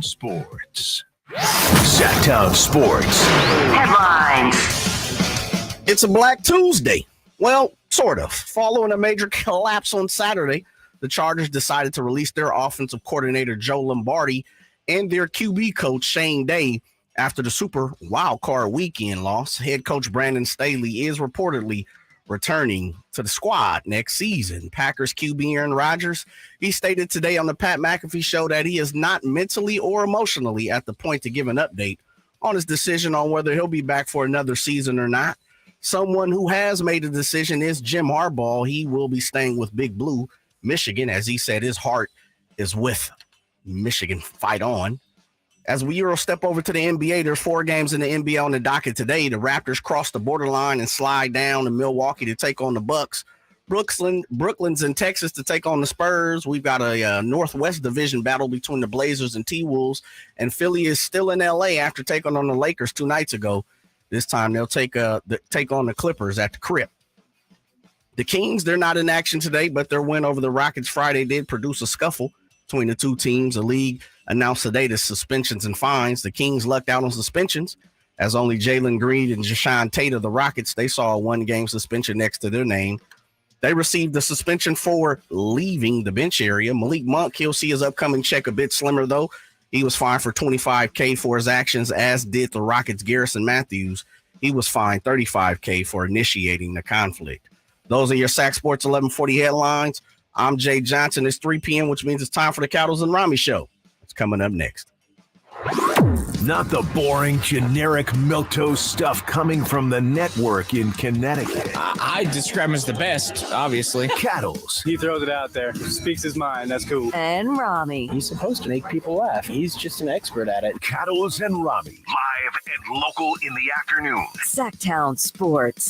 Sports. Sactown Sports. Headlines. It's a Black Tuesday. Well, sort of. Following a major collapse on Saturday, the Chargers decided to release their offensive coordinator, Joe Lombardi, and their QB coach, Shane Day, after the Super Wildcard Weekend loss. Head coach Brandon Staley is reportedly returning to the squad next season. Packers QB Aaron Rodgers, he stated today on the Pat McAfee Show that he is not mentally or emotionally at the point to give an update on his decision on whether he'll be back for another season or not. Someone who has made a decision is Jim Harbaugh. He will be staying with Big Blue, Michigan. As he said, his heart is with Michigan. Fight on. As we Euro step over to the NBA, there's 4 games in the NBA on the docket today. The Raptors cross the borderline and slide down to Milwaukee to take on the Bucks. Brooklyn's in Texas to take on the Spurs. We've got a Northwest Division battle between the Blazers and T-Wolves. And Philly is still in L.A. after taking on the Lakers 2 nights ago. This time they'll take on the Clippers at the Crypt. The Kings, they're not in action today, but their win over the Rockets Friday did produce a scuffle between the two teams. The league announced today the suspensions and fines. The Kings lucked out on suspensions, as only Jalen Green and Jashawn Tate of the Rockets, they saw a 1-game suspension next to their name. They received the suspension for leaving the bench area. Malik Monk, he'll see his upcoming check a bit slimmer, though. He was fined for $25K for his actions, as did the Rockets' Garrison Matthews. He was fined $35K for initiating the conflict. Those are your Sac Sports 1140 headlines. I'm Jay Johnson. It's 3 p.m., which means it's time for the Cowboys and Ramie Show. It's coming up next. Not the boring, generic milquetoast stuff coming from the network in Connecticut. I describe him as the best, obviously. Cattles. He throws it out there, speaks his mind. That's cool. And Ramie. He's supposed to make people laugh. He's just an expert at it. Cattles and Ramie. Live and local in the afternoon. Sactown Sports.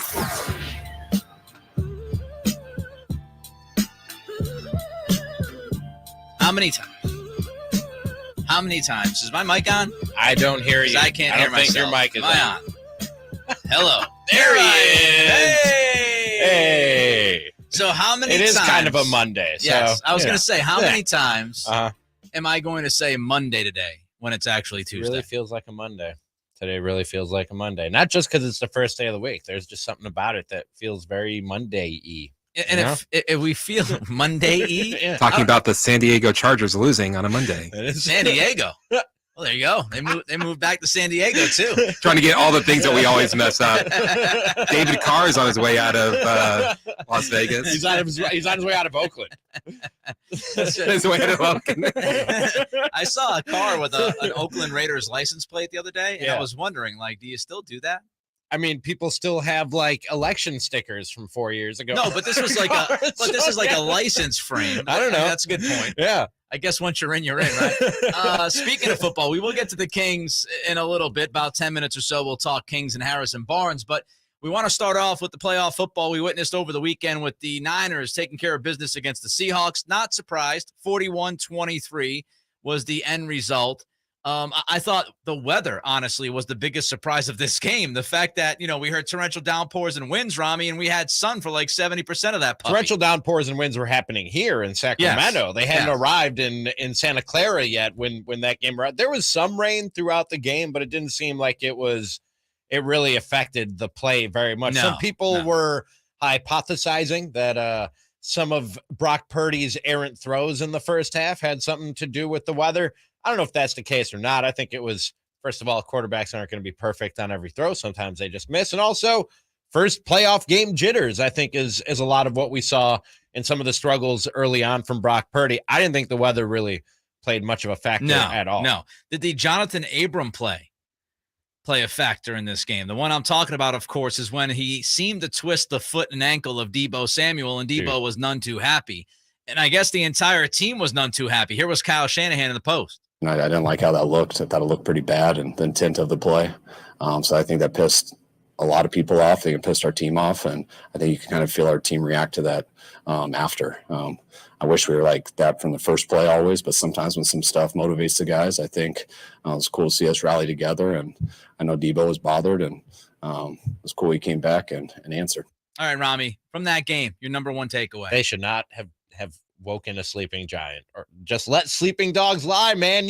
How many times? How many times? Is my mic on? I don't hear you. I can't hear myself. Your mic is Am I on? Hello. There he is. Hey. So how many times? It is kind of a Monday. So, yes. I was going to say, how many times am I going to say Monday today when it's actually It Tuesday? really feels like a Monday. Today really feels like a Monday. Not just because it's the first day of the week. There's just something about it that feels very Monday-y. And if we feel Monday-y. Yeah. Talking about the San Diego Chargers losing on a Monday. San Diego. Well, there you go. They moved back to San Diego, too. Trying to get all the things that we always mess up. David Carr is on his way out of Las Vegas. He's on his way out of Oakland. His way out of Oakland. I saw a car with an Oakland Raiders license plate the other day, and I was wondering, do you still do that? I mean, people still have election stickers from 4 years ago. No, but this was a license frame. I don't know. That's a good point. Yeah. I guess once you're in, right? Speaking of football, we will get to the Kings in a little bit. About 10 minutes or so, we'll talk Kings and Harrison Barnes. But we want to start off with the playoff football we witnessed over the weekend with the Niners taking care of business against the Seahawks. Not surprised. 41-23 was the end result. I thought the weather, honestly, was the biggest surprise of this game. The fact that, we heard torrential downpours and winds, Ramie, and we had sun for 70% of that puppy. Torrential downpours and winds were happening here in Sacramento. Yes. They hadn't arrived in Santa Clara yet when that game arrived. There was some rain throughout the game, but it didn't seem like it really affected the play very much. Some people were hypothesizing that some of Brock Purdy's errant throws in the first half had something to do with the weather. I don't know if that's the case or not. I think it was, first of all, quarterbacks aren't going to be perfect on every throw. Sometimes they just miss. And also, first playoff game jitters, I think, is a lot of what we saw in some of the struggles early on from Brock Purdy. I didn't think the weather really played much of a factor at all. No. Did the Jonathan Abram play a factor in this game? The one I'm talking about, of course, is when he seemed to twist the foot and ankle of Deebo Samuel, and Deebo was none too happy. And I guess the entire team was none too happy. Here was Kyle Shanahan in the post. I didn't like how that looked. I thought it looked pretty bad and the intent of the play. So I think that pissed a lot of people off. I think it pissed our team off, and I think you can kind of feel our team react to that after. I wish we were like that from the first play always, but sometimes when some stuff motivates the guys, I think it was cool to see us rally together. And I know Deebo was bothered, and it was cool he came back and answered. All right, Ramie, from that game, your number one takeaway. They should not have woken a sleeping giant, or just let sleeping dogs lie, man.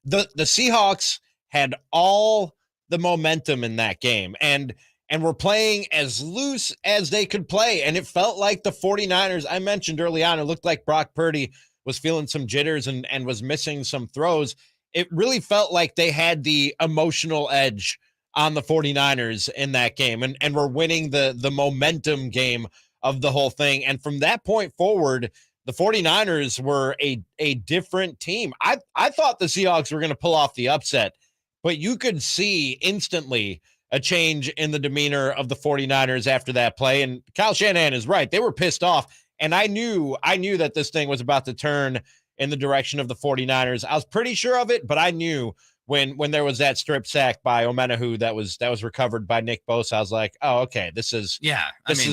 The Seahawks had all the momentum in that game and were playing as loose as they could play. And it felt like the 49ers, I mentioned early on, it looked like Brock Purdy was feeling some jitters and was missing some throws. It really felt like they had the emotional edge on the 49ers in that game and were winning the momentum game of the whole thing. And from that point forward, the 49ers were a different team. I thought the Seahawks were going to pull off the upset, but you could see instantly a change in the demeanor of the 49ers after that play. And Kyle Shanahan is right. They were pissed off. And I knew that this thing was about to turn in the direction of the 49ers. I was pretty sure of it, but I knew when there was that strip sack by Omenahu that was recovered by Nick Bosa, I was like, oh, okay, this is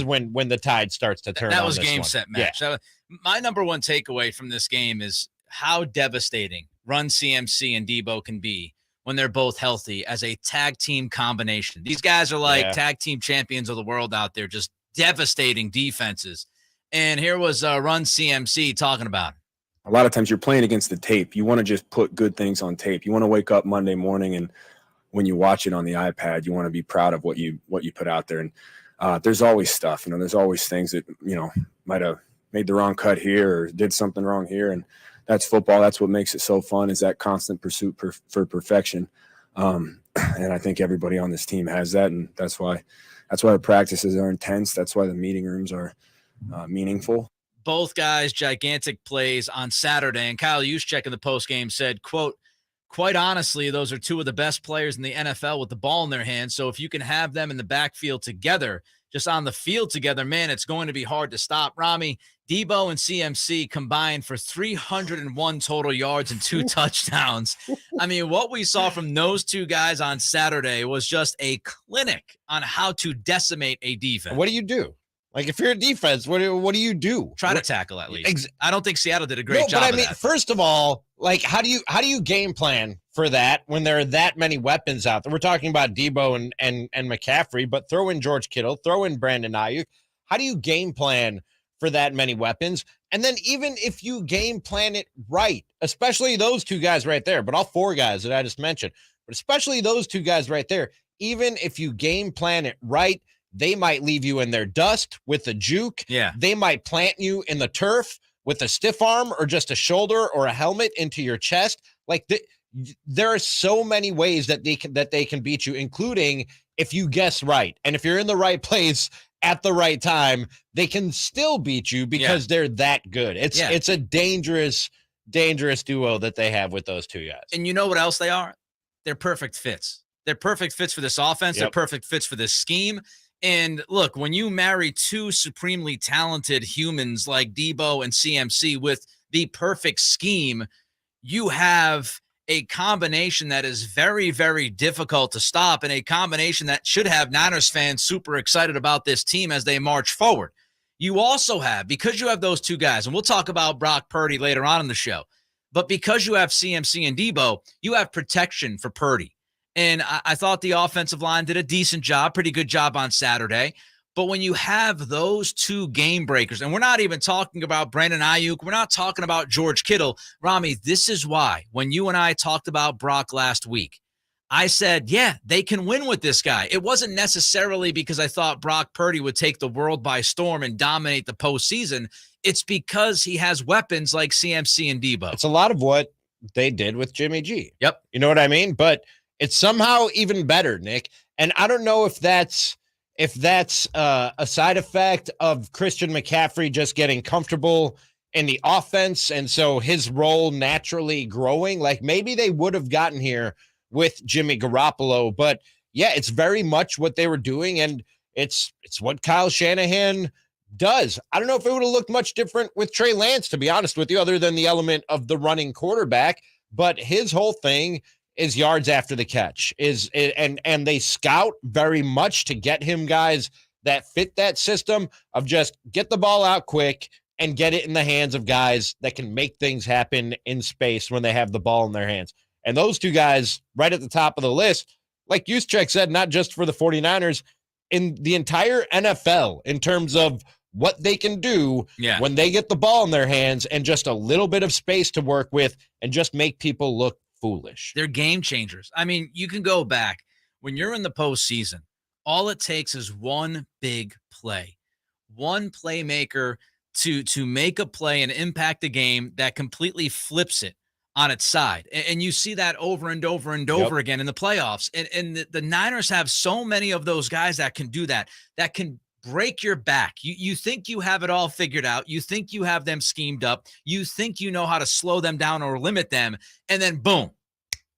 when the tide starts to turn. That was game, set, match. Yeah. My number one takeaway from this game is how devastating Run CMC and Debo can be when they're both healthy as a tag team combination. These guys are like tag team champions of the world out there, just devastating defenses. And here was Run CMC talking about it. A lot of times you're playing against the tape. You want to just put good things on tape. You want to wake up Monday morning, and when you watch it on the iPad, you want to be proud of what you put out there. And there's always stuff, there's always things that, might have made the wrong cut here or did something wrong here. And that's football. That's what makes it so fun, is that constant pursuit for perfection. And I think everybody on this team has that. And that's why the practices are intense. That's why the meeting rooms are meaningful. Both guys, gigantic plays on Saturday. And Kyle Juszczyk in the postgame said, quote, quite honestly, those are two of the best players in the NFL with the ball in their hands. So if you can have them in the backfield together, just on the field together, man, it's going to be hard to stop. Ramie, Debo and CMC combined for 301 total yards and 2 touchdowns. I mean, what we saw from those two guys on Saturday was just a clinic on how to decimate a defense. What do you do? Like, if you're a defense, what do you do? Try to tackle at least. I don't think Seattle did a great job. But I mean, first of all, like, how do you game plan for that when there are that many weapons out there? We're talking about Debo and McCaffrey, but throw in George Kittle, throw in Brandon Ayuk. How do you game plan for that many weapons? And then even if you game plan it right, especially those two guys right there, but all 4 guys that I just mentioned, but especially those 2 guys right there, even if you game plan it right, they might leave you in their dust with a juke. Yeah. They might plant you in the turf with a stiff arm or just a shoulder or a helmet into your chest. Like, there are so many ways that they can beat you, including if you guess right. And if you're in the right place at the right time, they can still beat you because they're that good. It's a dangerous duo that they have with those 2 guys. And you know what else they are? They're perfect fits. They're perfect fits for this offense. They're perfect fits for this scheme. And look, when you marry 2 supremely talented humans like Debo and CMC with the perfect scheme, you have a combination that is very, very difficult to stop, and a combination that should have Niners fans super excited about this team as they march forward. You also have, because you have those 2 guys, and we'll talk about Brock Purdy later on in the show, but because you have CMC and Debo, you have protection for Purdy. And I thought the offensive line did a decent job, pretty good job on Saturday. But when you have those 2 game breakers, and we're not even talking about Brandon Ayuk, we're not talking about George Kittle. Ramie, this is why when you and I talked about Brock last week, I said, yeah, they can win with this guy. It wasn't necessarily because I thought Brock Purdy would take the world by storm and dominate the postseason. It's because he has weapons like CMC and Debo. It's a lot of what they did with Jimmy G. Yep. You know what I mean? But it's somehow even better, Nick. And I don't know if that's a side effect of Christian McCaffrey just getting comfortable in the offense, and so his role naturally growing. Like, maybe they would have gotten here with Jimmy Garoppolo, but yeah, it's very much what they were doing, and it's what Kyle Shanahan does. I don't know if it would have looked much different with Trey Lance, to be honest with you, other than the element of the running quarterback, but his whole thing is yards after the catch and they scout very much to get him guys that fit that system of just get the ball out quick and get it in the hands of guys that can make things happen in space when they have the ball in their hands. And those 2 guys right at the top of the list, like Juszczyk said, not just for the 49ers, in the entire NFL in terms of what they can do Yeah. when they get the ball in their hands and just a little bit of space to work with and just make people look foolish. They're game changers. I mean, you can go back. When you're in the postseason, all it takes is one big play, one playmaker to make a play and impact the game that completely flips it on its side. And you see that over and over and over again in the playoffs. And the Niners have so many of those guys that can do that can break your back. You think you have it all figured out. You think you have them schemed up. You think you know how to slow them down or limit them. And then boom,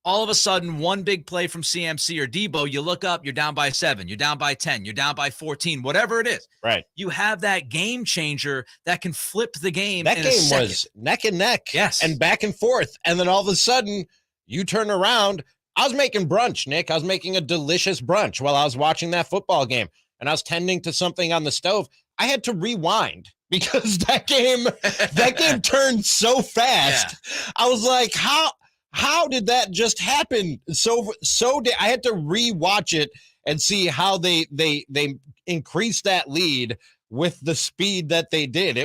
all of a sudden, one big play from CMC or Debo, you look up, you're down by 7, you're down by 10, you're down by 14, whatever it is. Right. You have that game changer that can flip the game. That in game a second. was neck and neck. Yes. And back and forth. And then all of a sudden, you turn around. I was making brunch, Nick. I was making a delicious brunch while I was watching that football game. And I was tending to something on the stove. I had to rewind because that game turned so fast. Yeah. I was like, how did that just happen? I had to rewatch it and see how they increased that lead with the speed that they did.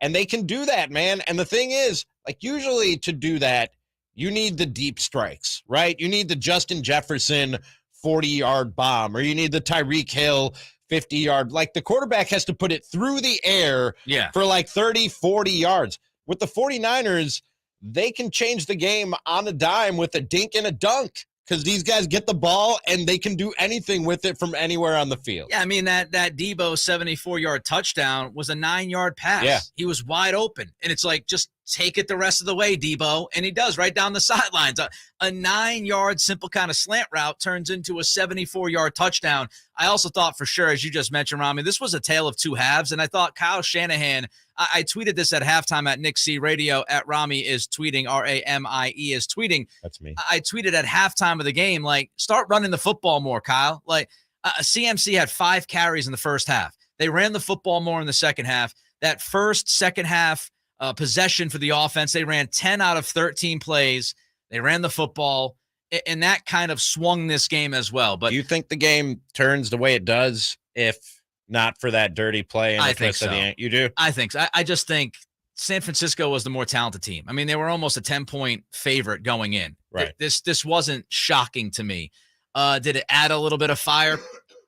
And they can do that, man. And the thing is, like, usually to do that, you need the deep strikes, right? You need the Justin Jefferson 40-yard bomb, or you need the Tyreek Hill 50-yard. Like, the quarterback has to put it through the air for like 30, 40 yards. With the 49ers, they can change the game on a dime with a dink and a dunk because these guys get the ball and they can do anything with it from anywhere on the field. Yeah, I mean, that Debo 74-yard touchdown was a 9-yard pass. Yeah. He was wide open. And it's like, just take it the rest of the way, Debo. And he does right down the sidelines. A 9-yard simple kind of slant route turns into a 74-yard touchdown. I also thought for sure, as you just mentioned, Ramie, this was a tale of two halves. And I thought Kyle Shanahan, I tweeted this at halftime at Nick C Radio, at Ramie is tweeting, Ramie is tweeting. That's me. I tweeted at halftime of the game, like, start running the football more, Kyle. Like, CMC had 5 carries in the first half. They ran the football more in the second half. That second half possession for the offense, they ran 10 out of 13 plays. They ran the football, and that kind of swung this game as well. But do you think the game turns the way it does if not for that dirty play? And I think so. You do? I think so. I just think San Francisco was the more talented team. I mean, they were almost a 10-point favorite going in. Right. This wasn't shocking to me. Did it add a little bit of fire?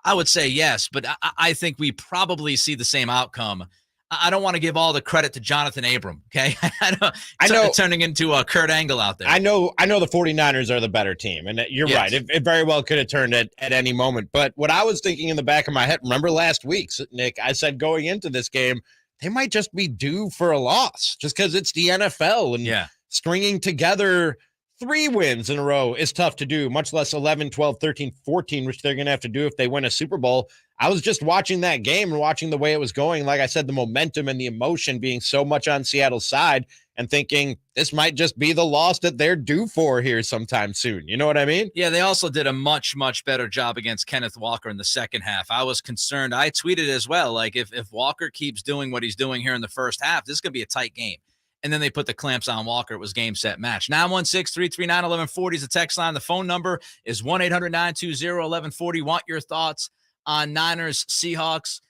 I would say yes, but I think we probably see the same outcome. I don't want to give all the credit to Jonathan Abram, okay? I know turning into a Kurt Angle out there. I know the 49ers are the better team, and you're right. It very well could have turned at any moment. But what I was thinking in the back of my head, remember last week, Nick, I said going into this game, they might just be due for a loss just because it's the NFL, and stringing together 3 wins in a row is tough to do, much less 11, 12, 13, 14, which they're going to have to do if they win a Super Bowl. I was just watching that game and watching the way it was going. Like I said, the momentum and the emotion being so much on Seattle's side and thinking this might just be the loss that they're due for here sometime soon. You know what I mean? Yeah, they also did a much, much better job against Kenneth Walker in the second half. I was concerned. I tweeted as well, like if Walker keeps doing what he's doing here in the first half, this is going to be a tight game. And then they put the clamps on Walker. It was game, set, match. 916-339-1140 is the text line. The phone number is 1-800-920-1140. Want your thoughts on Niners, Seahawks.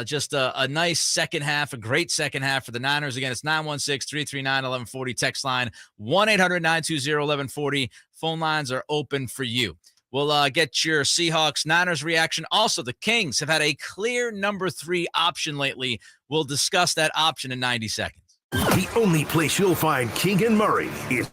Just a nice second half, a great second half for the Niners. Again, it's 916-339-1140. Text line 1-800-920-1140. Phone lines are open for you. We'll get your Seahawks Niners reaction. Also, the Kings have had a clear number 3 option lately. We'll discuss that option in 90 seconds. The only place you'll find Keegan Murray is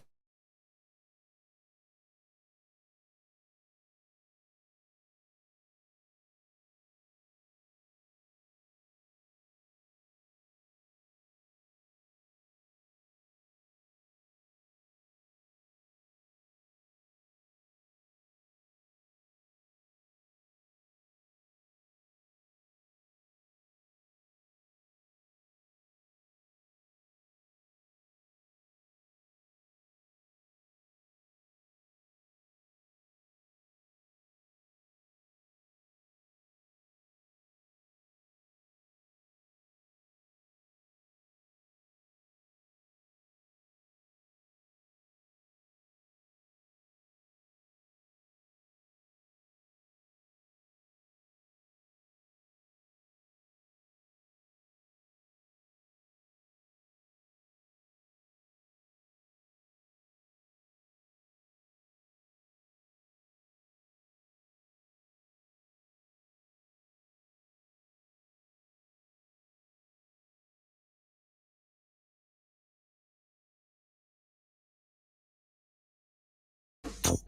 Cattles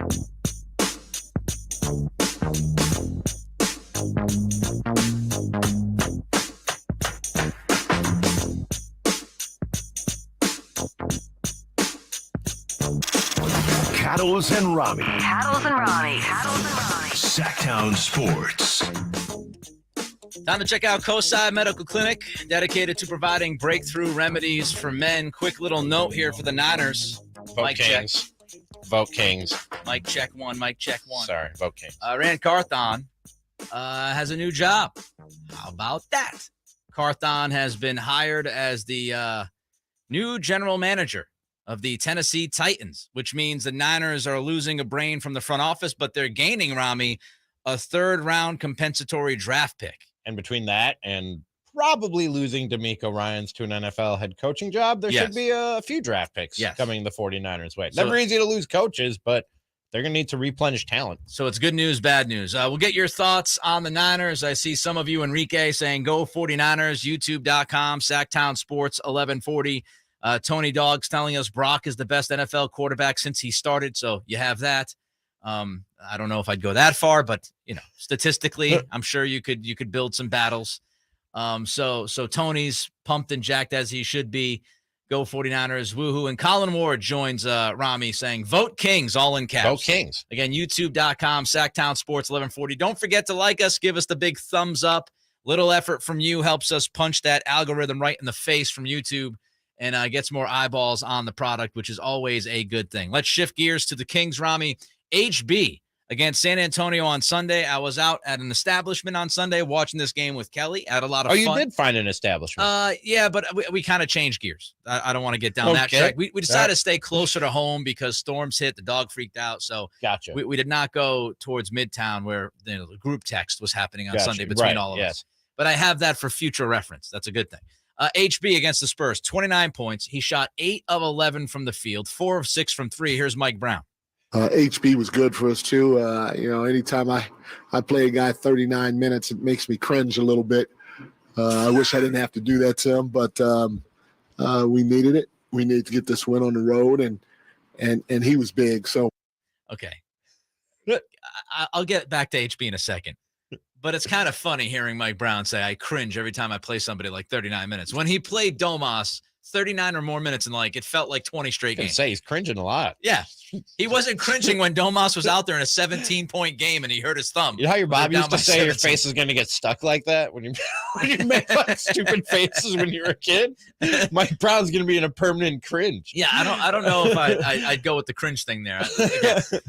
and Ramie. Cattles and Ramie. Sactown Sports. Time to check out Coastside Medical Clinic, dedicated to providing breakthrough remedies for men. Quick little note here for the Niners. Vote Mic Kings. Vote Kings. Mic check one. Mic check one. Sorry, vote Kings. Rand Carthon has a new job. How about that? Carthon has been hired as the new general manager of the Tennessee Titans, which means the Niners are losing a brain from the front office, but they're gaining, Ramie, a third-round compensatory draft pick. And between that and probably losing D'Amico Ryans to an NFL head coaching job, there should be a few draft picks coming the 49ers' way. So, never easy to lose coaches, but they're going to need to replenish talent. So it's good news, bad news. We'll get your thoughts on the Niners. I see some of you, Enrique, saying go 49ers, youtube.com, Sactown Sports 1140. Tony Dogg's telling us Brock is the best NFL quarterback since he started, so you have that. I don't know if I'd go that far, but statistically, I'm sure you could build some battles. So Tony's pumped and jacked as he should be. Go 49ers, woohoo. And Colin Ward joins Ramie saying, vote Kings, all in caps. Vote Kings. Again, youtube.com, Sactown Sports 1140. Don't forget to like us, give us the big thumbs up. Little effort from you helps us punch that algorithm right in the face from YouTube and gets more eyeballs on the product, which is always a good thing. Let's shift gears to the Kings, Ramie. HB against San Antonio on Sunday. I was out at an establishment on Sunday watching this game with Kelly. I had a lot of fun. Oh, you did find an establishment? Yeah, but we kind of changed gears. I don't want to get down that track. We decided to stay closer to home because storms hit. The dog freaked out. So gotcha. We did not go towards Midtown where the group text was happening on Sunday between all of us. But I have that for future reference. That's a good thing. HB against the Spurs, 29 points. He shot 8 of 11 from the field, 4 of 6 from 3. Here's Mike Brown. HB was good for us too. Anytime I play a guy 39 minutes, it makes me cringe a little bit. I wish I didn't have to do that to him, but we needed it. We needed to get this win on the road, and he was big. So, okay, I'll get back to HB in a second. But it's kind of funny hearing Mike Brown say, I cringe every time I play somebody like 39 minutes. When he played Domas 39 or more minutes and it felt like 20 straight games. He's cringing a lot. Yeah. He wasn't cringing when Domas was out there in a 17-point game and he hurt his thumb. You know how your mom used to say 17. Your face is going to get stuck like that when you make stupid faces when you were a kid? Mike Brown's going to be in a permanent cringe. Yeah, I don't know if I'd go with the cringe thing there.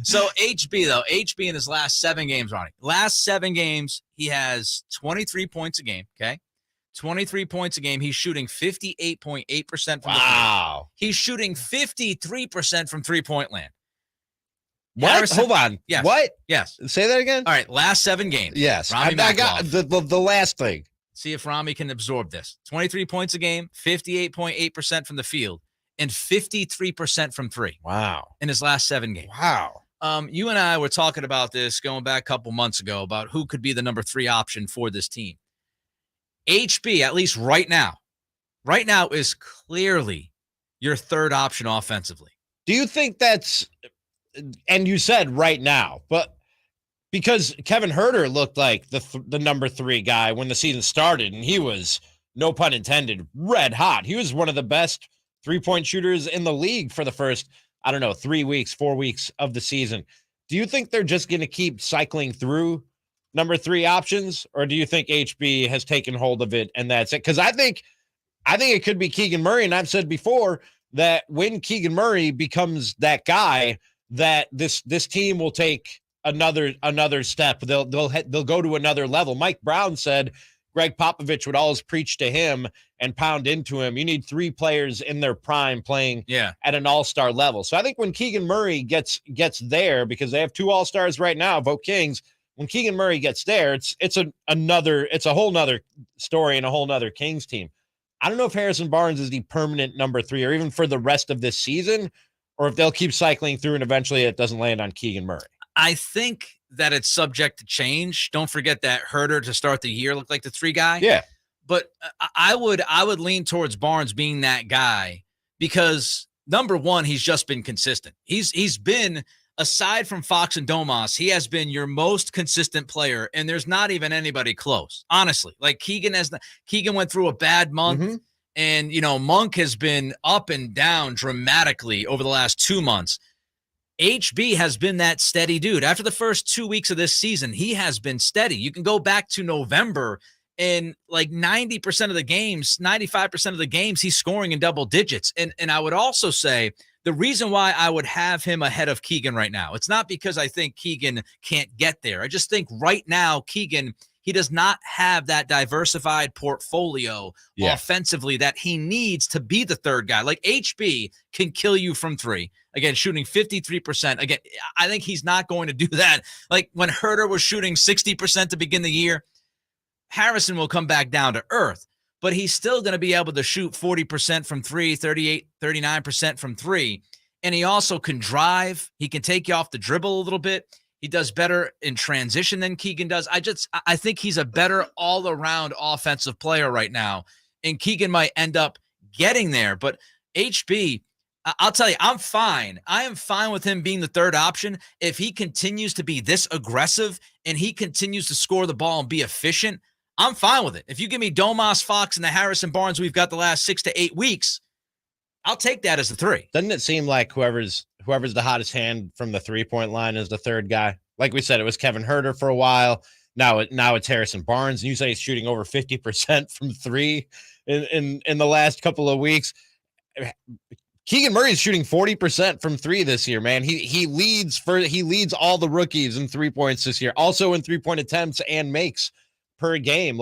So HB in his last 7 games, Ronnie. Last 7 games, he has 23 points a game, okay? 23 points a game. He's shooting 58.8% from the field. He's shooting 53% from three-point land. What? Hold on. Yes. What? Yes. Say that again? All right. Last 7 games. Yes. I got the last thing. See if Ramie can absorb this. 23 points a game, 58.8% from the field, and 53% from 3. Wow. In his last 7 games. Wow. You and I were talking about this going back a couple months ago about who could be the number 3 option for this team. HB, at least right now, is clearly your third option offensively. Do you think that's, and you said right now, but because Kevin Huerter looked like the number 3 guy when the season started, and he was, no pun intended, red hot. He was one of the best 3-point shooters in the league for the first, 3 weeks, 4 weeks of the season. Do you think they're just going to keep cycling through number 3 options, or do you think HB has taken hold of it and that's it? Because I think it could be Keegan Murray, and I've said before that when Keegan Murray becomes that guy, that this team will take another step. They'll go to another level. Mike Brown said Greg Popovich would always preach to him and pound into him. You need 3 players in their prime playing at an all-star level. So I think when Keegan Murray gets there, because they have 2 all-stars right now, vote Kings. When Keegan Murray gets there, it's a whole nother story and a whole nother Kings team. I don't know if Harrison Barnes is the permanent number 3 or even for the rest of this season, or if they'll keep cycling through and eventually it doesn't land on Keegan Murray. I think that it's subject to change. Don't forget that Huerter to start the year looked like the 3 guy. Yeah. But I would lean towards Barnes being that guy because number 1, he's just been consistent. He's been aside from Fox and Domas, he has been your most consistent player, and there's not even anybody close, honestly. Like Keegan went through a bad month, and Monk has been up and down dramatically over the last 2 months. HB has been that steady dude. After the first 2 weeks of this season, he has been steady. You can go back to November, and like 90% of the games, 95% of the games, he's scoring in double digits. And I would also say the reason why I would have him ahead of Keegan right now, it's not because I think Keegan can't get there. I just think right now, Keegan, he does not have that diversified portfolio offensively that he needs to be the third guy. Like HB can kill you from three. Again, shooting 53%. Again, I think he's not going to do that. Like when Herter was shooting 60% to begin the year, Harrison will come back down to earth, but he's still going to be able to shoot 40% from three, 38, 39% from three. And he also can drive. He can take you off the dribble a little bit. He does better in transition than Keegan does. I think he's a better all-around offensive player right now, and Keegan might end up getting there. But HB, I'll tell you, I'm fine. I am fine with him being the third option if he continues to be this aggressive and he continues to score the ball and be efficient. I'm fine with it. If you give me Domas, Fox, and the Harrison Barnes we've got the last 6 to 8 weeks, I'll take that as the three. Doesn't it seem like whoever's the hottest hand from the three-point line is the third guy? Like we said, it was Kevin Herter for a while. Now it's Harrison Barnes. And you say he's shooting over 50% from three in the last couple of weeks. Keegan Murray is shooting 40% from three this year, man. He leads all the rookies in 3 points this year, also in 3-point attempts and makes per game.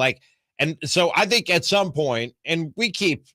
And so I think at some point, and we keep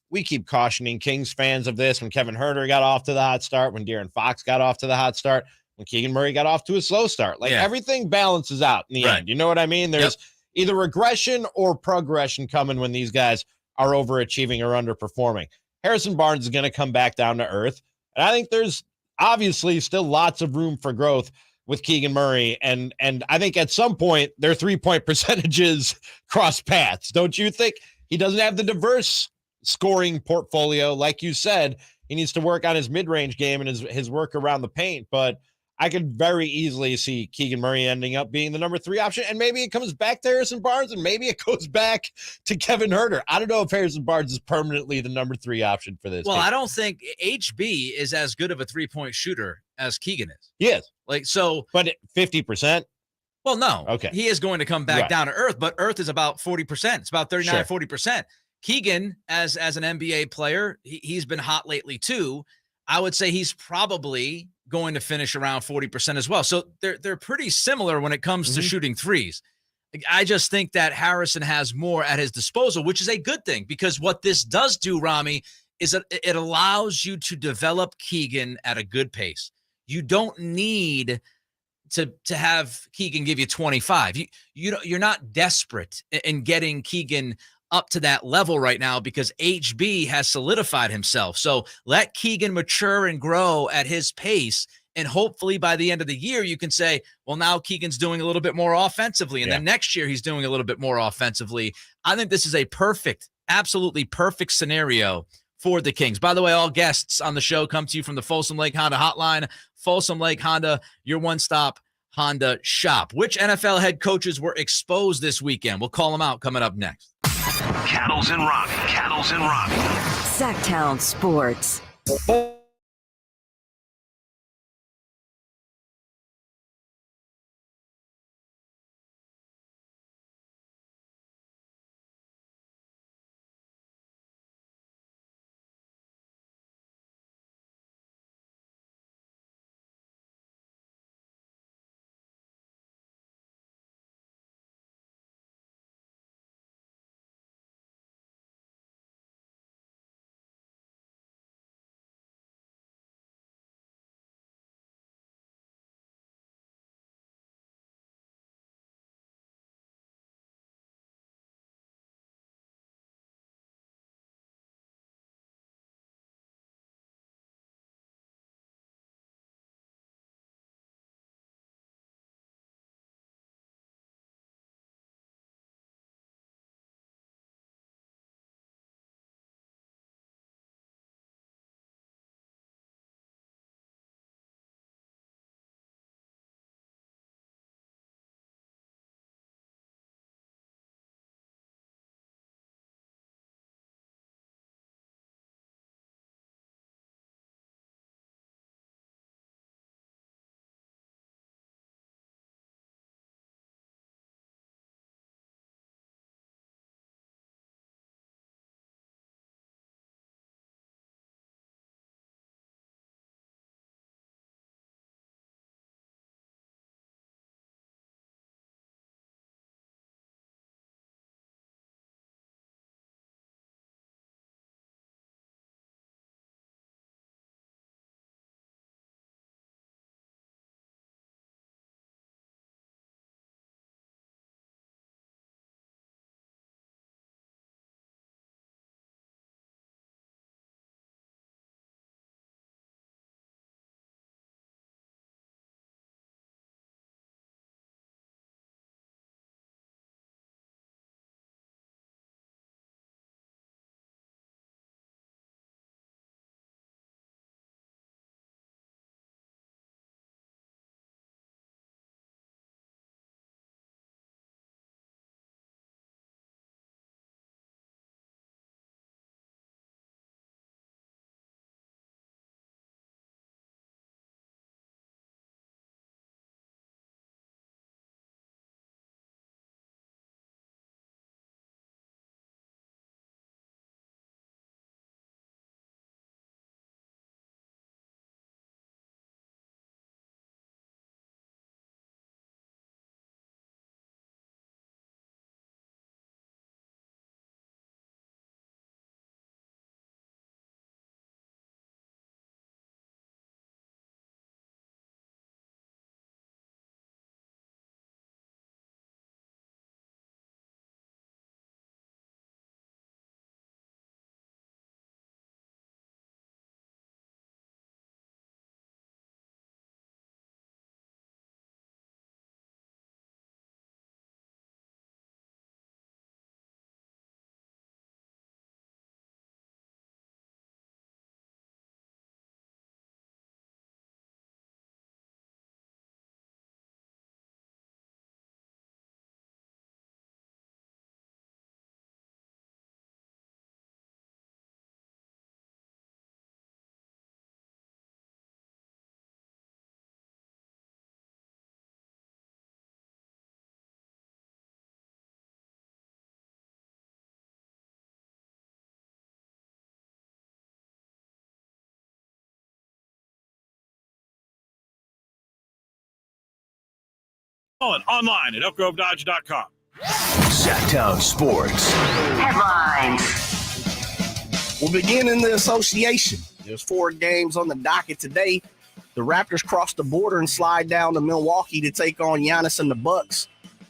cautioning Kings fans of this, when Kevin Herter got off to the hot start, when De'Aaron Fox got off to the hot start, when Keegan Murray got off to a slow start. Everything balances out in the end. You know what I mean? There's either regression or progression coming when these guys are overachieving or underperforming. Harrison Barnes is going to come back down to earth. And I think there's obviously still lots of room for growth with Keegan Murray. And I think at some point their 3-point percentages cross paths. Don't you think? He doesn't have the diverse scoring portfolio. Like you said, he needs to work on his mid-range game and his work around the paint. But I could very easily see Keegan Murray ending up being the number 3 option. And maybe it comes back to Harrison Barnes, and maybe it goes back to Kevin Herter. I don't know if Harrison Barnes is permanently the number 3 option for this team. I don't think HB is as good of a 3-point shooter as Keegan is. He is. But 50%? Well, no. Okay. He is going to come back down to earth, but earth is about 40%. It's about 39, 40%. Keegan, as an NBA player, he's been hot lately too. I would say he's probably going to finish around 40% as well. So they're pretty similar when it comes to shooting threes. I just think that Harrison has more at his disposal, which is a good thing, because what this does do, Ramie, is that it allows you to develop Keegan at a good pace. You don't need to have Keegan give you 25. You're not desperate in getting Keegan up to that level right now because HB has solidified himself. So let Keegan mature and grow at his pace. And hopefully by the end of the year, you can say, well, now Keegan's doing a little bit more offensively. And then next year he's doing a little bit more offensively. I think this is a absolutely perfect scenario for the Kings. By the way, all guests on the show come to you from the Folsom Lake Honda hotline. Folsom Lake Honda, your one-stop Honda shop. Which NFL head coaches were exposed this weekend? We'll call them out coming up next. Cattles and Ramie. Sactown Sports. Online at elkgrovedodge.com. Sactown Sports. Headlines. We'll begin in the association. There's 4 games on the docket today. The Raptors cross the border and slide down to Milwaukee to take on Giannis and the Bucks.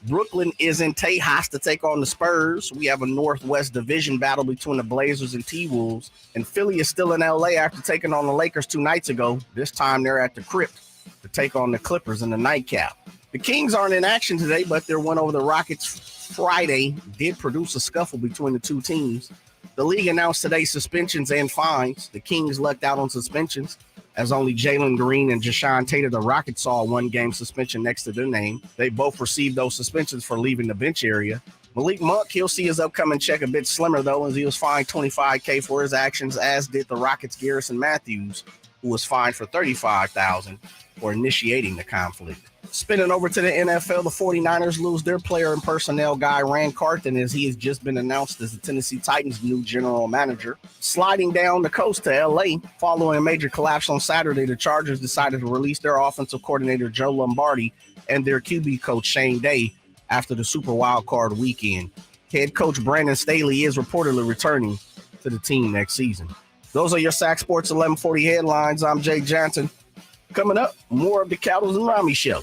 Brooklyn is in Tejas to take on the Spurs. We have a Northwest Division battle between the Blazers and T-Wolves. And Philly is still in L.A. after taking on the Lakers 2 nights ago. This time they're at the Crypt to take on the Clippers in the nightcap. The Kings aren't in action today, but their win over the Rockets Friday did produce a scuffle between the two teams. The league announced today suspensions and fines. The Kings lucked out on suspensions, as only Jalen Green and Jashawn Tatum, the Rockets, saw a 1-game suspension next to their name. They both received those suspensions for leaving the bench area. Malik Monk, he'll see his upcoming check a bit slimmer, though, as he was fined $25,000 for his actions, as did the Rockets' Garrison Matthews, who was fined for $35,000 for initiating the conflict. Spinning over to the NFL, the 49ers lose their player and personnel guy, Rand Carthen, as he has just been announced as the Tennessee Titans' new general manager. Sliding down the coast to L.A., following a major collapse on Saturday, the Chargers decided to release their offensive coordinator, Joe Lombardi, and their QB coach, Shane Day, after the Super Wild Card weekend. Head coach Brandon Staley is reportedly returning to the team next season. Those are your Sac Sports 1140 headlines. I'm Jay Johnson. Coming up, more of the Cowboys and Ramie Show.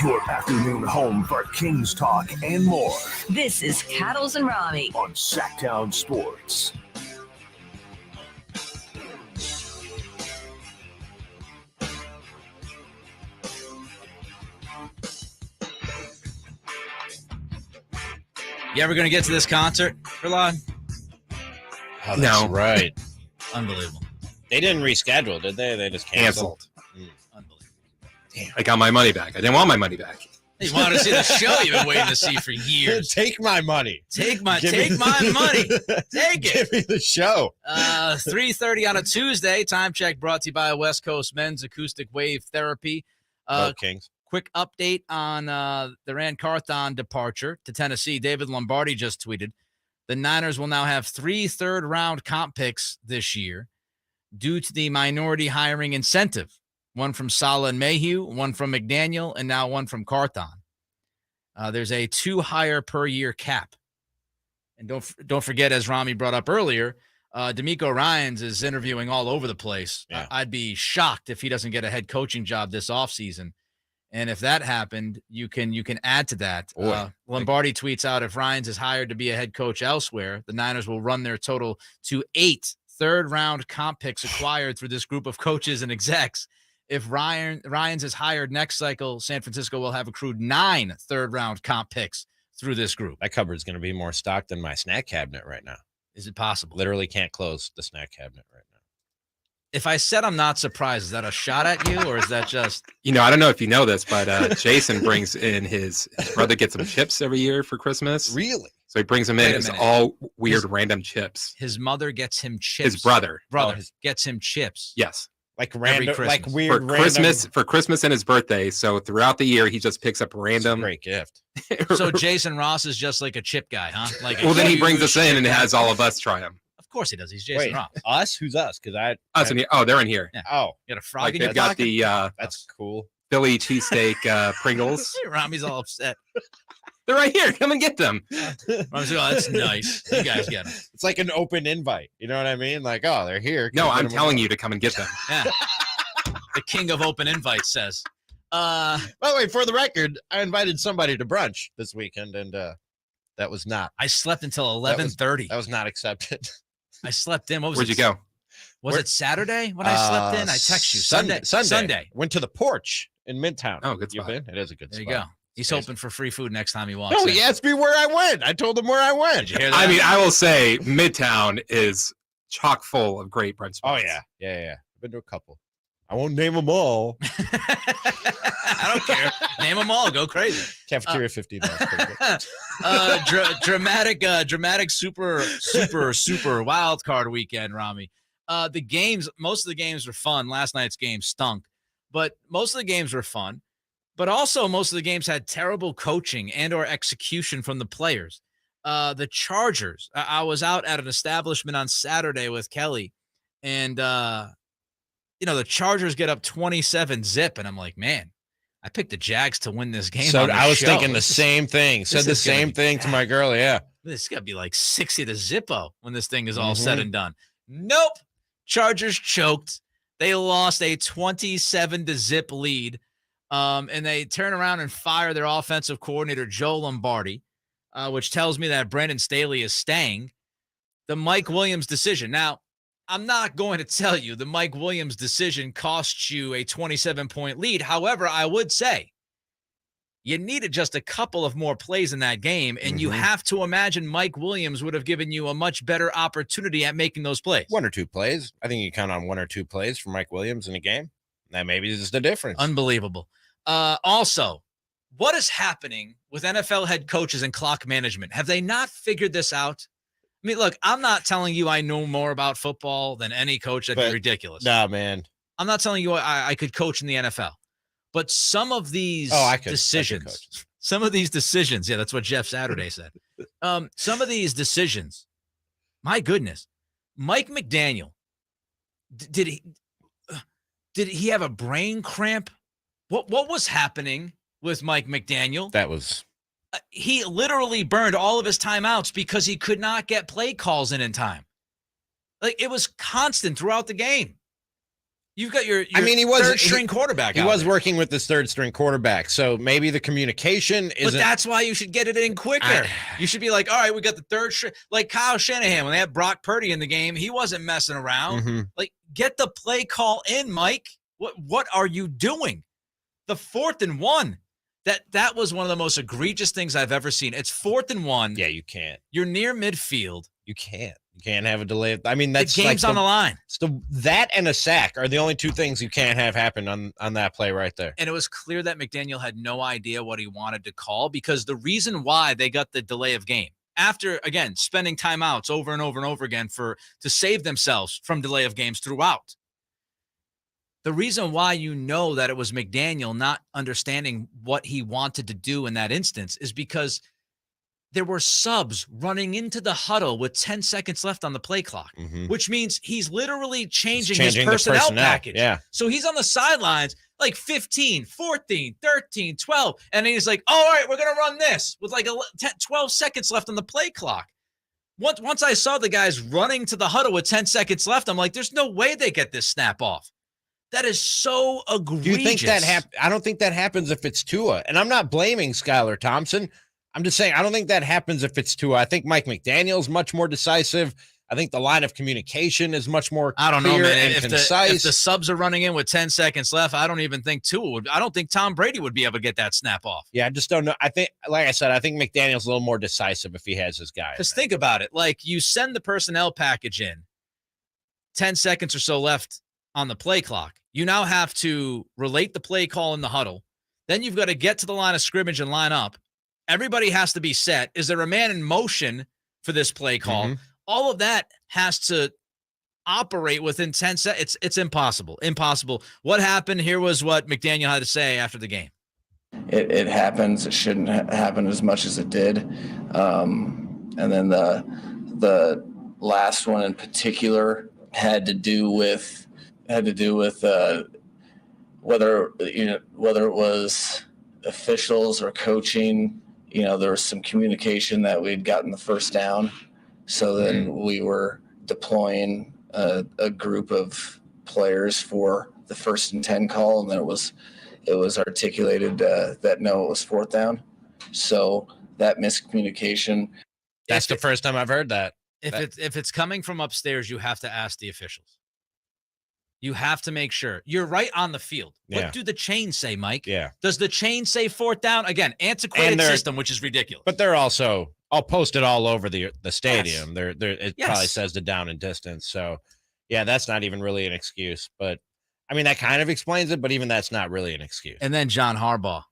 Your afternoon home for Kings talk and more. This is Cattles and Ramie on Sactown Sports. You ever going to get to this concert, Verlon? Oh, that's right. Unbelievable. They didn't reschedule, did they? They just canceled. Unbelievable. Damn. I got my money back. I didn't want my money back. You wanted to see the show you've been waiting to see for years. Take my money. Take my money. Take it. Give me the show. 3:30 on a Tuesday. Time check brought to you by West Coast Men's Acoustic Wave Therapy. Kings. Quick update on the Rand Carthon departure to Tennessee. David Lombardi just tweeted, the Niners will now have 3 third-round comp picks this year due to the minority hiring incentive. One from Saleh and Mayhew, one from McDaniel, and now one from Carthon. There's a 2 hire per year cap. And don't forget, as Ramie brought up earlier, D'Amico Ryans is interviewing all over the place. Yeah. I'd be shocked if he doesn't get a head coaching job this offseason. And if that happened, you can add to that. Lombardi tweets out, if Ryans is hired to be a head coach elsewhere, the Niners will run their total to 8 third-round comp picks acquired through this group of coaches and execs. If Ryans is hired next cycle, San Francisco will have accrued 9 third-round comp picks through this group. That cupboard's going to be more stocked than my snack cabinet right now. Is it possible? Literally can't close the snack cabinet right now. If I said I'm not surprised, is that a shot at you, or is that just... I don't know if you know this, but Jason brings in his brother gets him chips every year for Christmas. Really? So he brings them in. It's all weird, random chips. His mother gets him chips. His brother gets him chips. Yes. Like random, like weird for Christmas and his birthday. So throughout the year, he just picks up random. Great gift. So Jason Ross is just like a chip guy, huh? Like then he brings us in and has all of us try them. Of course he does. He's Jason Ross. Us? Who's us? Because they're in here. Yeah. Oh, you got a frog in your they've got pocket? the that's cool. Philly cheesesteak Pringles. Ramie's all upset. They're right here. Come and get them. Ramie's like, oh, that's nice. You guys get them. It's like an open invite. You know what I mean? Like, oh, they're here. No, I'm telling you to come and get them. Yeah. The king of open invites says. By the way, for the record, I invited somebody to brunch this weekend, and that was not. I slept until 11:30. That was not accepted. I slept in. What was Where'd it? you go? Was it Saturday when I slept in? I text you. Sunday. Went to the Porch in Midtown. Oh, good spot. spot. It is a good there spot. You go. He's hoping for free food next time he walks No, in. he asked me where I went. I told him where I went. Did you hear that? I mean, I will say Midtown is chock full of great brunch spots. Oh, yeah. I've been to a couple. I won't name them all. I don't care. Name them all. Go crazy. Cafeteria $15. Dramatic super wild card weekend, Ramie. Most of the games were fun. Last night's game stunk, but most of the games were fun. But also most of the games had terrible coaching and or execution from the players. The Chargers. I was out at an establishment on Saturday with Kelly, and the Chargers get up 27-0, and I'm like, man, I picked the Jags to win this game. So on the I was show. thinking the same thing. Said the same thing to my girl. Yeah, this is gonna be like 60-0 when this thing is all said and done. Nope. Chargers choked. They lost a 27-0 lead. And they turn around and fire their offensive coordinator, Joe Lombardi, which tells me that Brandon Staley is staying. The Mike Williams decision. Now, I'm not going to tell you the Mike Williams decision cost you a 27-point lead. However, I would say you needed just a couple of more plays in that game, and you have to imagine Mike Williams would have given you a much better opportunity at making those plays. 1 or 2 plays. I think you count on 1 or 2 plays for Mike Williams in a game. That maybe is the difference. Unbelievable. Also, what is happening with NFL head coaches and clock management? Have they not figured this out? I mean, look, I'm not telling you I know more about football than any coach. That'd be ridiculous. No, man. I'm not telling you I could coach in the NFL. But some of these decisions, yeah, that's what Jeff Saturday said. Some of these decisions, my goodness, Mike McDaniel, did he have a brain cramp? What was happening with Mike McDaniel? That was he literally burned all of his timeouts because he could not get play calls in time. Like, it was constant throughout the game. You've got your he was third-string quarterback. He was working with this third-string quarterback, so maybe the communication isn't. But that's why you should get it in quicker. You should be like, all right, we got the third string. Like Kyle Shanahan, when they had Brock Purdy in the game, he wasn't messing around. Like, get the play call in, Mike. What are you doing? The 4th and 1. That was one of the most egregious things I've ever seen. It's 4th and 1. Yeah, you can't. You're near midfield. You can't. You can't have a delay. I mean, that's the game's like on the line. That and a sack are the only 2 things you can't have happen on that play right there. And it was clear that McDaniel had no idea what he wanted to call, because the reason why they got the delay of game after, again, spending timeouts over and over and over again to save themselves from delay of games throughout. The reason why you know that it was McDaniel not understanding what he wanted to do in that instance is because there were subs running into the huddle with 10 seconds left on the play clock, which means he's literally changing his personnel package. Yeah. So he's on the sidelines like 15, 14, 13, 12. And then he's like, all right, we're going to run this with like 12 seconds left on the play clock. Once I saw the guys running to the huddle with 10 seconds left, I'm like, there's no way they get this snap off. That is so egregious. Do you think that I don't think that happens if it's Tua. And I'm not blaming Skylar Thompson. I'm just saying I don't think that happens if it's Tua. I think Mike McDaniel is much more decisive. I think the line of communication is much more clear. I don't know, man. And concise. If the subs are running in with 10 seconds left, I don't even think Tua would. I don't think Tom Brady would be able to get that snap off. Yeah, I just don't know. I think, like I said, I think McDaniel's a little more decisive if he has his guy. Because think about it. Like, you send the personnel package in, 10 seconds or so left on the play clock. You now have to relate the play call in the huddle. Then you've got to get to the line of scrimmage and line up. Everybody has to be set. Is there a man in motion for this play call? All of that has to operate within 10 seconds. It's impossible. Impossible. What happened? Here was what McDaniel had to say after the game. It happens. It shouldn't happen as much as it did. And then the last one in particular had to do with whether it was officials or coaching. There was some communication that we'd gotten the first down. So then we were deploying a group of players for the 1st and 10 call, and then it was articulated that no, it was 4th down. So that miscommunication. That's the first time I've heard that. If it's coming from upstairs, you have to ask the officials. You have to make sure you're right on the field. What do the chains say, Mike? Yeah. Does the chain say 4th down? Again, antiquated system, which is ridiculous. But they're also all posted all over the stadium. Yes. It probably says the down and distance. So, yeah, that's not even really an excuse. But, I mean, that kind of explains it, but even that's not really an excuse. And then John Harbaugh.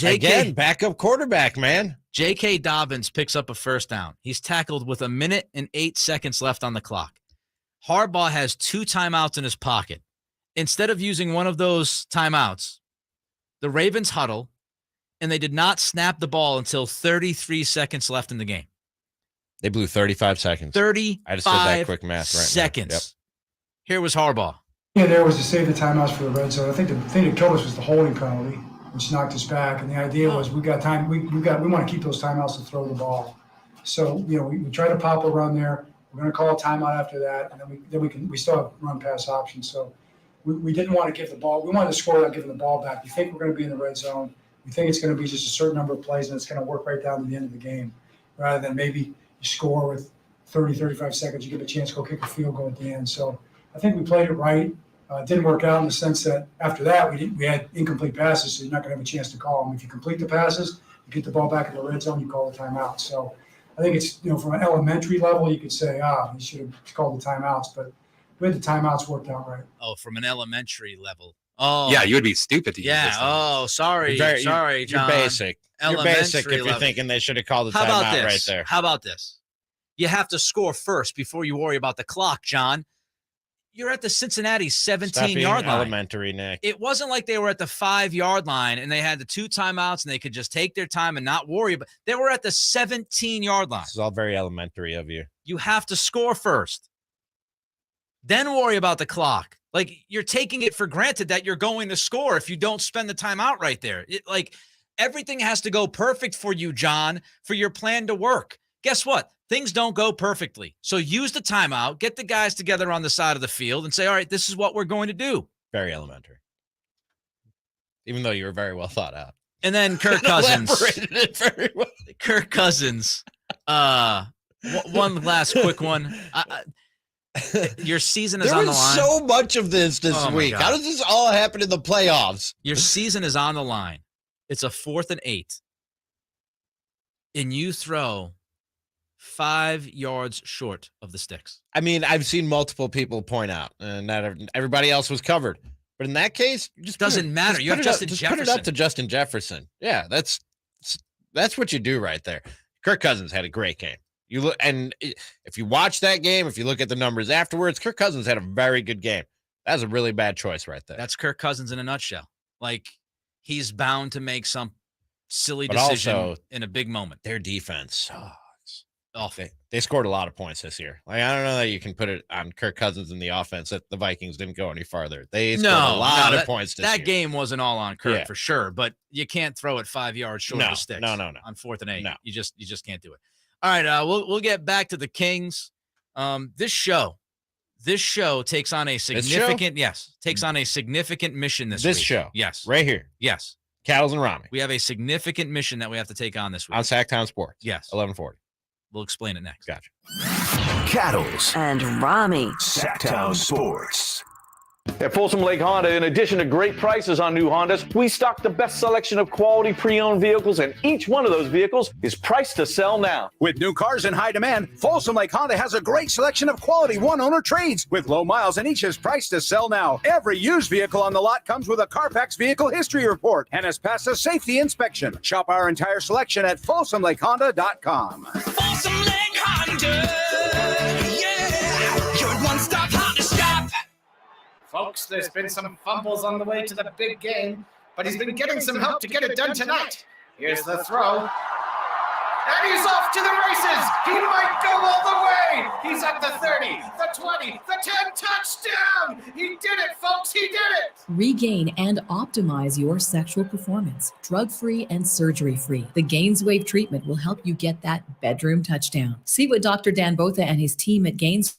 Again, backup quarterback, man. J.K. Dobbins picks up a 1st down. He's tackled with 1 minute and 8 seconds left on the clock. Harbaugh has 2 timeouts in his pocket. Instead of using one of those timeouts, the Ravens huddle. and they did not snap the ball until 33 seconds left in the game. They blew 35 seconds. 35 I just did that quick math right seconds. now. Yep. Here was Harbaugh. Yeah, there was to save the timeouts for the red zone. I think the thing that killed us was the holding penalty, which knocked us back. And the idea was we got time. We want to keep those timeouts to throw the ball. So we try to pop a run there. We're going to call a timeout after that, and then we still have run pass options. So we didn't want to give the ball. We wanted to score without giving the ball back. We think we're going to be in the red zone. We think it's going to be just a certain number of plays, and it's going to work right down to the end of the game, rather than maybe you score with 30, 35 seconds, you give a chance to go kick a field goal at the end. So I think we played it right. It didn't work out in the sense that after that we had incomplete passes, so you're not going to have a chance to call them. If you complete the passes, you get the ball back in the red zone, you call the timeout. So I think it's, from an elementary level, you could say, you should have called the timeouts, but we had the timeouts worked out right. Oh, from an elementary level. Oh, yeah, you would be stupid to use this thing. Oh, sorry, sorry, John. You're basic. You're basic if you're thinking they should have called the timeout right there. How about this? You have to score first before you worry about the clock, John. You're at the Cincinnati 17-yard line. Elementary, Nick. It wasn't like they were at the 5-yard line and they had the 2 timeouts and they could just take their time and not worry. But they were at the 17-yard line. This is all very elementary of you. You have to score first. Then worry about the clock. Like, you're taking it for granted that you're going to score if you don't spend the time out right there. Everything has to go perfect for you, John, for your plan to work. Guess what? Things don't go perfectly. So use the timeout, get the guys together on the side of the field and say, all right, this is what we're going to do. Very elementary. Even though you were very well thought out. And then Kirk Cousins. Elaborated it very well. Kirk Cousins. One last quick one. Your season is on the line. There was so much of this week. God. How does this all happen in the playoffs? Your season is on the line. It's a 4th and 8. And you throw 5 yards short of the sticks. I mean, I've seen multiple people point out, and not everybody else was covered. But in that case, it just doesn't matter. You have Justin Jefferson. Put it up to Justin Jefferson. Yeah, that's what you do right there. Kirk Cousins had a great game. You look, and if you watch that game, if you look at the numbers afterwards, Kirk Cousins had a very good game. That was a really bad choice right there. That's Kirk Cousins in a nutshell. He's bound to make some silly decision in a big moment. Their defense sucks. Awful. They scored a lot of points this year. I don't know that you can put it on Kirk Cousins in the offense that the Vikings didn't go any farther. They scored a lot of points this year. That game wasn't all on Kirk for sure, but you can't throw it 5 yards short of the sticks. No. On 4th and 8. No. You just can't do it. All right, we'll get back to the Kings. This show takes on a significant mission this week. This show. Yes. Right here. Yes. Cattles and Ramie. We have a significant mission that we have to take on this week. On Sactown Sports. Yes. 1140. We'll explain it next. Gotcha. Cattles and Ramie. Sactown Sports. At Folsom Lake Honda, in addition to great prices on new Hondas, we stock the best selection of quality pre-owned vehicles, and each one of those vehicles is priced to sell now. With new cars in high demand, Folsom Lake Honda has a great selection of quality one-owner trades with low miles, and each is priced to sell now. Every used vehicle on the lot comes with a Carfax Vehicle History Report and has passed a safety inspection. Shop our entire selection at FolsomLakeHonda.com. Folsom Lake Honda, yeah, your one-stop Honda shop. Folks, there's been some fumbles on the way to the big game, but he's been getting some help to get it done tonight. Here's the throw. And he's off to the races. He might go all the way. He's at the 30, the 20, the 10, touchdown. He did it, folks. He did it. Regain and optimize your sexual performance, drug-free and surgery-free. The GainsWave treatment will help you get that bedroom touchdown. See what Dr. Dan Botha and his team at Gains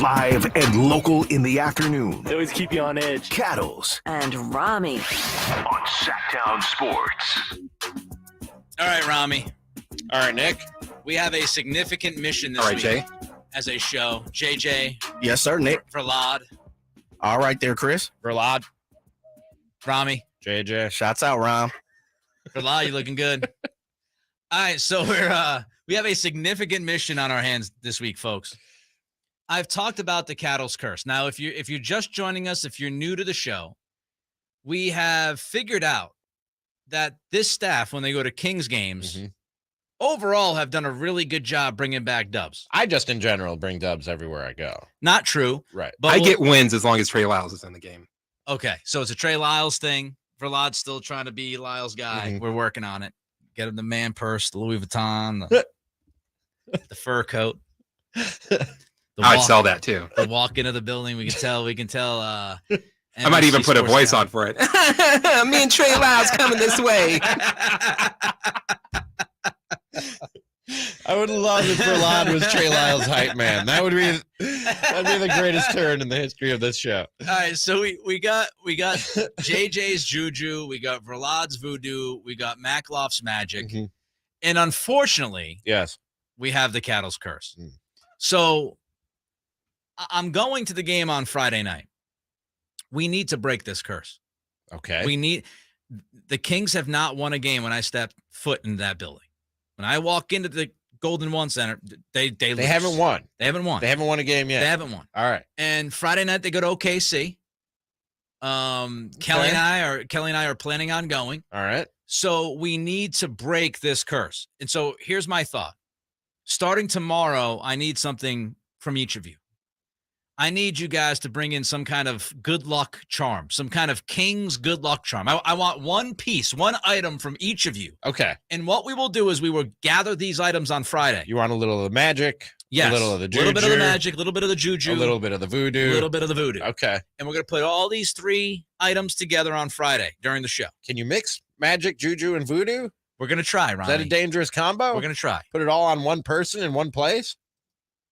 Live and local in the afternoon. They always keep you on edge. Cattles And Ramie. on Sactown Sports. All right, Ramie. All right, Nick. We have a significant mission this All right, week Jay. as a show. JJ. Yes, sir, Nick. Verlad. All right there, Chris. Verlad. Ramie. JJ. Shouts out, Ron. Verlad, you looking good. All right, so we have a significant mission on our hands this week, folks. I've talked about the Cattles curse. Now, if you're just joining us, if you're new to the show, we have figured out that this staff, when they go to Kings games, overall have done a really good job bringing back dubs. I just, in general, bring dubs everywhere I go. Not true. Right. But I get wins as long as Trey Lyles is in the game. Okay, so it's a Trey Lyles thing. Verlad's still trying to be Lyles' guy. We're working on it. Get him the man purse, the Louis Vuitton, the fur coat. I'd sell that too. The walk into the building, we can tell. I might even put a voice on for it. Me and Trey Lyles coming this way. I would love if Verlad was Trey Lyles' hype man. That'd be the greatest turn in the history of this show. All right, so we got JJ's Juju, we got Verlad's Voodoo, we got Makloff's Magic, and unfortunately, yes, we have the Cattles curse. So I'm going to the game on Friday night. We need to break this curse. Okay. The Kings have not won a game when I step foot in that building. When I walk into the Golden One Center, they lose. haven't won. They haven't won. They haven't won a game yet. They haven't won. All right. And Friday night they go to OKC. Kelly and I are planning on going. All right. So we need to break this curse. And so here's my thought. Starting tomorrow, I need something from each of you. I need you guys to bring in some kind of good luck charm, some kind of King's good luck charm. I want one piece, one item from each of you. Okay. And what we will do is we will gather these items on Friday. You want a little of the magic? Yes. A little of the juju? A little bit of the magic, a little bit of the juju. A little bit of the voodoo? A little bit of the voodoo. Okay. And we're going to put all these three items together on Friday during the show. Can you mix magic, juju, and voodoo? We're going to try, Ronnie. Is that a dangerous combo? We're going to try. Put it all on one person in one place?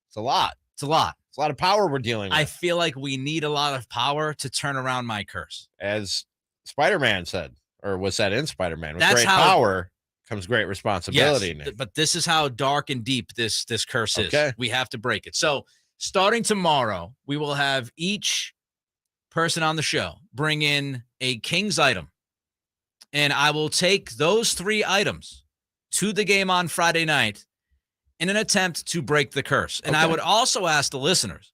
It's a lot. It's a lot. It's a lot of power we're dealing with. I feel like we need a lot of power to turn around my curse. As Spider-Man said, or was said in Spider-Man, with That's great how- power comes great responsibility. Yes, Nick. but this is how dark and deep this curse is. Okay. We have to break it. So starting tomorrow, we will have each person on the show bring in a King's item. And I will take those three items to the game on Friday night in an attempt to break the curse. And I would also ask the listeners,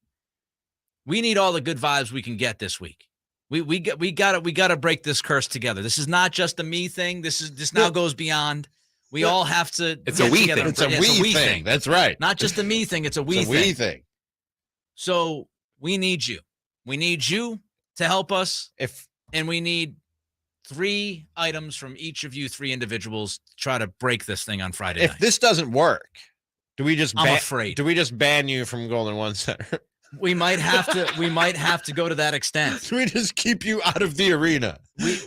we need all the good vibes we can get this week. We got to break this curse together. This is not just a me thing. This now goes beyond. We all have to. It's a we together. thing. It's a we thing. That's right. Not just a me thing. It's a we It's a thing. we thing. So we need you. We need you to help us. And we need three items from each of you, three individuals, to try to break this thing on Friday If night. this doesn't work, do we just I'm afraid. Do we just ban you from Golden One Center? We might have to go to that extent. Do we just keep you out of the arena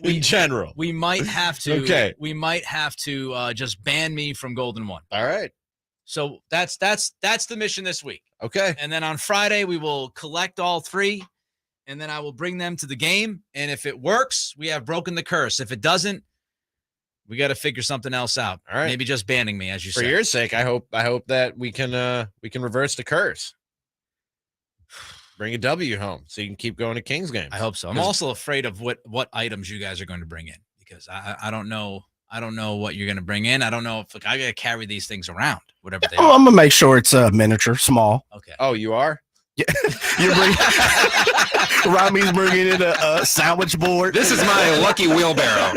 in general? We might have to. Okay. We might have to just ban me from Golden One. All right. So that's the mission this week. Okay. And then on Friday we will collect all three, and then I will bring them to the game. And if it works, we have broken the curse. If it doesn't, we got to figure something else out. All right. Maybe just banning me, as you For said. your sake, I hope that we can reverse the curse. Bring a W home so you can keep going to Kings games. I hope so. I'm also afraid of what items you guys are going to bring in, because I don't know. I don't know what you're going to bring in. I don't know if I got to carry these things around, whatever they are. I'm gonna make sure it's miniature, small. Okay. Oh, you are? Yeah. You're bringing. Ramie's bringing in a sandwich board. This is my lucky wheelbarrow.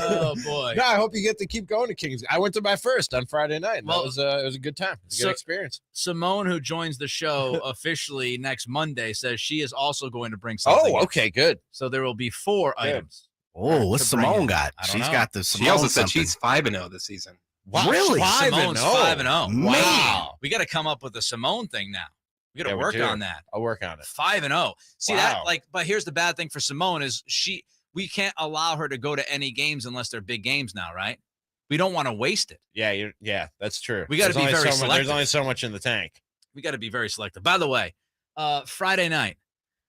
Oh boy! No, I hope you get to keep going to Kings. I went to my first on Friday night. And Well, it was a good time. It was a good experience. Simone, who joins the show officially next Monday, says she is also going to bring something. Oh, okay, good. So there will be 4 items. Oh, what's to bring Simone in. got? I don't She's know. got the. She also said something. she's 5-0 this season. Wow, Really? Simone's 5-0. Man. Wow. We got to come up with a Simone thing now. We got to work on that. I'll work on it. 5-0. See Wow. that? But here's the bad thing for Simone is we can't allow her to go to any games unless they're big games now, right? We don't want to waste it. Yeah, that's true. We got to be very selective. There's only so much in the tank. We got to be very selective. By the way, Friday night,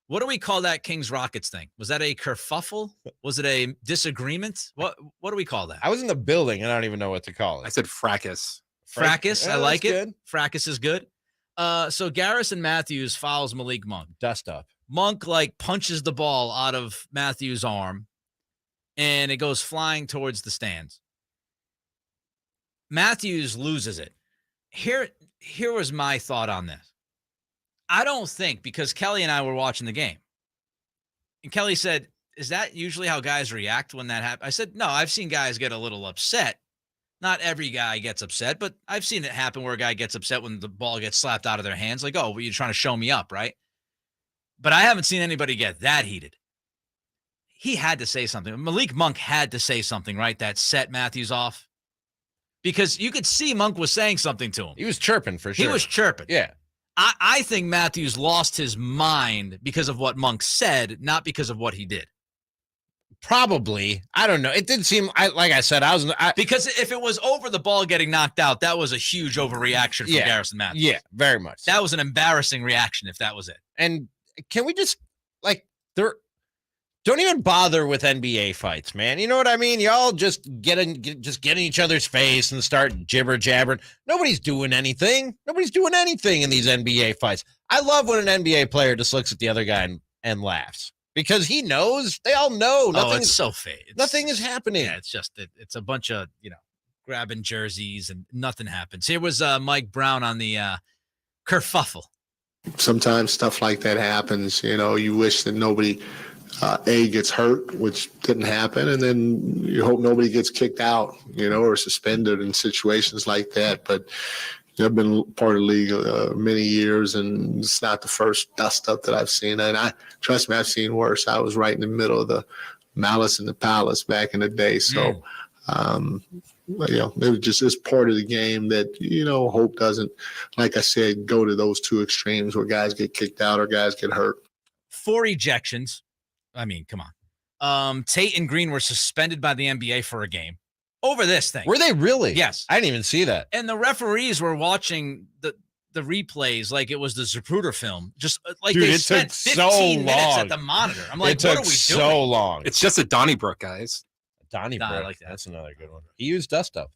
what do we call that Kings Rockets thing? Was that a kerfuffle? Was it a disagreement? What do we call that? I was in the building, and I don't even know what to call it. I said fracas. Fracas. Yeah, I like it. good. Fracas is good. So Garrison Matthews fouls Malik Monk. Dust up. Monk punches the ball out of Matthews' arm, and it goes flying towards the stands. Matthews loses it. Here was my thought on this. I don't think, because Kelly and I were watching the game, and Kelly said, is that usually how guys react when that happens? I said, no, I've seen guys get a little upset. Not every guy gets upset, but I've seen it happen where a guy gets upset when the ball gets slapped out of their hands. Like, oh, well, you're trying to show me up, right? But I haven't seen anybody get that heated. He had to say something. Malik Monk had to say something, right? That set Matthews off. Because you could see Monk was saying something to him. He was chirping for sure. He was chirping. Yeah. I think Matthews lost his mind because of what Monk said, not because of what he did. Probably. I don't know. It did seem, like I said, because if it was over the ball getting knocked out, that was a huge overreaction from Garrison Matthews. Yeah, very much. That was an embarrassing reaction if that was it. And can we just, don't even bother with NBA fights, man. You know what I mean? Y'all just get in each other's face and start jibber jabbering. Nobody's doing anything. Nobody's doing anything in these NBA fights. I love when an NBA player just looks at the other guy and laughs because he knows. They all know. It's so fake. Nothing is happening. Yeah, it's just it's a bunch of grabbing jerseys and nothing happens. Here was Mike Brown on the kerfuffle. Sometimes stuff like that happens. You wish that nobody gets hurt, which didn't happen, and then you hope nobody gets kicked out, or suspended in situations like that. But I've been part of the league many years, and it's not the first dust up that I've seen. And trust me, I've seen worse. I was right in the middle of the Malice in the Palace back in the day. So, it just is part of the game that, hope doesn't, like I said, go to those two extremes where guys get kicked out or guys get hurt. 4 ejections. I mean, come on. Tate and Green were suspended by the NBA for a game over this thing. Were they really? Yes. I didn't even see that. And the referees were watching the replays like it was the Zapruder film. Just like Dude, they it spent took 15 so minutes long at the monitor. I'm like, it took what are we so doing? long. It's just a Donnybrook, guys. Donnybrook. I like that. That's another good one. He used dust up.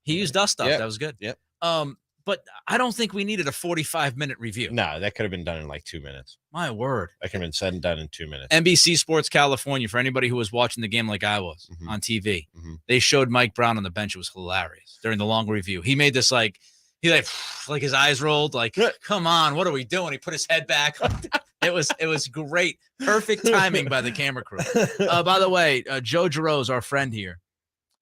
He used dust up. Yep. That was good. Yep. But I don't think we needed a 45-minute review. No, that could have been done in like 2 minutes. My word. That could have been said and done in 2 minutes. NBC Sports California, for anybody who was watching the game like I was on TV, they showed Mike Brown on the bench. It was hilarious during the long review. He made this like his eyes rolled, like, come on, what are we doing? He put his head back. It was great. Perfect timing by the camera crew. By the way, Joe Giroux, our friend here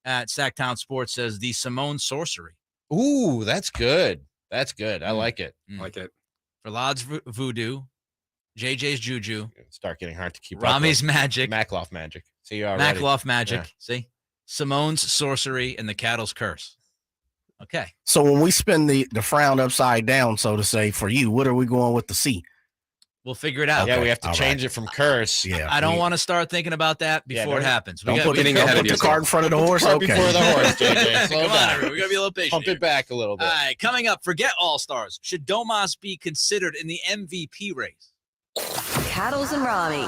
at Sactown Sports, says the Simone sorcery. Ooh, that's good. That's good. I like it. I like it. Verlad's voodoo, JJ's juju. Start getting hard to keep Ramie's up. magic. Makloff magic. See you already. Makloff magic. Yeah. See? Simone's sorcery and the cattle's curse. Okay. So when we spin the frown upside down, so to say, for you, what are we going with the C? We'll figure it out. Yeah, we have to change it from curse. Yeah. I don't want to start thinking about that before it happens. Don't put the card in front of the horse. Cart Okay. before the horse, JJ. Slow Come down. on, everyone. We got to be a little patient. Pump it back a little bit. All right, coming up, forget All-Stars. Should Domas be considered in the MVP race? Cattles and Ramie.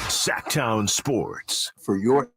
Sactown Sports. For your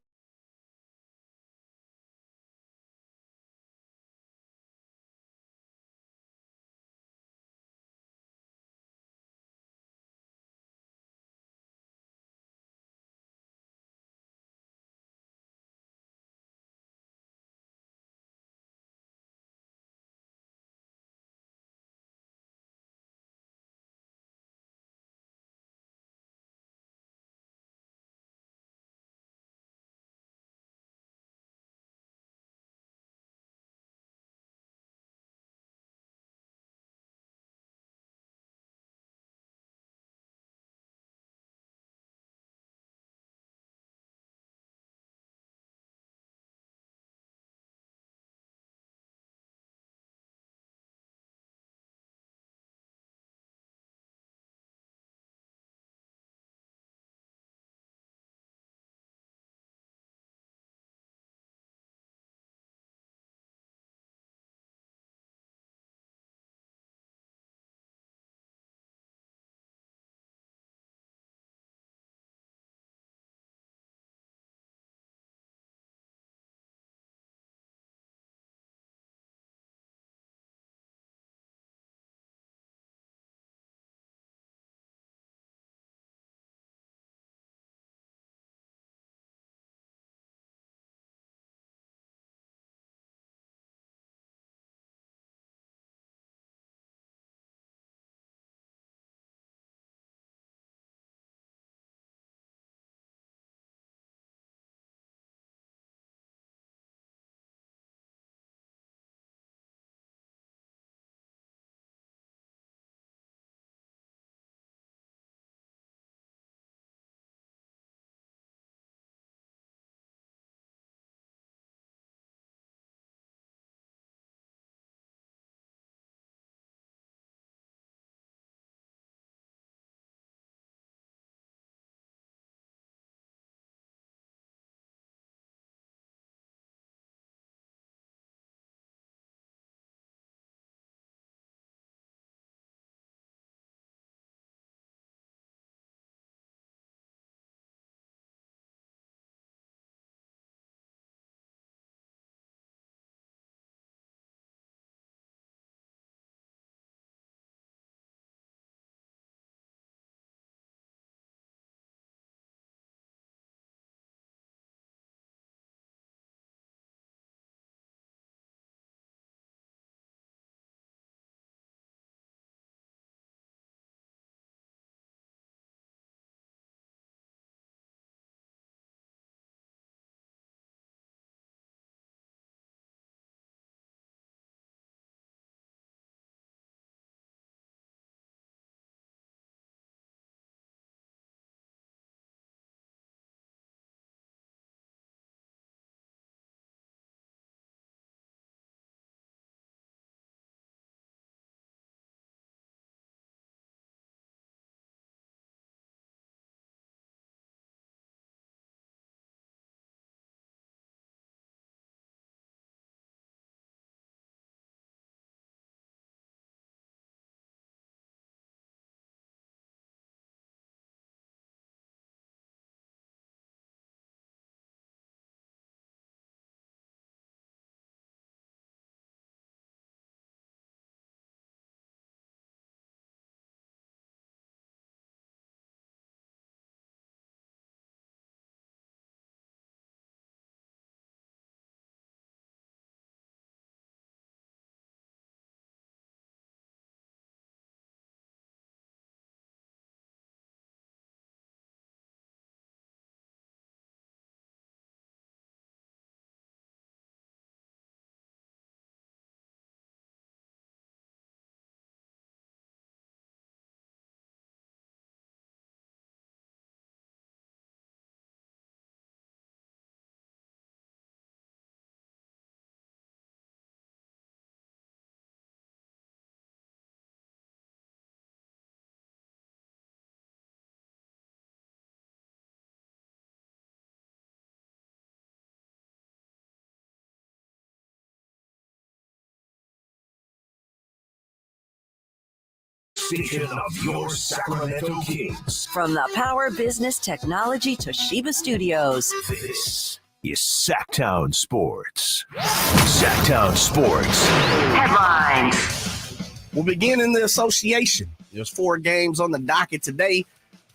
station of your Sacramento Kings. From the Power Business Technology Toshiba Studios. This is Sactown Sports. Sactown Sports. Headlines. We'll begin in the association. There's 4 games on the docket today.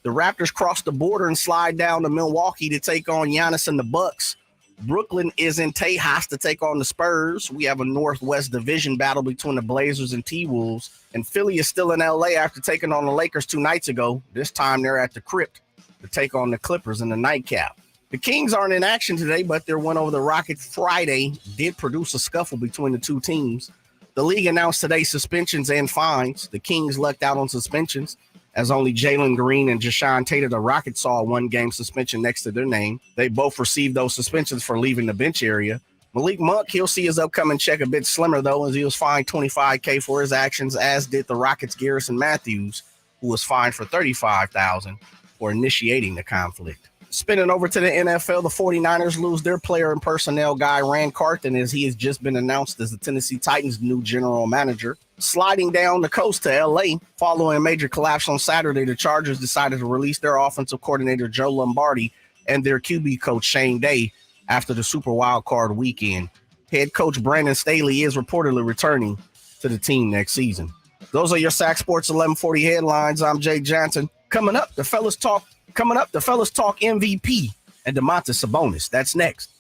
The Raptors cross the border and slide down to Milwaukee to take on Giannis and the Bucks. Brooklyn is in Tejas to take on the Spurs. We have a Northwest Division battle between the Blazers and T-Wolves. And Philly is still in L.A. after taking on the Lakers 2 nights ago. This time they're at the Crypt to take on the Clippers in the nightcap. The Kings aren't in action today, but their win over the Rockets Friday did produce a scuffle between the two teams. The league announced today suspensions and fines. The Kings lucked out on suspensions, as only Jalen Green and Jashawn Tatum, the Rockets, saw a 1-game suspension next to their name. They both received those suspensions for leaving the bench area. Malik Monk, he'll see his upcoming check a bit slimmer, though, as he was fined $25,000 for his actions, as did the Rockets' Garrison Matthews, who was fined for $35,000 for initiating the conflict. Spinning over to the NFL, the 49ers lose their player and personnel guy, Rand Carthen, as he has just been announced as the Tennessee Titans' new general manager. Sliding down the coast to L.A., following a major collapse on Saturday, the Chargers decided to release their offensive coordinator, Joe Lombardi, and their QB coach, Shane Day, after the Super Wild Card weekend. Head coach Brandon Staley is reportedly returning to the team next season. Those are your Sac Sports 1140 headlines. I'm Jay Johnson. Coming up, the fellas talk MVP and Domantas Sabonis. That's next.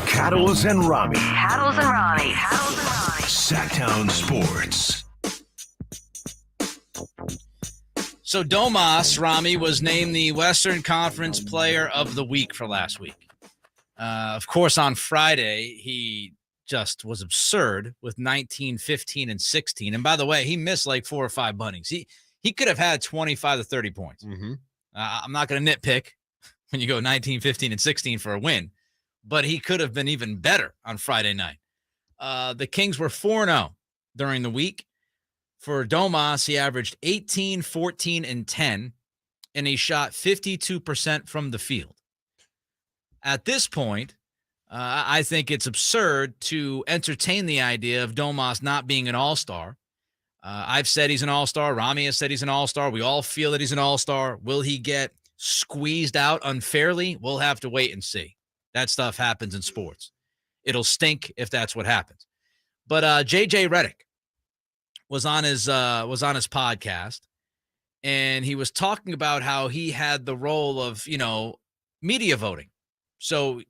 Cattles and Ramie. Cattles and Ramie. Sactown Sports. So Domas, Ramie, was named the Western Conference Player of the Week for last week. Of course, on Friday, he just was absurd with 19, 15, and 16. And by the way, he missed like 4 or 5 bunnies. He could have had 25 to 30 points. Mm-hmm. I'm not going to nitpick when you go 19, 15, and 16 for a win, but he could have been even better on Friday night. The Kings were 4-0 during the week. For Domas, he averaged 18, 14, and 10, and he shot 52% from the field. At this point, I think it's absurd to entertain the idea of Domas not being an all-star. I've said he's an all-star. Ramie has said he's an all-star. We all feel that he's an all-star. Will he get squeezed out unfairly? We'll have to wait and see. That stuff happens in sports. It'll stink if that's what happens. But JJ Redick was on his podcast, and he was talking about how he had the role of, media voting. So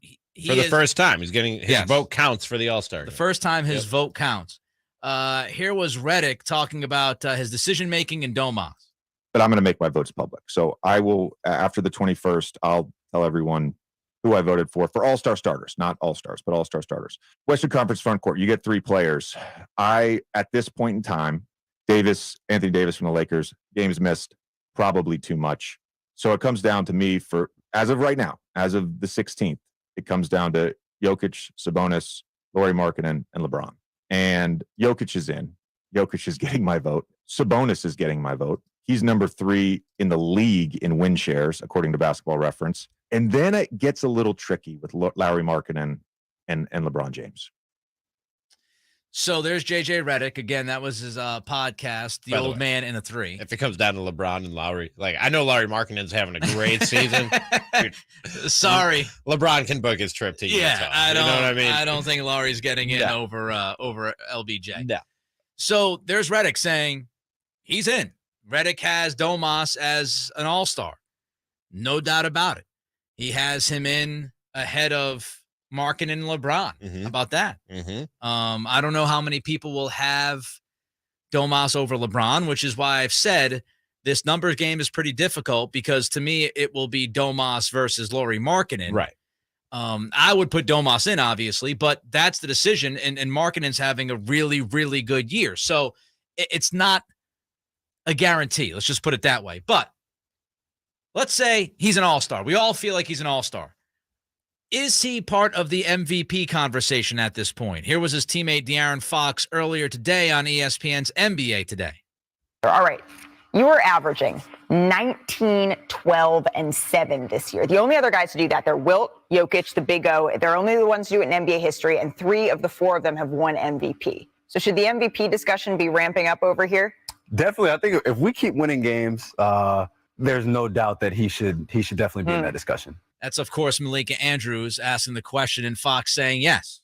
for the first time, he's getting his vote counts for the All-Star game. The first time his vote counts. Here was Redick talking about his decision-making in Domas. But I'm going to make my votes public. So I will, after the 21st, I'll tell everyone who I voted for All-Star starters, not All-Stars, but All-Star starters. Western Conference front court, you get 3 players. At this point in time, Anthony Davis from the Lakers, games missed, probably too much. So it comes down to me as of right now, as of the 16th, it comes down to Jokic, Sabonis, Lauri Markkanen, and LeBron. And Jokic is in. Jokic is getting my vote. Sabonis is getting my vote. He's number 3 in the league in win shares, according to Basketball Reference. And then it gets a little tricky with Lauri Markkanen and LeBron James. So there's JJ Redick. Again, that was his podcast, The Old Man and the 3. If it comes down to LeBron and Lowry, I know Lauri Markkanen's having a great season. Dude, sorry. LeBron can book his trip to Utah. I don't, you know what I mean? I don't think Lowry's getting in over LBJ. No. So there's Redick saying he's in. Redick has Domas as an all-star. No doubt about it. He has him in ahead of Markkanen and LeBron. Mm-hmm. How about that? Mm-hmm. I don't know how many people will have Domas over LeBron, which is why I've said this numbers game is pretty difficult, because to me it will be Domas versus Lauri Markkanen. Right. I would put Domas in, obviously, but that's the decision, and Markkanen's having a really, really good year. So it's not a guarantee. Let's just put it that way. But let's say he's an all-star. We all feel like he's an all-star. Is he part of the MVP conversation at this point? Here was his teammate De'Aaron Fox earlier today on ESPN's NBA Today. All right. You are averaging 19, 12, and 7 this year. The only other guys to do that, they're Wilt, Jokic, the Big O. They're only the ones to do it in NBA history, and 3 of the 4 of them have won MVP. So should the MVP discussion be ramping up over here? Definitely. I think if we keep winning games, there's no doubt that he should definitely be in that discussion. That's, of course, Malika Andrews asking the question, and Fox saying yes.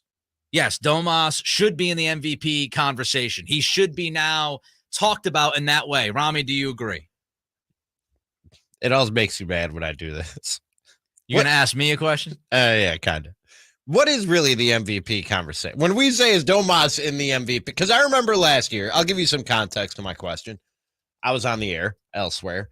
Yes, Domas should be in the MVP conversation. He should be now talked about in that way. Ramie, do you agree? It always makes you mad when I do this. You going to ask me a question? Yeah, kind of. What is really the MVP conversation? When we say is Domas in the MVP, because I remember last year, I'll give you some context to my question. I was on the air elsewhere,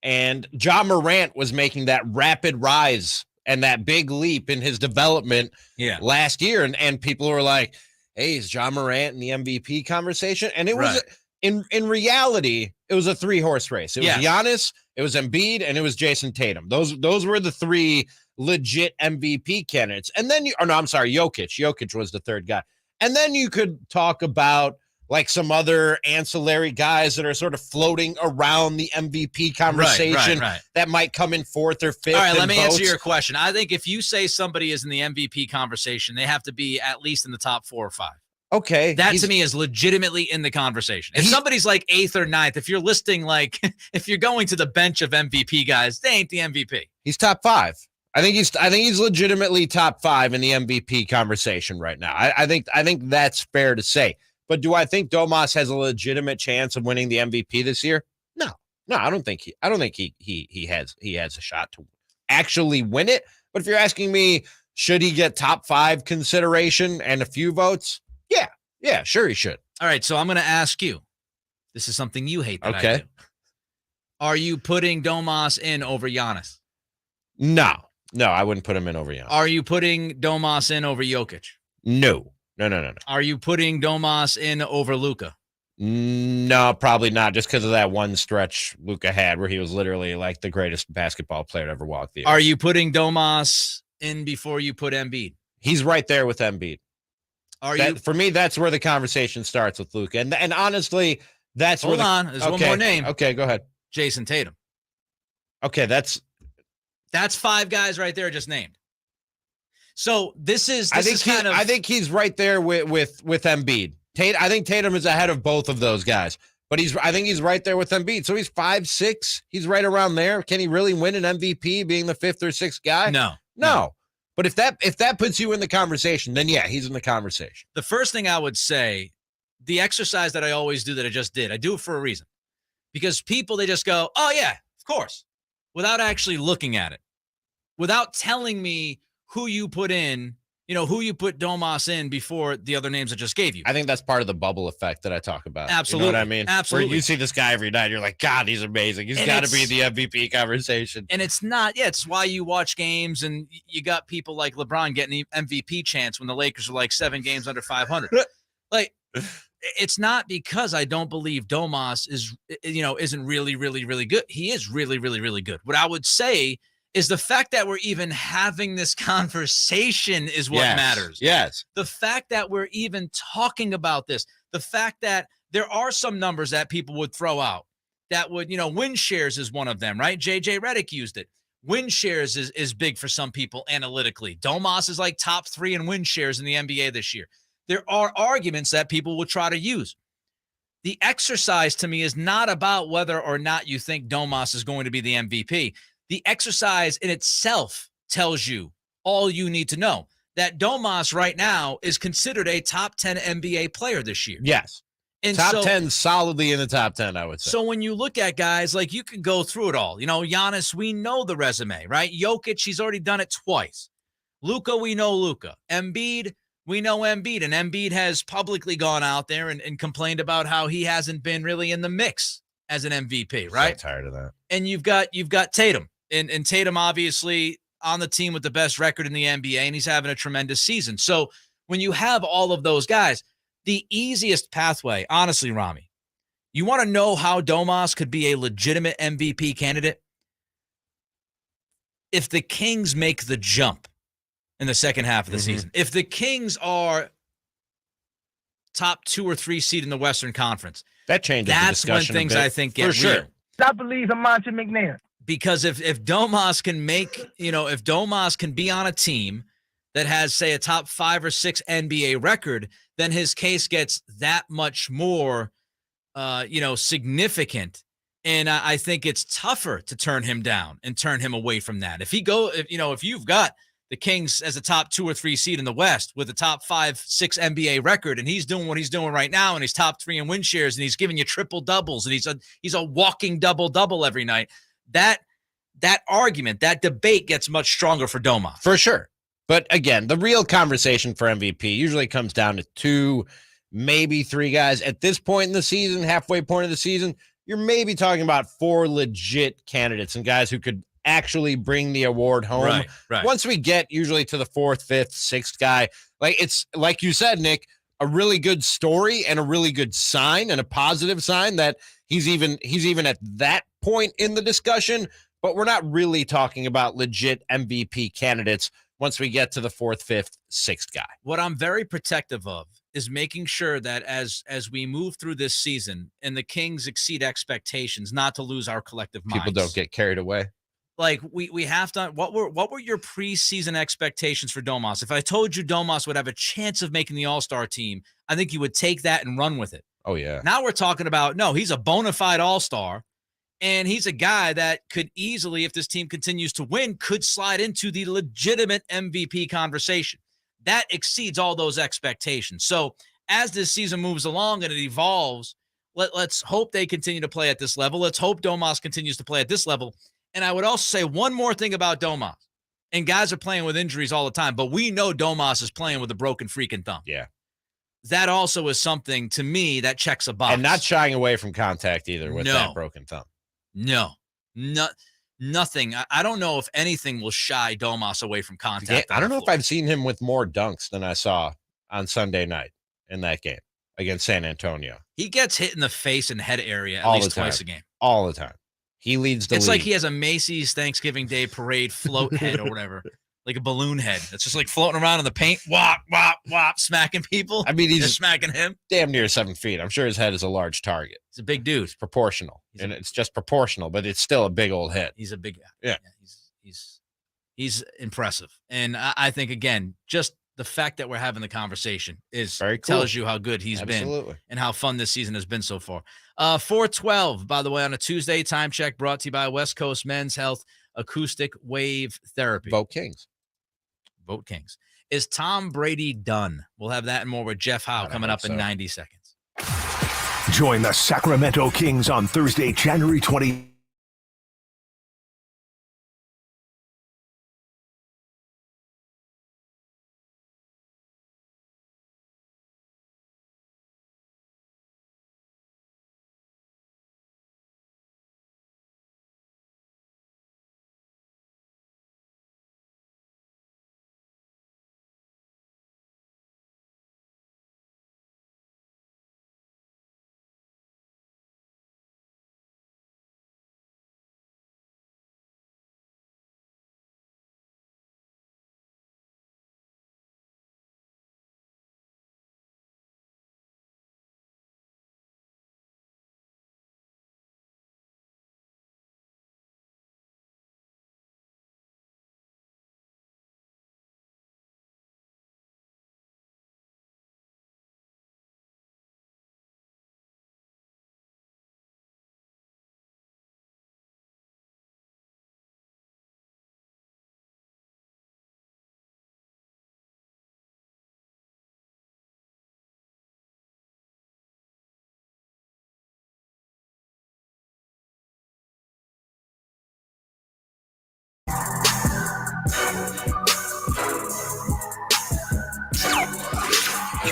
and Ja Morant was making that rapid rise and that big leap in his development last year. And people were like, hey, is Ja Morant in the MVP conversation? And it was, in reality, it was a 3-horse race. It was Giannis, it was Embiid, and it was Jason Tatum. Those were the 3 legit MVP candidates. And then Jokic. Jokic was the 3rd guy. And then you could talk about like some other ancillary guys that are sort of floating around the MVP conversation that might come in 4th or 5th. All right, let me answer your question. I think if you say somebody is in the MVP conversation, they have to be at least in the top 4 or 5. Okay. That to me is legitimately in the conversation. If somebody's like 8th or 9th, if you're listing if you're going to the bench of MVP guys, they ain't the MVP. He's top 5. I think he's legitimately top 5 in the MVP conversation right now. I think that's fair to say. But do I think Domas has a legitimate chance of winning the MVP this year? No, I don't think he has a shot to actually win it. But if you're asking me, should he get top 5 consideration and a few votes? Yeah, sure he should. All right, so I'm going to ask you. This is something you hate that I do. Are you putting Domas in over Giannis? No, I wouldn't put him in over Giannis. Are you putting Domas in over Jokic? No. Are you putting Domas in over Luka? No, probably not, just because of that one stretch Luka had where he was literally like the greatest basketball player to ever walk the earth. Are you putting Domas in before you put Embiid? He's right there with Embiid. For me, that's where the conversation starts with Luka. And honestly, that's Hold on. There's one more name. Okay, go ahead. Jason Tatum. Okay, that's 5 guys right there just named. So I think he's right there with Embiid. I think Tatum is ahead of both of those guys, but I think he's right there with Embiid. So he's 5, 6. He's right around there. Can he really win an MVP being the 5th or 6th guy? No. But if that puts you in the conversation, then yeah, he's in the conversation. The first thing I would say, the exercise that I always do that I just did, I do it for a reason. Because people, they just go, oh yeah, of course, without actually looking at it, without telling me who you put in, who you put Domas in before the other names I just gave you. I think that's part of the bubble effect that I talk about. Absolutely. You know what I mean? Absolutely. Where you see this guy every night, you're like, God, he's amazing. He's got to be in the MVP conversation. And it's not, it's why you watch games and you got people like LeBron getting the MVP chance when the Lakers are like 7 games under 500. It's not because I don't believe Domas isn't really, really, really good. He is really, really, really good. What I would say is the fact that we're even having this conversation is what matters. Yes. The fact that we're even talking about this, the fact that there are some numbers that people would throw out that would, win shares is one of them, right? JJ Redick used it. Win shares is big for some people analytically. Domas is like top 3 in win shares in the NBA this year. There are arguments that people will try to use. The exercise to me is not about whether or not you think Domas is going to be the MVP. The exercise in itself tells you all you need to know, that Domas right now is considered a top 10 NBA player this year. Yes. And top 10, solidly in the top 10, I would say. So when you look at guys, like you can go through it all. Giannis, we know the resume, right? Jokic, he's already done it twice. Luka, we know Luka. Embiid, we know Embiid. And Embiid has publicly gone out there and complained about how he hasn't been really in the mix as an MVP, right? So tired of that. And you've got Tatum. And Tatum, obviously, on the team with the best record in the NBA, and he's having a tremendous season. So when you have all of those guys, the easiest pathway, honestly, Ramie, you want to know how Domas could be a legitimate MVP candidate? If the Kings make the jump in the second half of the season, if the Kings are top 2 or 3 seed in the Western Conference, that changes the discussion when things, I think, get for sure. real. I believe in Monty McNair. Because if Domas can if Domas can be on a team that has, say, a top 5 or 6 NBA record, then his case gets that much more, significant. And I think it's tougher to turn him down and turn him away from that. If you've got the Kings as a top 2 or 3 seed in the West with a top 5, 6 NBA record, and he's doing what he's doing right now, and he's top 3 in win shares, and he's giving you triple doubles, and he's a walking double every night. That argument, that debate gets much stronger for Domas. For sure. But again, the real conversation for MVP usually comes down to 2, maybe 3 guys. At this point in the season, halfway point of the season, you're maybe talking about 4 legit candidates and guys who could actually bring the award home. Right. Once we get usually to the 4th, 5th, 6th guy, it's like you said, Nick, a really good story and a really good sign and a positive sign that he's even at that point in the discussion, but we're not really talking about legit MVP candidates once we get to the 4th, 5th, 6th guy. What I'm very protective of is making sure that as we move through this season and the Kings exceed expectations, not to lose our collective minds. People don't get carried away. Like we have to. What were your preseason expectations for Domas? If I told you Domas would have a chance of making the All-Star team, I think you would take that and run with it. Oh yeah. Now we're talking about, no, he's a bona fide All-Star, and he's a guy that could easily, if this team continues to win, could slide into the legitimate MVP conversation. That exceeds all those expectations. So as this season moves along and it evolves, let's hope they continue to play at this level. Let's hope Domas continues to play at this level. And I would also say one more thing about Domas. And guys are playing with injuries all the time, but we know Domas is playing with a broken freaking thumb. Yeah. That also is something, to me, that checks a box. And not shying away from contact either with that broken thumb. No. Nothing. I don't know if anything will shy Domas away from contact. I don't know if I've seen him with more dunks than I saw on Sunday night in that game against San Antonio. He gets hit in the face and head area at least twice a game. All the time. He leads the league. It's like he has a Macy's Thanksgiving Day parade float head or whatever, like a balloon head. It's just like floating around in the paint, whop, whop, whop, smacking people. I mean, he's smacking him. Damn near 7 feet. I'm sure his head is a large target. He's a big dude. It's proportional. It's just proportional, but it's still a big old head. He's a big guy. Yeah. He's impressive. And I think, again, just the fact that we're having the conversation very cool. Tells you how good he's been and how fun this season has been so far. 4:12, by the way, on a Tuesday, time check brought to you by West Coast Men's Health Acoustic Wave Therapy. Vote Kings. Vote Kings. Is Tom Brady done? We'll have that and more with Jeff Howe coming up in 90 seconds. Join the Sacramento Kings on Thursday, January 20.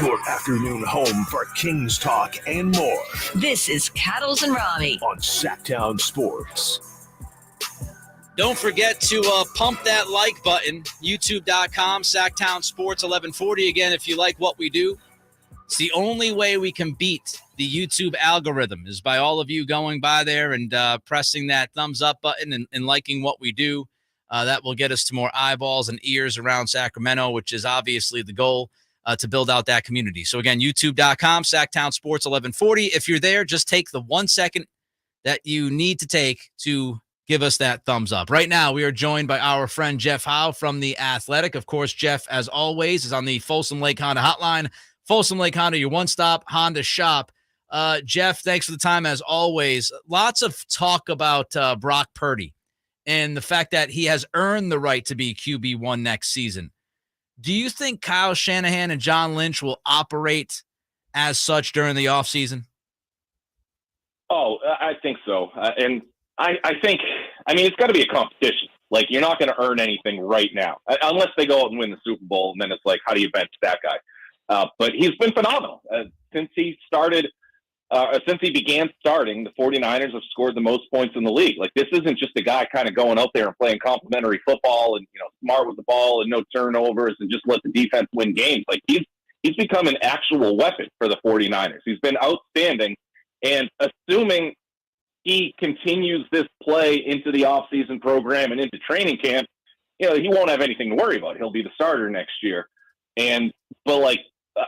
Your afternoon home for Kings talk and more. This is Cattles and Ramie on Sactown Sports. Don't forget to pump that like button, youtube.com, Sactown Sports 1140. Again, if you like what we do, it's the only way we can beat the YouTube algorithm is by all of you going by there and pressing that thumbs up button and liking what we do. That will get us to more eyeballs and ears around Sacramento, which is obviously the goal. To build out that community. So again, youtube.com, Sactown Sports 1140. If you're there, just take the 1 second that you need to take to give us that thumbs up. Right now, we are joined by our friend Jeff Howe from The Athletic. Of course, Jeff, as always, is on the Folsom Lake Honda hotline. Folsom Lake Honda, your one-stop Honda shop. Jeff, thanks for the time, as always. Lots of talk about Brock Purdy and the fact that he has earned the right to be QB1 next season. Do you think Kyle Shanahan and John Lynch will operate as such during the offseason? Oh, I think so. And I think, it's got to be a competition. Like, you're not going to earn anything right now, unless they go out and win the Super Bowl, and then it's like, how do you bench that guy? But he's been phenomenal. Since he began starting, the 49ers have scored the most points in the league. Like, this isn't just a guy kind of going out there and playing complimentary football and, smart with the ball and no turnovers and just let the defense win games. Like, he's become an actual weapon for the 49ers. He's been outstanding. And assuming he continues this play into the offseason program and into training camp, he won't have anything to worry about. He'll be the starter next year. But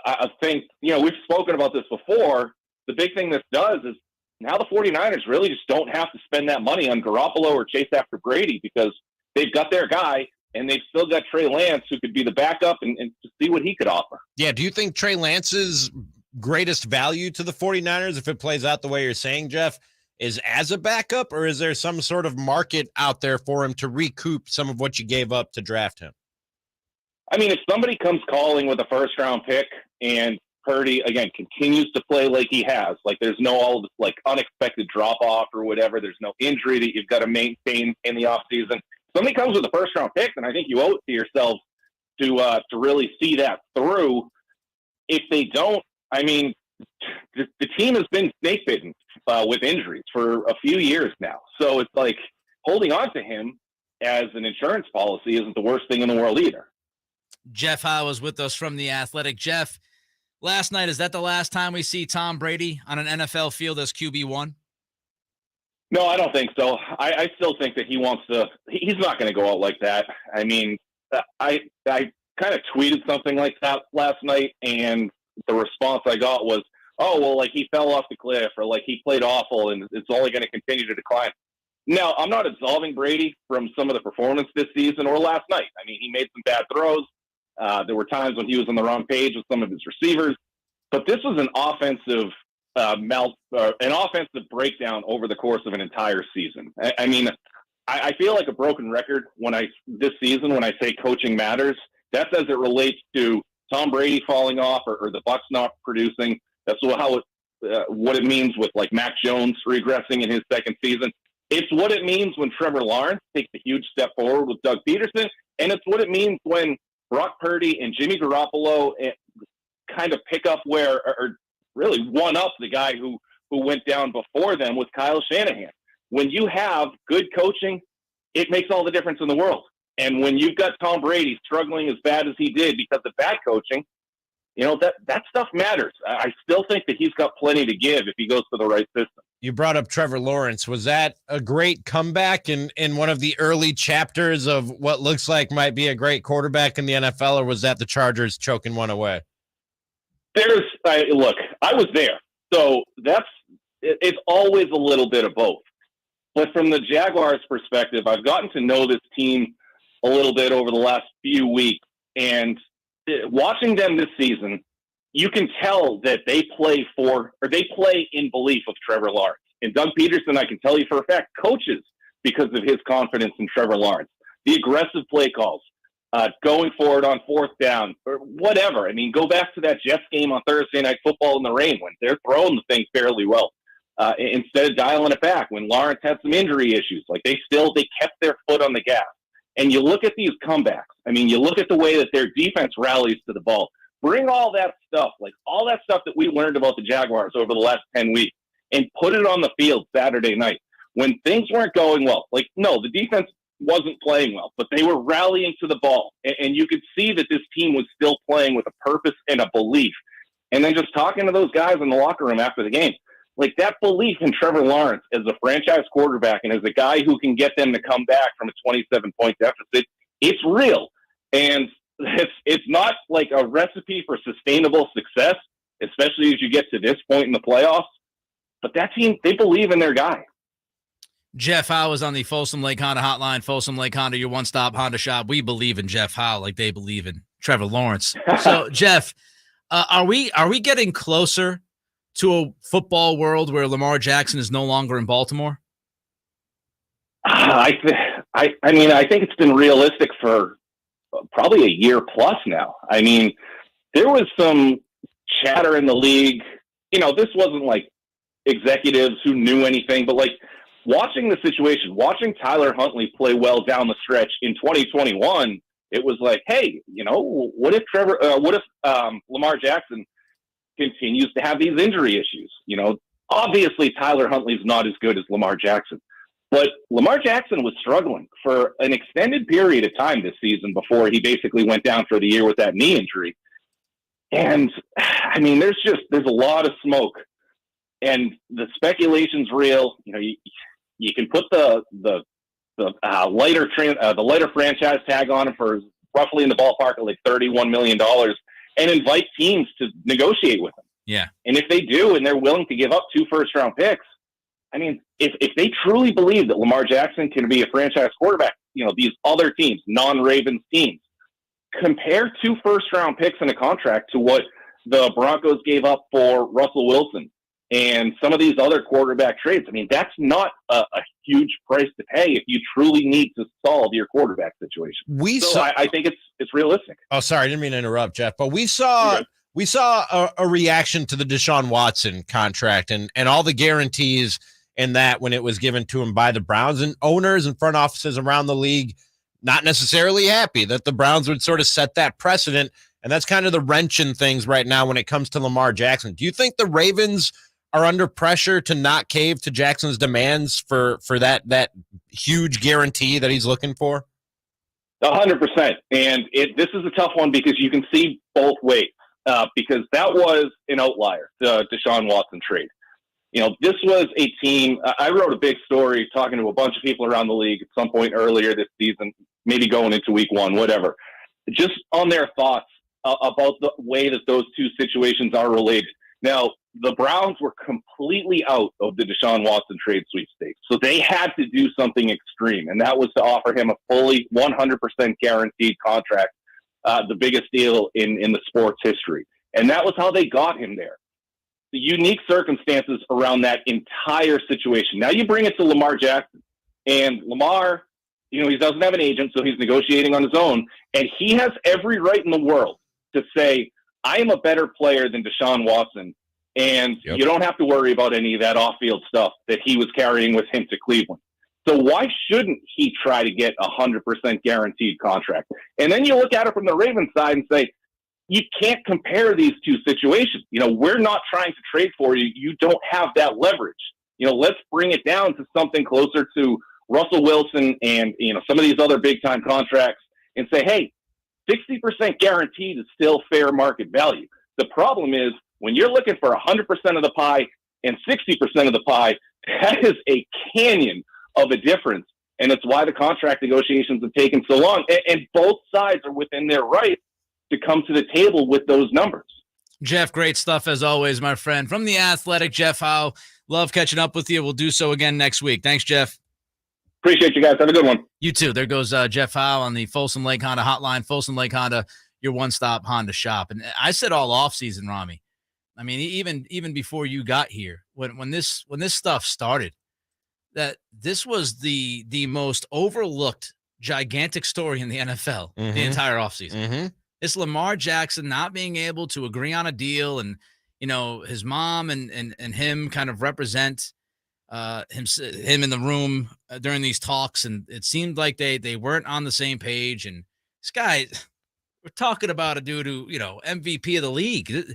I think, we've spoken about this before. The big thing this does is now the 49ers really just don't have to spend that money on Garoppolo or chase after Brady, because they've got their guy and they've still got Trey Lance, who could be the backup and to see what he could offer. Yeah. Do you think Trey Lance's greatest value to the 49ers, if it plays out the way you're saying, Jeff, is as a backup, or is there some sort of market out there for him to recoup some of what you gave up to draft him? If somebody comes calling with a first-round pick and Purdy, again, continues to play like he has, like there's no all this like unexpected drop-off or whatever, there's no injury that you've got to maintain in the offseason. Somebody comes with a first-round pick, and I think you owe it to yourself to really see that through. If they don't, the team has been snake bitten with injuries for a few years now. So it's like holding on to him as an insurance policy isn't the worst thing in the world either. Jeff Howe was with us from The Athletic. Jeff, last night, is that the last time we see Tom Brady on an NFL field as QB1? No, I don't think so. I still think that he's not going to go out like that. I kind of tweeted something like that last night, and the response I got was, oh, well, like he fell off the cliff, or like he played awful and it's only going to continue to decline. Now, I'm not absolving Brady from some of the performance this season or last night. He made some bad throws. There were times when he was on the wrong page with some of his receivers, but this was an offensive breakdown over the course of an entire season. I feel like a broken record this season when I say coaching matters. That's as it relates to Tom Brady falling off or the Bucs not producing. That's what it means with like Mac Jones regressing in his second season. It's what it means when Trevor Lawrence takes a huge step forward with Doug Peterson, and it's what it means when Brock Purdy and Jimmy Garoppolo kind of pick up or really one up the guy who went down before them with Kyle Shanahan. When you have good coaching, it makes all the difference in the world. And when you've got Tom Brady struggling as bad as he did because of bad coaching, that stuff matters. I still think that he's got plenty to give if he goes to the right system. You brought up Trevor Lawrence. Was that a great comeback in one of the early chapters of what looks like might be a great quarterback in the NFL, or was that the Chargers choking one away? Look, I was there. So it's always a little bit of both. But from the Jaguars' perspective, I've gotten to know this team a little bit over the last few weeks, and watching them this season, you can tell that they play in belief of Trevor Lawrence. And Doug Peterson, I can tell you for a fact, coaches because of his confidence in Trevor Lawrence. The aggressive play calls, going forward on fourth down, or whatever. Go back to that Jets game on Thursday Night Football in the rain when they're throwing the thing fairly well. Instead of dialing it back when Lawrence had some injury issues, like they kept their foot on the gas. And you look at these comebacks. You look at the way that their defense rallies to the ball. Bring all that stuff, that we learned about the Jaguars over the last 10 weeks, and put it on the field Saturday night when things weren't going well. No, the defense wasn't playing well, but they were rallying to the ball. And you could see that this team was still playing with a purpose and a belief. And then just talking to those guys in the locker room after the game, that belief in Trevor Lawrence as a franchise quarterback and as a guy who can get them to come back from a 27-point deficit, it's real. And it's not like a recipe for sustainable success, especially as you get to this point in the playoffs. But that team, they believe in their guy. Jeff Howe is on the Folsom Lake Honda hotline. Folsom Lake Honda, your one-stop Honda shop. We believe in Jeff Howe like they believe in Trevor Lawrence. So, Jeff, are we getting closer to a football world where Lamar Jackson is no longer in Baltimore? I mean, I think it's been realistic for probably a year plus now. I mean, there was some chatter in the league. This wasn't like executives who knew anything, but like watching the situation, watching Tyler Huntley play well down the stretch in 2021, it was like, hey, what if Lamar Jackson continues to have these injury issues? Obviously Tyler Huntley's not as good as Lamar Jackson, but Lamar Jackson was struggling for an extended period of time this season before he basically went down for the year with that knee injury. And I mean, there's a lot of smoke, and the speculation's real. You can put the lighter franchise tag on him for roughly in the ballpark of like $31 million and invite teams to negotiate with him. Yeah. And if they do, and they're willing to give up 2 first-round picks, I mean, if they truly believe that Lamar Jackson can be a franchise quarterback, these other teams, non-Ravens teams, compare 2 first-round picks in a contract to what the Broncos gave up for Russell Wilson and some of these other quarterback trades. I mean, that's not a huge price to pay if you truly need to solve your quarterback situation. I think it's realistic. Oh, sorry, I didn't mean to interrupt, Jeff, but we saw a reaction to the Deshaun Watson contract and all the guarantees in that when it was given to him by the Browns, and owners and front offices around the league not necessarily happy that the Browns would sort of set that precedent. And that's kind of the wrench in things right now when it comes to Lamar Jackson. Do you think the Ravens are under pressure to not cave to Jackson's demands for that huge guarantee that he's looking for? 100%. And this is a tough one because you can see both ways, because that was an outlier, the Deshaun Watson trade. This was a team. I wrote a big story talking to a bunch of people around the league at some point earlier this season, maybe going into week 1, whatever, just on their thoughts about the way that those two situations are related. Now, the Browns were completely out of the Deshaun Watson trade sweepstakes, so they had to do something extreme, and that was to offer him a fully 100% guaranteed contract, the biggest deal in the sports history. And that was how they got him there. The unique circumstances around that entire situation. Now you bring it to Lamar Jackson, and Lamar, he doesn't have an agent, so he's negotiating on his own, and he has every right in the world to say, I am a better player than Deshaun Watson, and you don't have to worry about any of that off-field stuff that he was carrying with him to Cleveland. So why shouldn't he try to get a 100% guaranteed contract? And then you look at it from the Ravens side and say, you can't compare these two situations. We're not trying to trade for you. You don't have that leverage. Let's bring it down to something closer to Russell Wilson and, some of these other big-time contracts and say, hey, 60% guaranteed is still fair market value. The problem is when you're looking for 100% of the pie and 60% of the pie, that is a canyon of a difference. And it's why the contract negotiations have taken so long. And both sides are within their right to come to the table with those numbers. Jeff, great stuff as always, my friend. From The Athletic, Jeff Howe. Love catching up with you. We'll do so again next week. Thanks, Jeff. Appreciate you guys. Have a good one. You too. There goes Jeff Howe on the Folsom Lake Honda hotline. Folsom Lake Honda, your one-stop Honda shop. And I said all offseason, Ramie. I mean, even before you got here, when this stuff started, that this was the most overlooked gigantic story in the NFL the entire offseason. It's Lamar Jackson not being able to agree on a deal, and his mom and him kind of represent him in the room during these talks, and it seemed like they weren't on the same page. And this guy, we're talking about a dude who MVP of the league,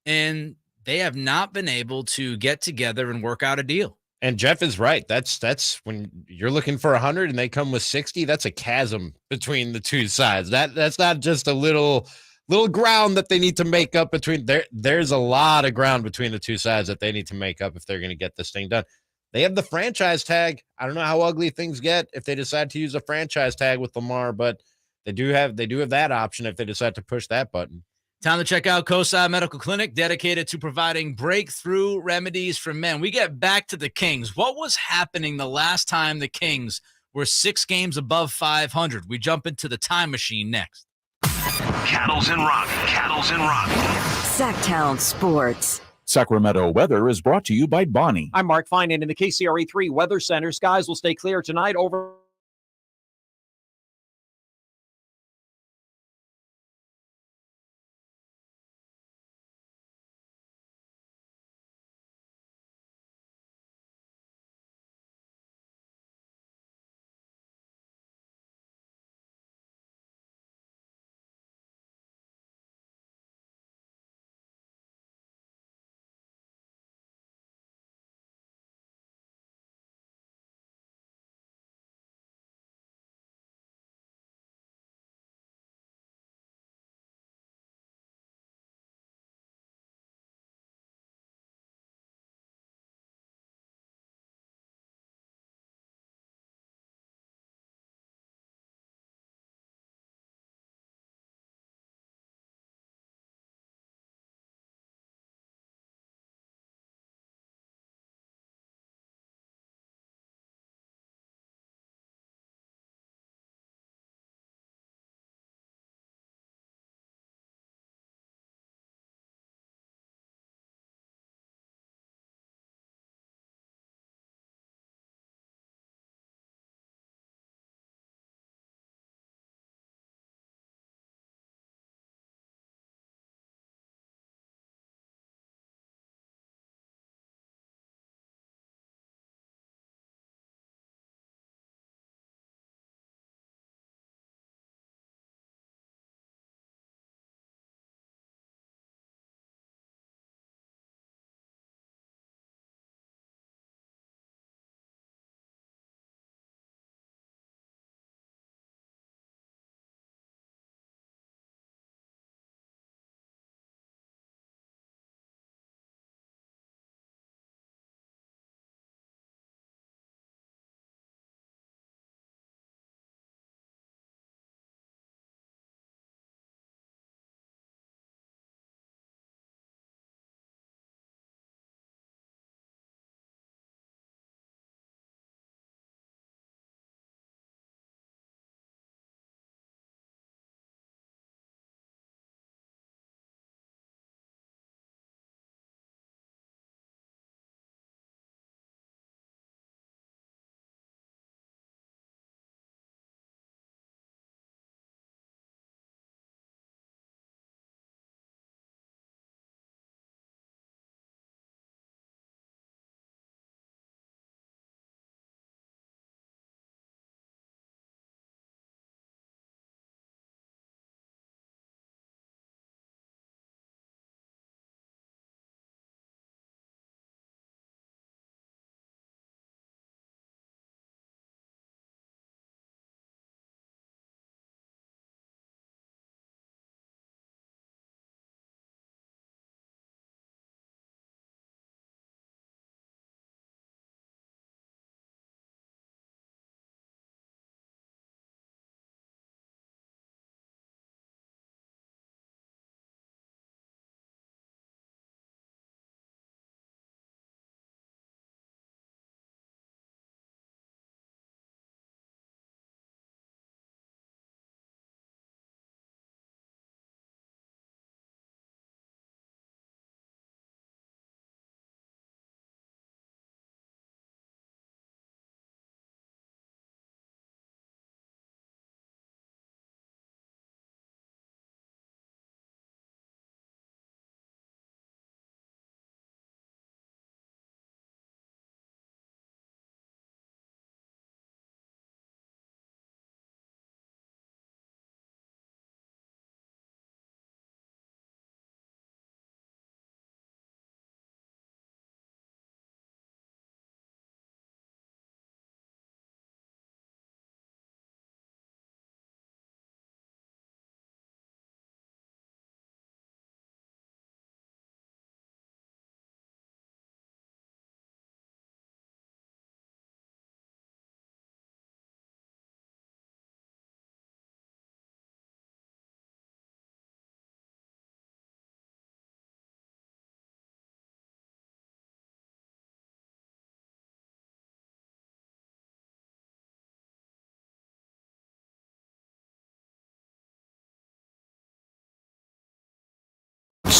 and they have not been able to get together and work out a deal. And Jeff is right. That's when you're looking for 100 and they come with 60. That's a chasm between the two sides. That's not just a little ground that they need to make up between. There's a lot of ground between the two sides that they need to make up if they're going to get this thing done. They have the franchise tag. I don't know how ugly things get if they decide to use a franchise tag with Lamar, but they do have that option if they decide to push that button. Time to check out Cosi Medical Clinic, dedicated to providing breakthrough remedies for men. We get back to the Kings. What was happening the last time the Kings were 6 games above 500? We jump into the time machine next. Cattles and Rock. Sactown Sports. Sacramento weather is brought to you by Bonnie. I'm Mark Finan in the KCRA3 Weather Center. Skies will stay clear tonight over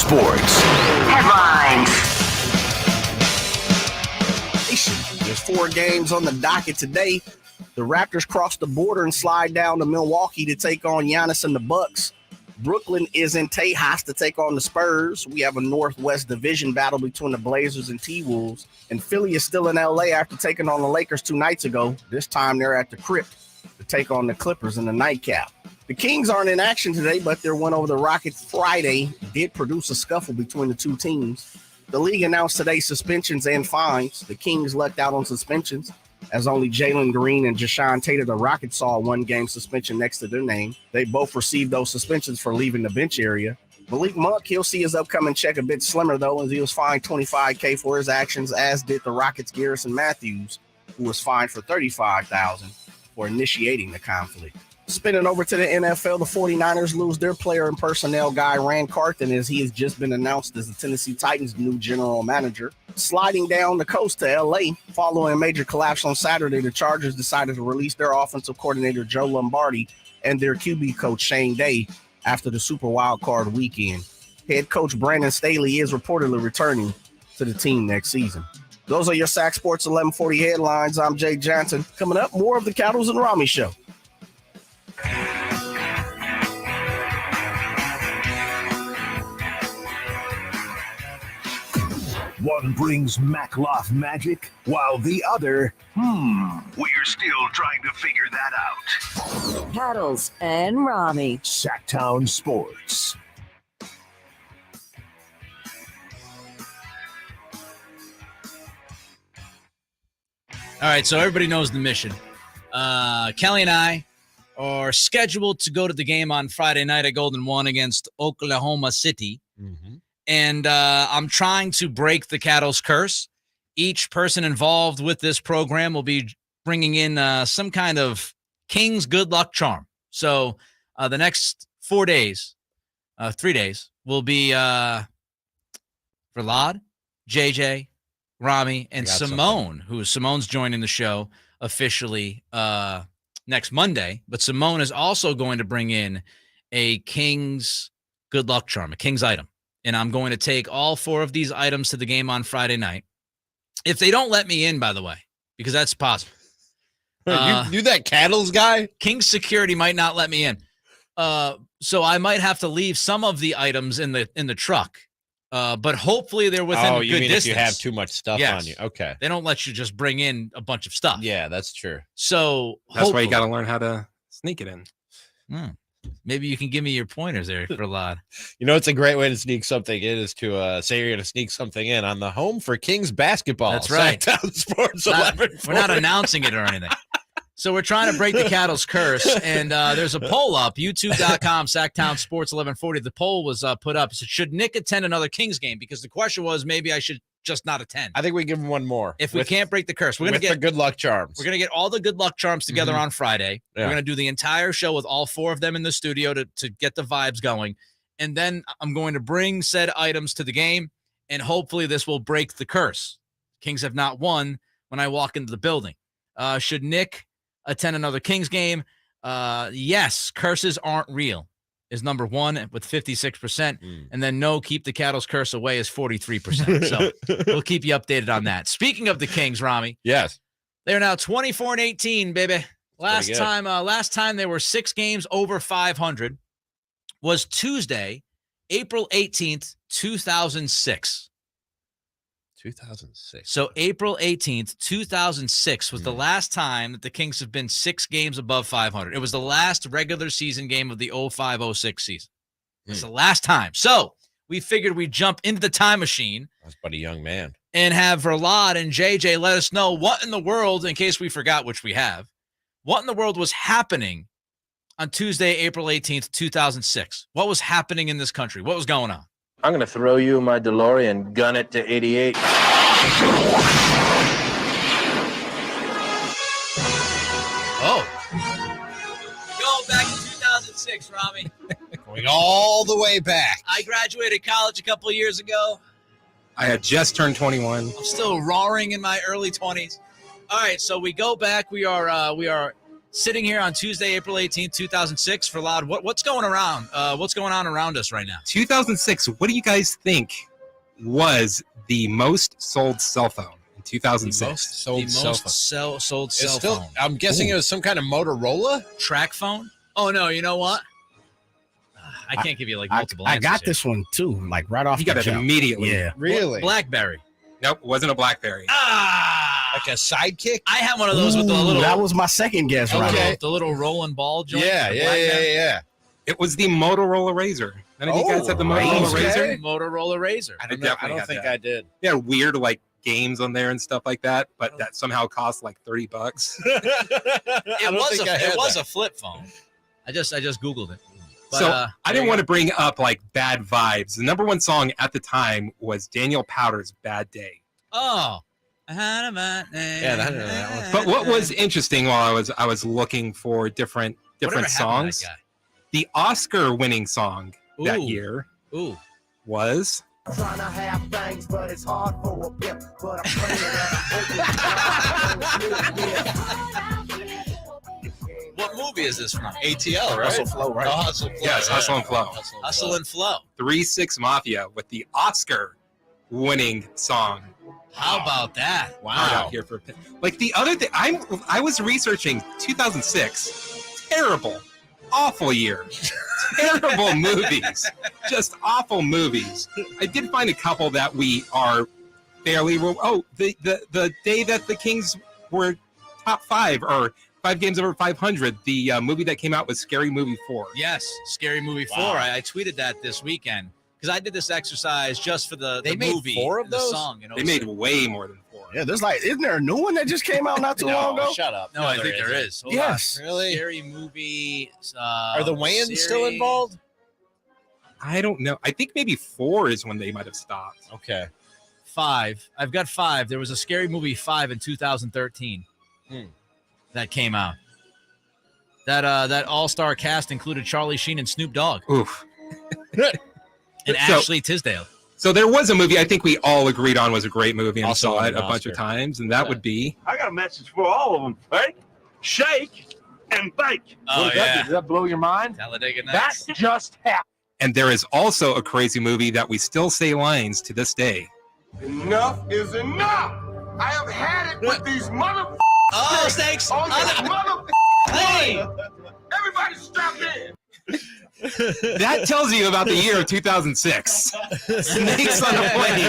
Sports. Headlines. There's 4 games on the docket today. The Raptors cross the border and slide down to Milwaukee to take on Giannis and the Bucks. Brooklyn is in Tejas to take on the Spurs. We have a Northwest Division battle between the Blazers and T-Wolves. And Philly is still in L.A. after taking on the Lakers 2 nights ago. This time they're at the Crypt to take on the Clippers in the nightcap. The Kings aren't in action today, but their win over the Rockets Friday did produce a scuffle between the two teams. The league announced today suspensions and fines. The Kings lucked out on suspensions, as only Jalen Green and Jashawn Tatum, the Rockets, saw a 1-game suspension next to their name. They both received those suspensions for leaving the bench area. Malik Monk, he'll see his upcoming check a bit slimmer, though, as he was fined $25,000 for his actions, as did the Rockets' Garrison Matthews, who was fined for $35,000 for initiating the conflict. Spinning over to the NFL, the 49ers lose their player and personnel guy, Rand Carthen, as he has just been announced as the Tennessee Titans' new general manager. Sliding down the coast to L.A., following a major collapse on Saturday, the Chargers decided to release their offensive coordinator, Joe Lombardi, and their QB coach, Shane Day, after the Super Wild Card weekend. Head coach Brandon Staley is reportedly returning to the team next season. Those are your Sac Sports 1140 headlines. I'm Jay Johnson. Coming up, more of the Cattles and Ramie Show. One brings Makloff magic, while the other, we're still trying to figure that out. Cattles and Ramie. Sactown Sports. All right, so everybody knows the mission. Kelly and I are scheduled to go to the game on Friday night at Golden One against Oklahoma City. Mm-hmm. And I'm trying to break the Cattles curse. Each person involved with this program will be bringing in some kind of King's good luck charm. So the next 3 days, will be Verlad, JJ, Ramie, and Simone, Simone's joining the show officially next Monday. But Simone is also going to bring in a King's good luck charm, a King's item. And I'm going to take all 4 of these items to the game on Friday night. If they don't let me in, by the way, because that's possible. You that Cattles guy? King's security might not let me in. So I might have to leave some of the items in the truck. But hopefully they're within a good distance. If you have too much stuff on you. Okay. They don't let you just bring in a bunch of stuff. Yeah, that's true. So that's why you got to learn how to sneak it in. Maybe you can give me your pointers there, Verlad. It's a great way to sneak something in is to say you're going to sneak something in on the home for Kings basketball. That's right. Sactown Sports We're not announcing it or anything. So we're trying to break the Cattles curse, and there's a poll up, youtube.com, Sactown Sports 1140. The poll was put up. So should Nick attend another Kings game? Because the question was maybe I should just not attend. I think we give him one more. If we can't break the curse, we're going to get the good luck charms. We're going to get all the good luck charms together on Friday. Yeah. We're going to do the entire show with all 4 of them in the studio to get the vibes going. And then I'm going to bring said items to the game, and hopefully this will break the curse. Kings have not won when I walk into the building. Should Nick attend another Kings game? Yes, curses aren't real is number 1 with 56%. And then no, keep the Cattles curse away is 43%. So we'll keep you updated on that. Speaking of the Kings, Ramie. Yes. They're now 24-18, baby. Last time they were 6 games over 500 was Tuesday, April 18th, 2006. 2006. So April 18th, 2006 was the last time that the Kings have been 6 games above 500. It was the last regular season game of the 05-06 season. It's the last time. So we figured we'd jump into the time machine. That's but a young man. And have Verlad and JJ let us know what in the world, in case we forgot, which we have, what in the world was happening on Tuesday, April 18th, 2006. What was happening in this country? What was going on? I'm going to throw you my DeLorean, gun it to 88. Oh. Going back to 2006, Ramie. Going all the way back. I graduated college a couple of years ago. I had just turned 21. I'm still roaring in my early 20s. All right, so we go back. We are Sitting here on Tuesday, April 18th, 2006 for Loud. What's going around? What's going on around us right now? 2006. What do you guys think was the most sold cell phone in 2006? Sold cell phone. I'm guessing it was some kind of Motorola track phone. Oh no, you know what? I can't give you like multiple I answers got here. this one too, like right off You the got it jump. immediately. Yeah. Really? BlackBerry. Nope, it wasn't a BlackBerry. Like a sidekick? I had one of those with the little. That was my second guess, right? The little rolling ball joint. Yeah. It was the Motorola Razr. None of you guys had the Motorola Razr? Motorola Razr. I don't think I did. They had weird like games on there and stuff like that, but that somehow cost like $30. It was a flip phone. I just Googled it. But, so I didn't want to bring up like bad vibes. The number one song at the time was Daniel Powter's "Bad Day." Oh, Yeah, that one. But what was interesting while I was looking for different songs, the Oscar-winning song that year was. Trying to have things, but it's hard for a pimp. But I'm What movie is this from? ATL, right? Hustle Flow, right? Oh, Hustle Flow. Yes, Hustle and Flow. Hustle and Flow. 3-6 Mafia with the Oscar-winning song. How about that? Wow. Here for like the other thing, I was researching 2006. Terrible, awful year. Terrible movies, just awful movies. I did find a couple that we are fairly. The day that the Kings were top 5 or 5 games over 500. The movie that came out was Scary Movie 4. Yes, Scary Movie 4. I tweeted that this weekend because I did this exercise just for the made movie. 4 of and the those? song. They made way more than 4. Yeah, there's like, isn't there a new one that just came out not too long ago? Shut up. No, I think there is. Hold Yes. on. Really? Scary Movie. Are the Wayans still involved? I don't know. I think maybe 4 is when they might have stopped. Okay. 5. I've got 5. There was a Scary Movie 5 in 2013 that came out. That all-star cast included Charlie Sheen and Snoop Dogg. Oof. And Ashley Tisdale. So there was a movie I think we all agreed on was a great movie and Also saw won it an a bunch of Oscar. times, and that would be. I got a message for all of them. Ready? Shake and bake. Oh, What yeah. does that blow your mind? Talladega Nights. That just happened. And there is also a crazy movie that we still say lines to this day. Enough is enough. I have had it with these motherfuckers. Oh, snakes. On this motherfucking plane. Everybody strap in. That tells you about the year of 2006. Snakes on a Plane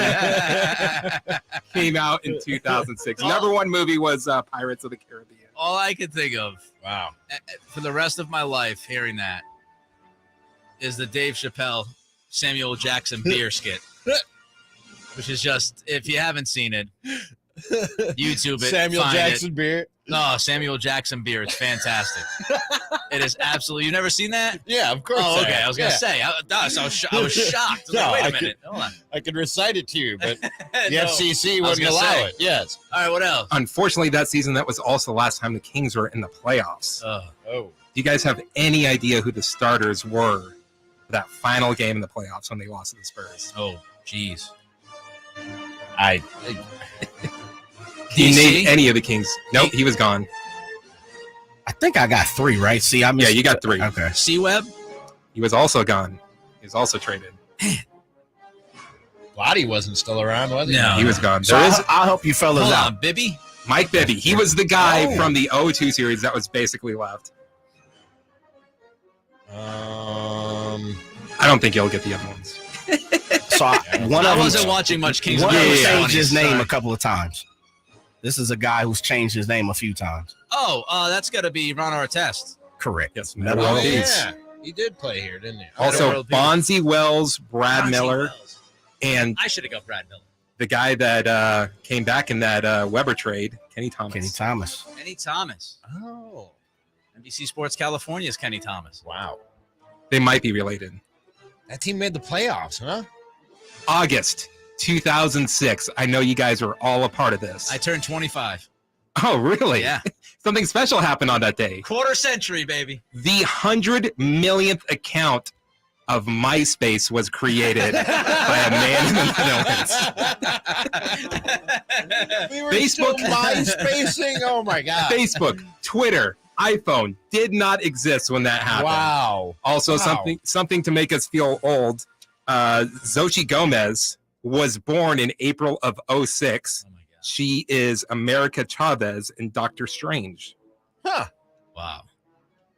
came out in 2006. Number one movie was Pirates of the Caribbean. All I could think of, for the rest of my life hearing that, is the Dave Chappelle Samuel Jackson beer skit, which is just, if you haven't seen it, YouTube it. Samuel find Jackson it. beer. No, Samuel Jackson beer. It's fantastic. It is absolutely. You've never seen that? Yeah, of course. Oh, okay. I was gonna say. I was shocked. I was No, like, wait I a minute. Hold on. I could recite it to you, but the No. FCC I was wouldn't gonna allow say. it. Yes. All right. What else? Unfortunately, that season, that was also the last time the Kings were in the playoffs. Oh. Do you guys have any idea who the starters were for that final game in the playoffs when they lost to the Spurs? Oh, jeez. Do you name any of the Kings? Nope, he was gone. I think I got 3, right? See, I missed. Yeah, you got 3. Okay. C-Web? He was also gone. He was also traded. Lottie wasn't still around, was he? No. He was gone. So I'll help you fellas Hold out. on, Bibby. Mike Bibby. He was the guy Oh. from the 0-2 series that was basically left. I don't think you'll get the other ones. So one I of them wasn't watching much Kings. One of them Yeah. changed his name Sorry. a couple of times. This is a guy who's changed his name a few times. Oh, that's got to be Ron Artest. Correct. Yes, Metal Metal World Peace. Yeah, he did play here, didn't he? Also, World Peace. Bonzi Wells, Brad Bonzi Miller, Wells. and I should have got Brad Miller. the guy that came back in that Weber trade, Kenny Thomas. Kenny Thomas. Kenny Thomas. Oh, NBC Sports California's Kenny Thomas. wow. They might be related. That team made the playoffs, huh? August 2006. I know you guys are all a part of this. I turned 25. Oh, really? Yeah. Something special happened on that day. Quarter century, baby. The 100 millionth account of MySpace was created by a man in the Netherlands. We were Facebook- still MySpacing. Oh my god. Facebook, Twitter, iPhone did not exist when that happened. Wow. Also, something to make us feel old. Xochitl Gomez was born in April of 2006. Oh my God. She is America Chavez in Doctor Strange. Huh. Wow.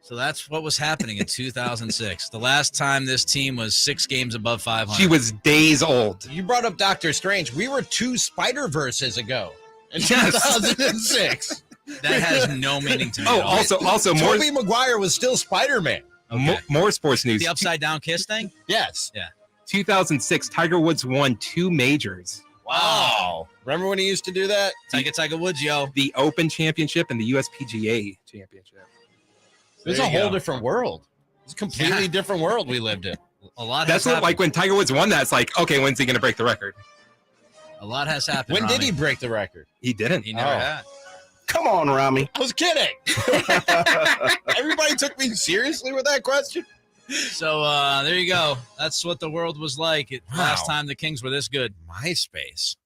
So that's what was happening in 2006. The last time this team was 6 games above 500. She was days old. You brought up Doctor Strange. We were 2 Spider-Verses ago in 2006. That has no meaning to me. Oh, also more. Tobey Maguire was still Spider-Man. Okay. More sports news. The upside down kiss thing? Yes. Yeah. 2006, Tiger Woods won 2 majors. Wow. Remember when he used to do that? Tiger Woods, yo. The Open Championship and the USPGA Championship. It's a whole different world. It's a completely different world we lived in. A lot. That's what, like when Tiger Woods won that. It's like, okay, when's he going to break the record? A lot has happened. When did he break the record? He didn't. He never had. Come on, Ramie. I was kidding. Everybody took me seriously with that question. So there you go. That's what the world was like last time the Kings were this good. MySpace.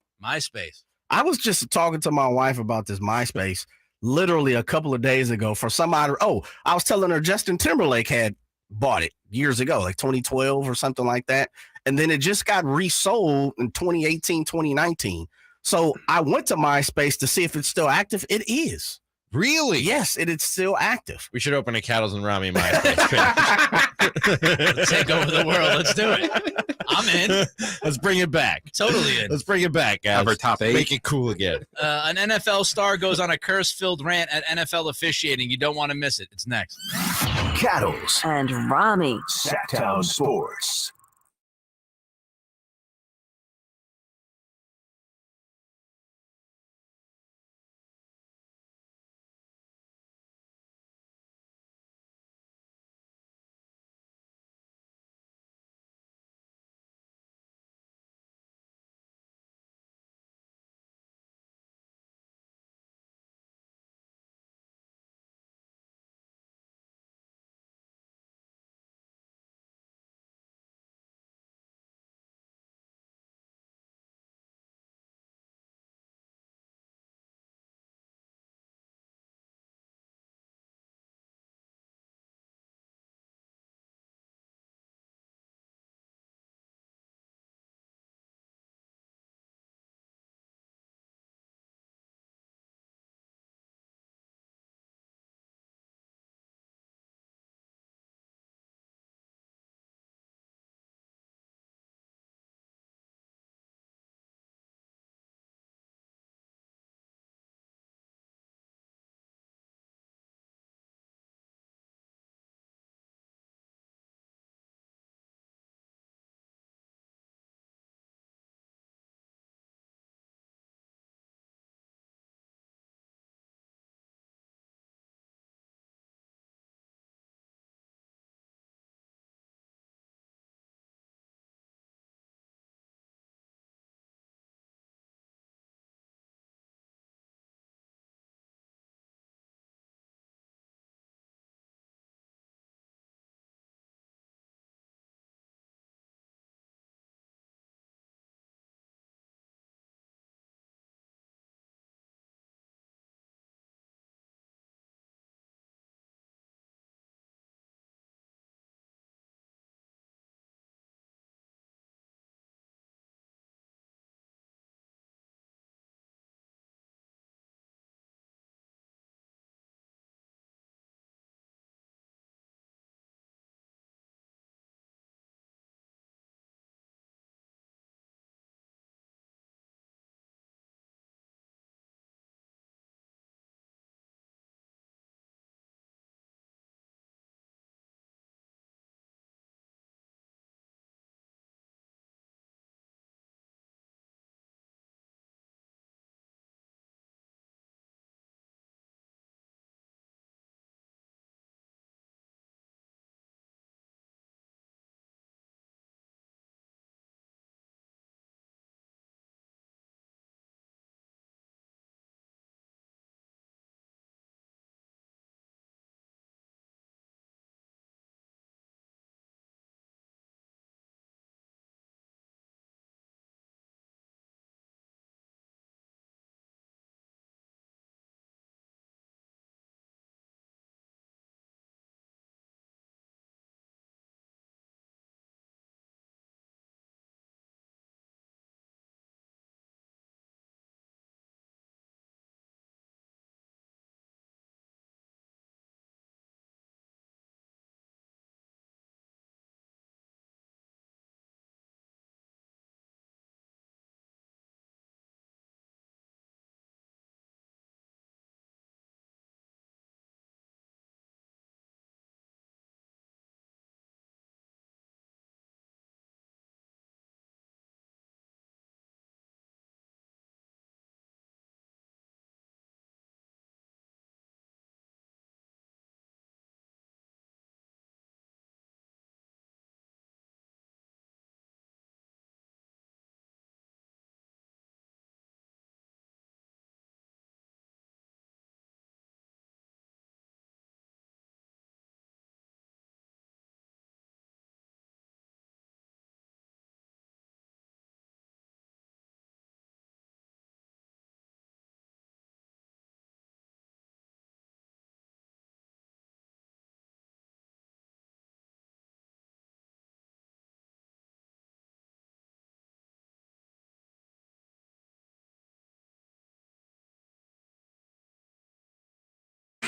I was just talking to my wife about this MySpace literally a couple of days ago for some odd. Oh, I was telling her Justin Timberlake had bought it years ago, like 2012 or something like that. And then it just got resold in 2018, 2019. So I went to MySpace to see if it's still active. It is. Really? Yes, it is still active. We should open a Cattles and Ramie MySpace page. Take over the world. Let's do it. I'm in. Let's bring it back. Totally in. Let's bring it back, guys. Have our top 8. Make it cool again. An NFL star goes on a curse-filled rant at NFL officiating. You don't want to miss it. It's next. Cattles and Ramie. Sactown Sports.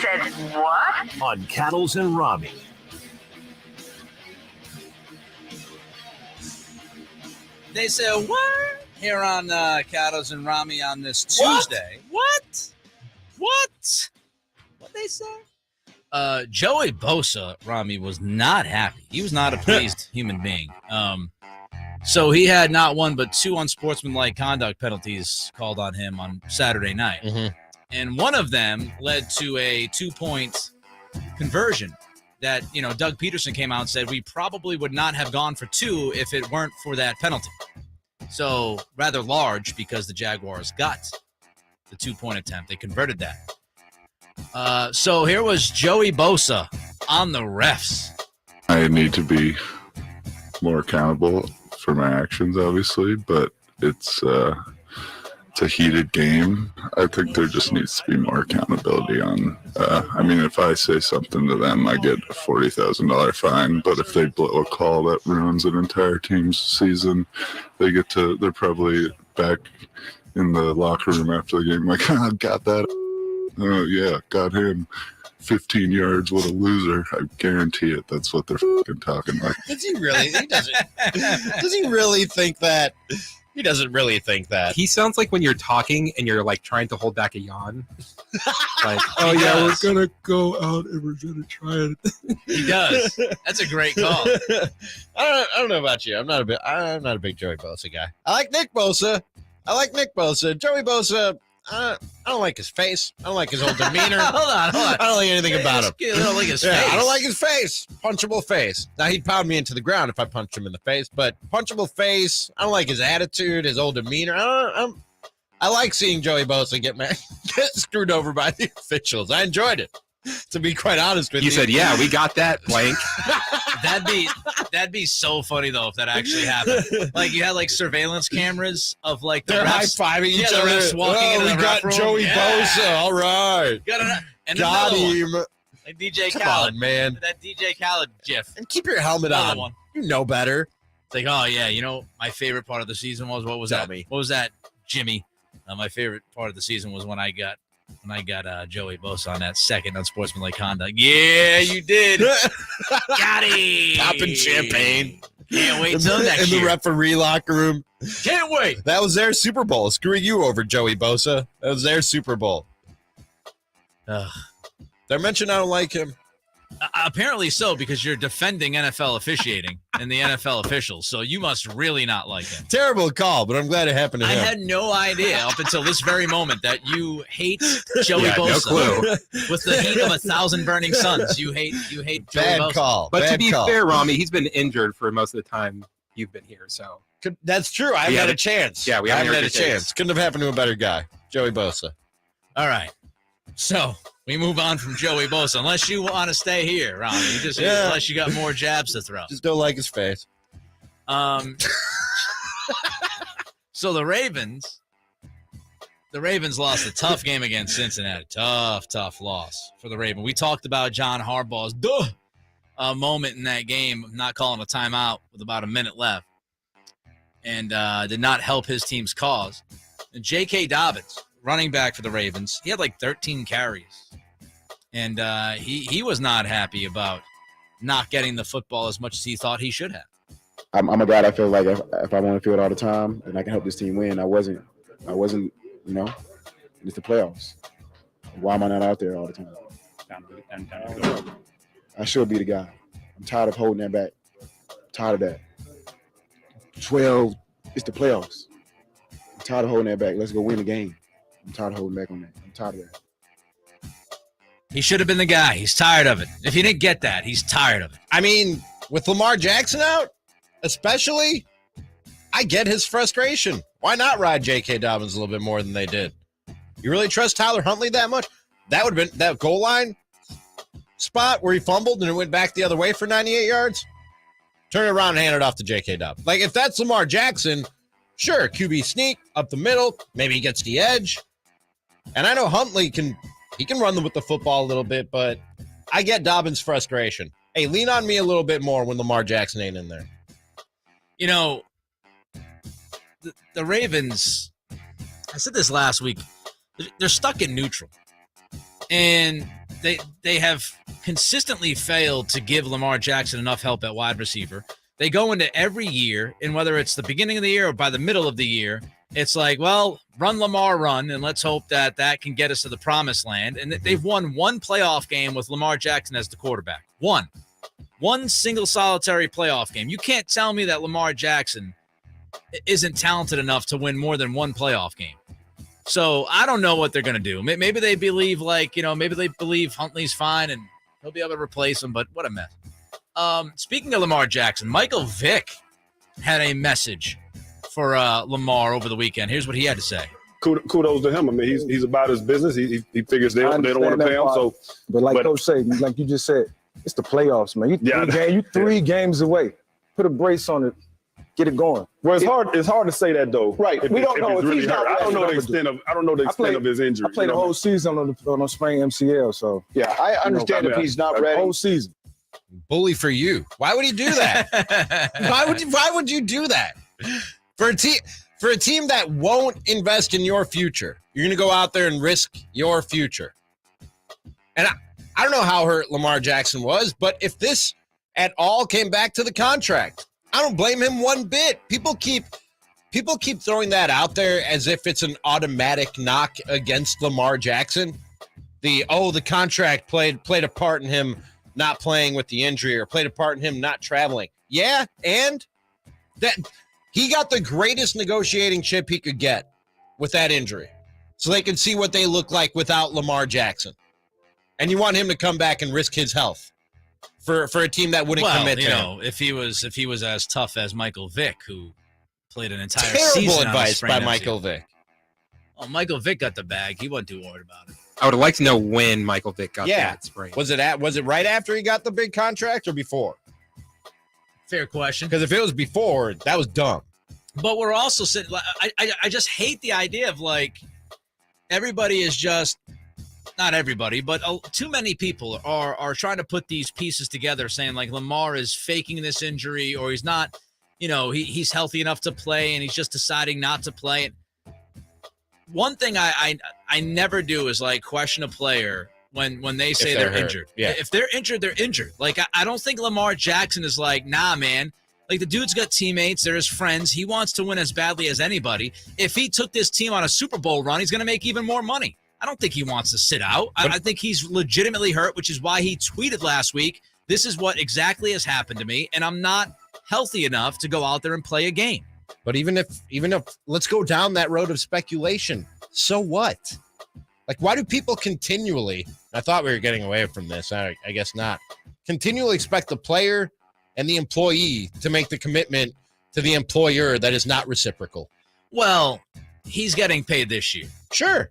said what? On Cattles and Ramie. They said what? Here on Cattles and Ramie on this Tuesday. What? What they say? Joey Bosa, Ramie, was not happy. He was not a pleased human being. So he had not one but two unsportsmanlike conduct penalties called on him on Saturday night. Mm-hmm. And one of them led to a 2-point conversion that, Doug Peterson came out and said we probably would not have gone for 2 if it weren't for that penalty. So rather large because the Jaguars got the 2-point attempt. They converted that. So here was Joey Bosa on the refs. I need to be more accountable for my actions, obviously, but it's a heated game. I think there just needs to be more accountability on. If I say something to them, I get a $40,000 fine. But if they blow a call that ruins an entire team's season, they're probably back in the locker room after the game, like, got that. Oh yeah, got him 15 yards. What a loser! I guarantee it. That's what they're fucking talking like. Does he really? He doesn't. Does he really think that? He doesn't really think that. He sounds like when you're talking and you're like trying to hold back a yawn. Like, oh yeah, we're gonna go out and we're gonna try it. He does. That's a great call. I don't know about you. I'm not a big Joey Bosa guy. I like Nick Bosa. Joey Bosa. I don't like his face. I don't like his whole demeanor. Hold on. I don't like anything about him. I don't like his face. I don't like his face. Punchable face. Now, he'd pound me into the ground if I punched him in the face, but punchable face. I don't like his attitude, his whole demeanor. I like seeing Joey Bosa get screwed over by the officials. I enjoyed it, to be quite honest with you. You said, yeah, we got that, blank. That'd be so funny though if that actually happened. Like you had like surveillance cameras of like the they're refs, high-fiving each the other. refs walking into we the got ref room. Joey Bosa. All right. Got him. Like DJ Come Khaled, on, man. That DJ Khaled gif. And keep your helmet on. One. You know better. It's like, oh yeah, my favorite part of the season was what was Tell that? me. What was that, Jimmy? My favorite part of the season was when I got Joey Bosa on that second unsportsmanlike conduct. Yeah, you did. Got him. Popping champagne. Can't wait till next in year. the referee locker room. Can't wait. That was their Super Bowl. Screwing you over, Joey Bosa. That was their Super Bowl. Did I mention I don't like him? Apparently so, because you're defending NFL officiating and the NFL officials, so you must really not like him. Terrible call, but I'm glad it happened to him. I had no idea up until this very moment that you hate Joey Bosa. No clue. With the heat of 1,000 burning suns, you hate Joey Bad Bosa. call. But Bad to be call. fair, Ramie, he's been injured for most of the time you've been here. So That's true. I haven't had a chance. Yeah, we I haven't haven't had heard a your chance. case. Couldn't have happened to a better guy. Joey Bosa. All right. So we move on from Joey Bosa, unless you want to stay here, Ron. Unless you got more jabs to throw. Just don't like his face. So the Ravens lost a tough game against Cincinnati. Tough loss for the Ravens. We talked about John Harbaugh's moment in that game of not calling a timeout with about a minute left, and did not help his team's cause. And J.K. Dobbins, running back for the Ravens, he had like 13 carries. And he was not happy about not getting the football as much as he thought he should have. I'm a guy that feels like if I want to field all the time and I can help this team win, I wasn't, it's the playoffs. Why am I not out there all the time? I should be the guy. I'm tired of holding that back. I'm tired of that. 12, it's the playoffs. I'm tired of holding that back. Let's go win the game. I'm tired of holding back on that. I'm tired of that. He should have been the guy. He's tired of it. If he didn't get that, he's tired of it. I mean, with Lamar Jackson out, especially, I get his frustration. Why not ride J.K. Dobbins a little bit more than they did? You really trust Tyler Huntley that much? That would have been that goal line spot where he fumbled and it went back the other way for 98 yards. Turn it around and hand it off to J.K. Dobbins. Like, if that's Lamar Jackson, sure, QB sneak up the middle. Maybe he gets the edge. And I know Huntley can run with the football a little bit, but I get Dobbins' frustration. Hey, lean on me a little bit more when Lamar Jackson ain't in there. You know, the Ravens, I said this last week, they're stuck in neutral. And they have consistently failed to give Lamar Jackson enough help at wide receiver. They go into every year, and whether it's the beginning of the year or by the middle of the year, it's like, well, run Lamar, run, and let's hope that can get us to the promised land. And they've won one playoff game with Lamar Jackson as the quarterback. One single solitary playoff game. You can't tell me that Lamar Jackson isn't talented enough to win more than one playoff game. So I don't know what they're going to do. Maybe they believe maybe they believe Huntley's fine and he'll be able to replace him, but what a mess. Speaking of Lamar Jackson, Michael Vick had a message for Lamar over the weekend. Here's what he had to say. Kudos to him. I mean, he's about his business. He figures they don't want to pay him. So, but like Coach said, like you just said, it's the playoffs, man. You 3 games away. Put a brace on it. Get it going. Well, it's hard to say that though. Right. We don't know if he's not. I don't know the extent of his injury. I played the whole season on a sprained MCL. So yeah, I understand if he's not ready. Whole season. Bully for you. Why would he do that? Why would you do that? For a team that won't invest in your future, you're going to go out there and risk your future. And I don't know how hurt Lamar Jackson was, but if this at all came back to the contract, I don't blame him one bit. People keep throwing that out there as if it's an automatic knock against Lamar Jackson. The contract played a part in him not playing with the injury or played a part in him not traveling. Yeah, and that he got the greatest negotiating chip he could get with that injury. So they could see what they look like without Lamar Jackson. And you want him to come back and risk his health for a team that wouldn't commit to him. If he was as tough as Michael Vick, who played an entire Terrible season advice by Michael Vick. Oh, Michael Vick got the bag. He wasn't too worried about it. I would like to know when Michael Vick got that sprain. Was it right after he got the big contract or before? Fair question. Because if it was before, that was dumb. But we're also sitting. I just hate the idea of like everybody is just. Not everybody, but too many people are trying to put these pieces together saying like Lamar is faking this injury or he's not, he's healthy enough to play and he's just deciding not to play. One thing I never do is like question a player when they say they're injured. Yeah. If they're injured, they're injured. Like I don't think Lamar Jackson is like, nah, man. Like the dude's got teammates, they're his friends. He wants to win as badly as anybody. If he took this team on a Super Bowl run, he's going to make even more money. I don't think he wants to sit out. I think he's legitimately hurt, which is why he tweeted last week, this is what exactly has happened to me, and I'm not healthy enough to go out there and play a game. But even if let's go down that road of speculation. So what? Like, why do people continually, I thought we were getting away from this. I guess not. Continually expect the player and the employee to make the commitment to the employer that is not reciprocal. Well, he's getting paid this year. Sure.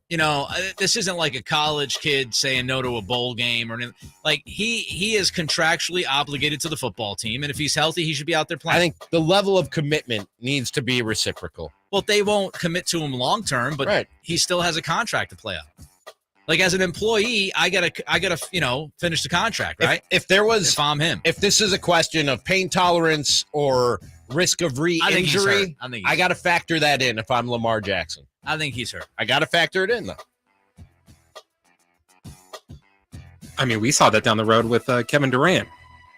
This isn't like a college kid saying no to a bowl game or anything. Like he is contractually obligated to the football team. And if he's healthy, he should be out there playing. I think the level of commitment needs to be reciprocal. Well, they won't commit to him long-term, but he still has a contract to play out. Like as an employee, I gotta finish the contract, right? If I'm him. If this is a question of pain tolerance or risk of re-injury, I got to factor that in if I'm Lamar Jackson. I think he's hurt. I got to factor it in, though. I mean, we saw that down the road with Kevin Durant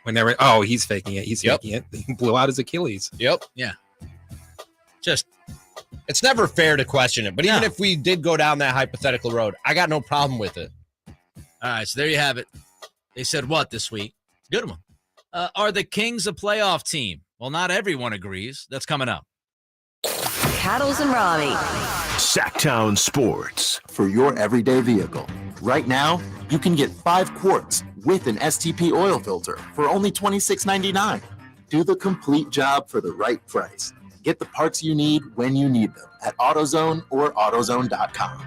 when they were, he's faking it. He's faking it. He blew out his Achilles. Yep. Yeah. It's never fair to question it. But even if we did go down that hypothetical road, I got no problem with it. All right, so there you have it. They said what this week? Good one. Are the Kings a playoff team? Well, not everyone agrees. That's coming up. Cattles and Ramie. Sactown Sports. For your everyday vehicle. Right now, you can get 5 quarts with an STP oil filter for only $26.99. Do the complete job for the right price. Get the parts you need when you need them at AutoZone or AutoZone.com.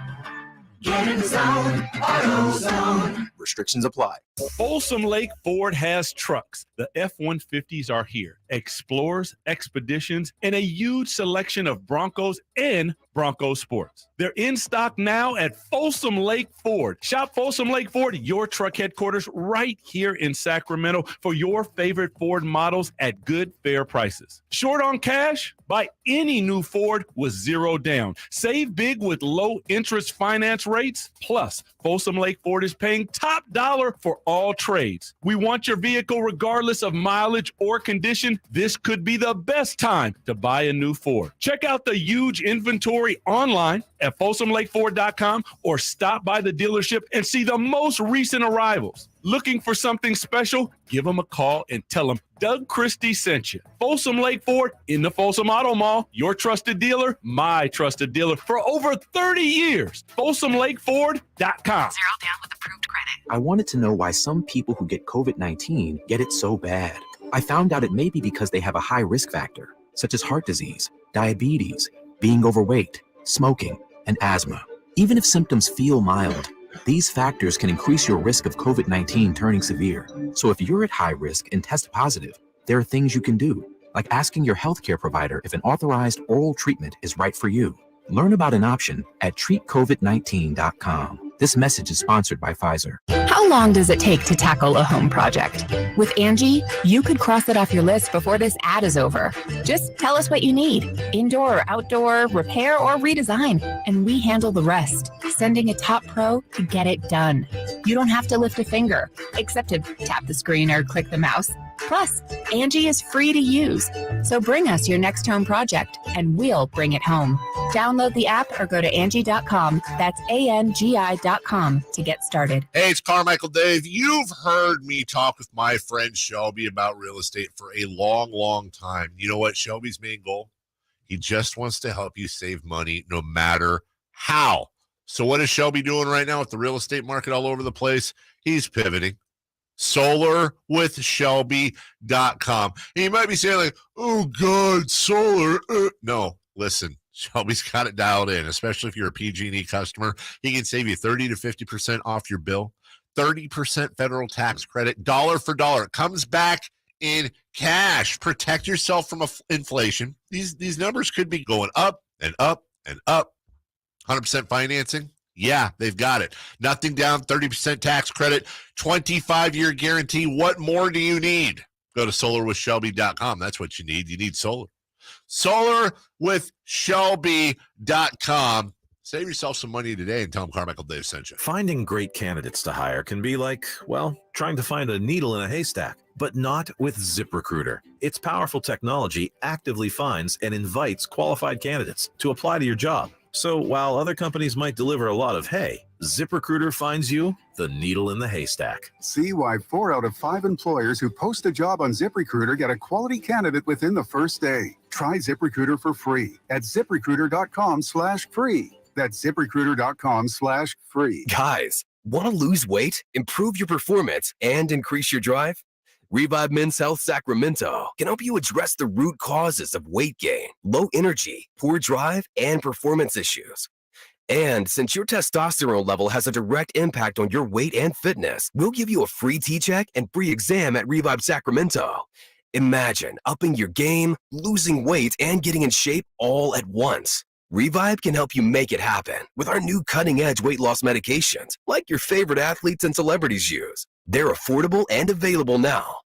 Get in the zone, AutoZone. Restrictions apply. Folsom Lake Ford has trucks. The F-150s are here. Explorers, Expeditions, and a huge selection of Broncos and Bronco Sports. They're in stock now at Folsom Lake Ford. Shop Folsom Lake Ford, your truck headquarters, right here in Sacramento for your favorite Ford models at good, fair prices. Short on cash? Buy any new Ford with zero down. Save big with low interest finance rates. Plus, Folsom Lake Ford is paying top dollar for all trades. We want your vehicle regardless of mileage or condition. This could be the best time to buy a new Ford. Check out the huge inventory online at FolsomLakeFord.com or stop by the dealership and see the most recent arrivals. Looking for something special? Give them a call and tell them Doug Christie sent you. Folsom Lake Ford in the Folsom Auto Mall, your trusted dealer, my trusted dealer for over 30 years. FolsomLakeFord.com. Zero down with approved credit. I wanted to know why some people who get COVID-19 get it so bad. I found out it may be because they have a high risk factor, such as heart disease, diabetes, being overweight, smoking, and asthma. Even if symptoms feel mild, these factors can increase your risk of COVID-19 turning severe. So if you're at high risk and test positive, there are things you can do, like asking your healthcare provider if an authorized oral treatment is right for you. Learn about an option at treatcovid19.com. This message is sponsored by Pfizer. How long does it take to tackle a home project? With Angie, you could cross it off your list before this ad is over. Just tell us what you need, indoor or outdoor, repair or redesign, and we handle the rest, sending a top pro to get it done. You don't have to lift a finger, except to tap the screen or click the mouse. Plus, Angie is free to use. So bring us your next home project, and we'll bring it home. Download the app or go to Angie.com. That's ANGI.com to get started. Hey, it's Carmichael Dave. You've heard me talk with my friend Shelby about real estate for a long, long time. You know what? Shelby's main goal? He just wants to help you save money no matter how. So what is Shelby doing right now with the real estate market all over the place? He's pivoting. SolarWithShelby.com. And you might be saying like, oh God, solar. No, listen, Shelby's got it dialed in, especially if you're a PG&E customer. He can save you 30 to 50% off your bill, 30% federal tax credit, dollar for dollar. It comes back in cash. Protect yourself from inflation. These numbers could be going up and up and up. 100% financing. Yeah, they've got it. Nothing down, 30% tax credit, 25-year guarantee. What more do you need? Go to SolarWithShelby.com. That's what you need. You need solar. SolarWithShelby.com. Save yourself some money today and tell them Carmichael Dave sent you. Finding great candidates to hire can be like, well, trying to find a needle in a haystack, but not with ZipRecruiter. Its powerful technology actively finds and invites qualified candidates to apply to your job. So while other companies might deliver a lot of hay, ZipRecruiter finds you the needle in the haystack. See why 4 out of 5 employers who post a job on ZipRecruiter get a quality candidate within the first day. Try ZipRecruiter for free at ZipRecruiter.com/free. That's ZipRecruiter.com/free. Guys, want to lose weight, improve your performance, and increase your drive? Revive Men's Health Sacramento can help you address the root causes of weight gain, low energy, poor drive, and performance issues. And since your testosterone level has a direct impact on your weight and fitness, we'll give you a free T-check and free exam at Revive Sacramento. Imagine upping your game, losing weight, and getting in shape all at once. Revive can help you make it happen with our new cutting-edge weight loss medications, like your favorite athletes and celebrities use. They're affordable and available now.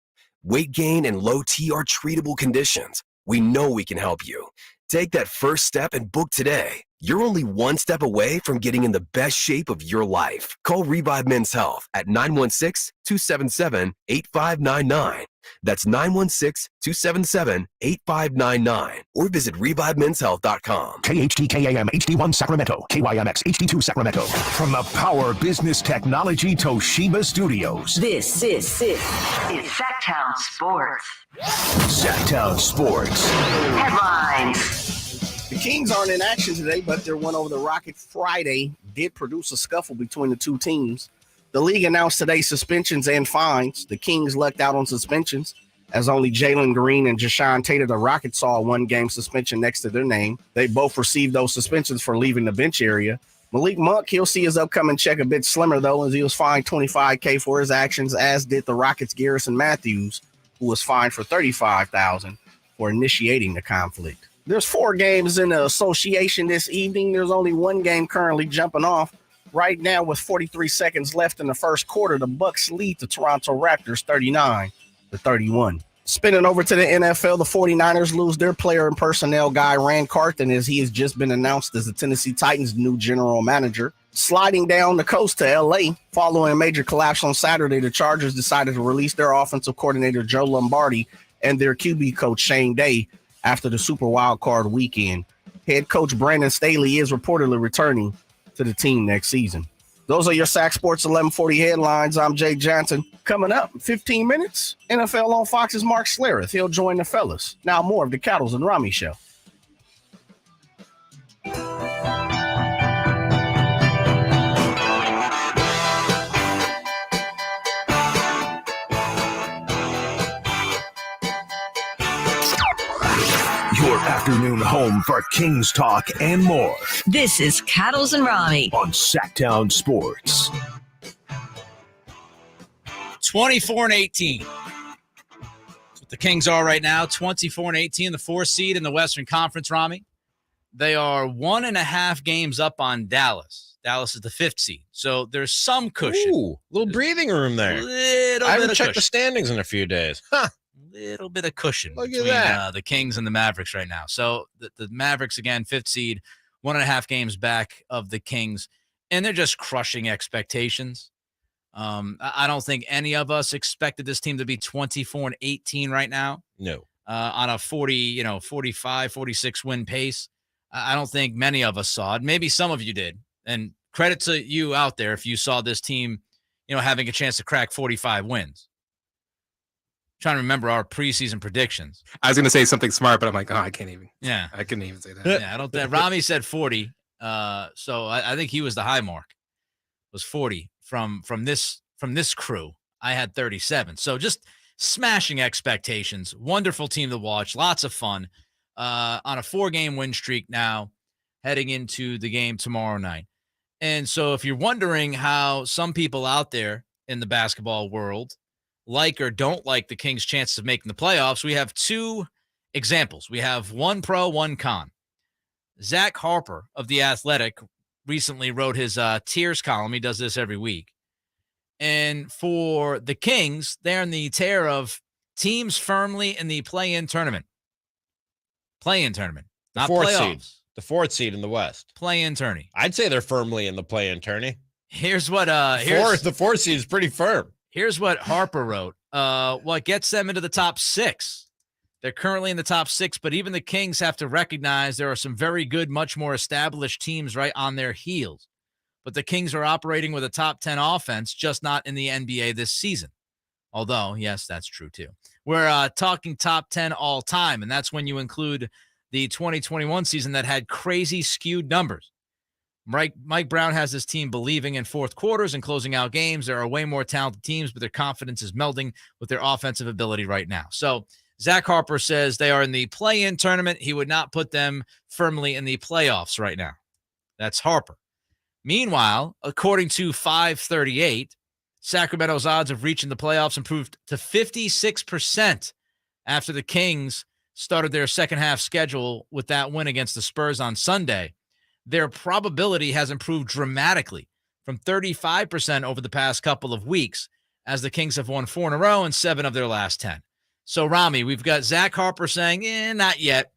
Weight gain and low T are treatable conditions. We know we can help you. Take that first step and book today. You're only one step away from getting in the best shape of your life. Call Revive Men's Health at 916-277-8599. That's 916-277-8599. Or visit ReviveMen'sHealth.com. KHTKAM HD1 Sacramento, KYMX HD2 Sacramento. From the Power Business Technology Toshiba Studios. This is Sactown Sports. Sactown Sports. Headlines. The Kings aren't in action today, but their win over the Rockets Friday did produce a scuffle between the two teams. The league announced today suspensions and fines. The Kings lucked out on suspensions, as only Jalen Green and Jashawn Tatum, the Rockets, saw a one-game suspension next to their name. They both received those suspensions for leaving the bench area. Malik Monk, he'll see his upcoming check a bit slimmer, though, as he was fined $25K for his actions, as did the Rockets' Garrison Matthews, who was fined for $35,000 for initiating the conflict. There's 4 games in the association this evening. There's only one game currently jumping off. Right now, with 43 seconds left in the first quarter, the Bucks lead the Toronto Raptors 39-31. Spinning over to the NFL, the 49ers lose their player and personnel guy, Rand Carthen, as he has just been announced as the Tennessee Titans' new general manager. Sliding down the coast to L.A., following a major collapse on Saturday, the Chargers decided to release their offensive coordinator, Joe Lombardi, and their QB coach, Shane Day, after the Super Wild Card weekend. Head coach Brandon Staley is reportedly returning to the team next season. Those are your Sac Sports 1140 headlines. I'm Jay Johnson. Coming up in 15 minutes, NFL on Fox's Mark Schlereth. He'll join the fellas. Now more of the Cattles and Ramie Show. Your afternoon home for Kings talk and more. This is Cattles and Ramie on Sactown Sports. 24-18. That's what the Kings are right now. 24-18, the 4th seed in the Western Conference, Ramie. They are 1.5 games up on Dallas. Dallas is the 5th seed. So there's some cushion. Ooh, little breathing room there. I haven't checked the standings in a few days. Huh. Little bit of cushion Look at between that. The Kings and the Mavericks right now. So the Mavericks, again, 5th seed, 1.5 games back of the Kings, and they're just crushing expectations. I don't think any of us expected this team to be 24-18 right now. No. On a 45, 46 win pace. I don't think many of us saw it. Maybe some of you did. And credit to you out there if you saw this team, having a chance to crack 45 wins. Trying to remember our preseason predictions. I was going to say something smart, but I'm like, I can't even. Yeah, I couldn't even say that. Yeah, I don't think Ramie said 40. So I think he was the high mark. It was 40 from this crew. I had 37. So just smashing expectations. Wonderful team to watch. Lots of fun. On a 4-game win streak now, heading into the game tomorrow night. And so if you're wondering how some people out there in the basketball world like or don't like the Kings' chances of making the playoffs, we have 2 examples. We have one pro, one con. Zach Harper of The Athletic recently wrote his tiers column. He does this every week. And for the Kings, they're in the tier of teams firmly in the play-in tournament. Play-in tournament, not playoffs. The 4th seed in the West. Play-in tourney. I'd say they're firmly in the play-in tourney. Here's what the 4th seed is pretty firm. Here's what Harper wrote. What gets them into the top 6? They're currently in the top 6, but even the Kings have to recognize there are some very good, much more established teams right on their heels. But the Kings are operating with a top 10 offense, just not in the NBA this season. Although, yes, that's true too. We're talking top 10 all time, and that's when you include the 2021 season that had crazy skewed numbers. Mike Brown has his team believing in fourth quarters and closing out games. There are way more talented teams, but their confidence is melding with their offensive ability right now. So Zach Harper says they are in the play-in tournament. He would not put them firmly in the playoffs right now. That's Harper. Meanwhile, according to 538, Sacramento's odds of reaching the playoffs improved to 56% after the Kings started their second half schedule with that win against the Spurs on Sunday. Their probability has improved dramatically from 35% over the past couple of weeks as the Kings have won 4 in a row and 7 of their last 10. So, Ramie, we've got Zach Harper saying, not yet.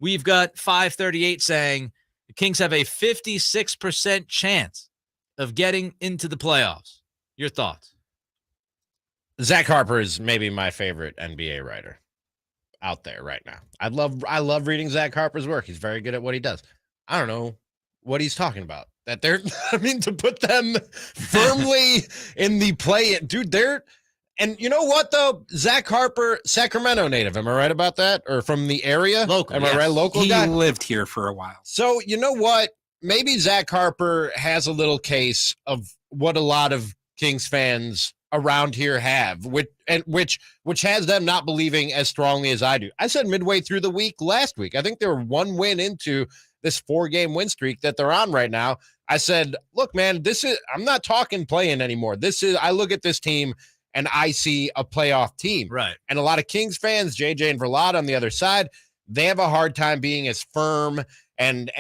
We've got 538 saying the Kings have a 56% chance of getting into the playoffs. Your thoughts? Zach Harper is maybe my favorite NBA writer out there right now. I love reading Zach Harper's work. He's very good at what he does. I don't know what he's talking about. That they're, to put them firmly in the play, dude, and you know what though? Zach Harper, Sacramento native. Am I right about that? Or from the area? Local. Am I right? Local guy? He lived here for a while. So you know what? Maybe Zach Harper has a little case of what a lot of Kings fans around here have, which has them not believing as strongly as I do. I said midway through the week last week, I think they were one win into this 4-game win streak that they're on right now. I said, look, man, I'm not talking playing anymore. I look at this team and I see a playoff team. Right. And a lot of Kings fans, JJ and Verlade on the other side, they have a hard time being as firm and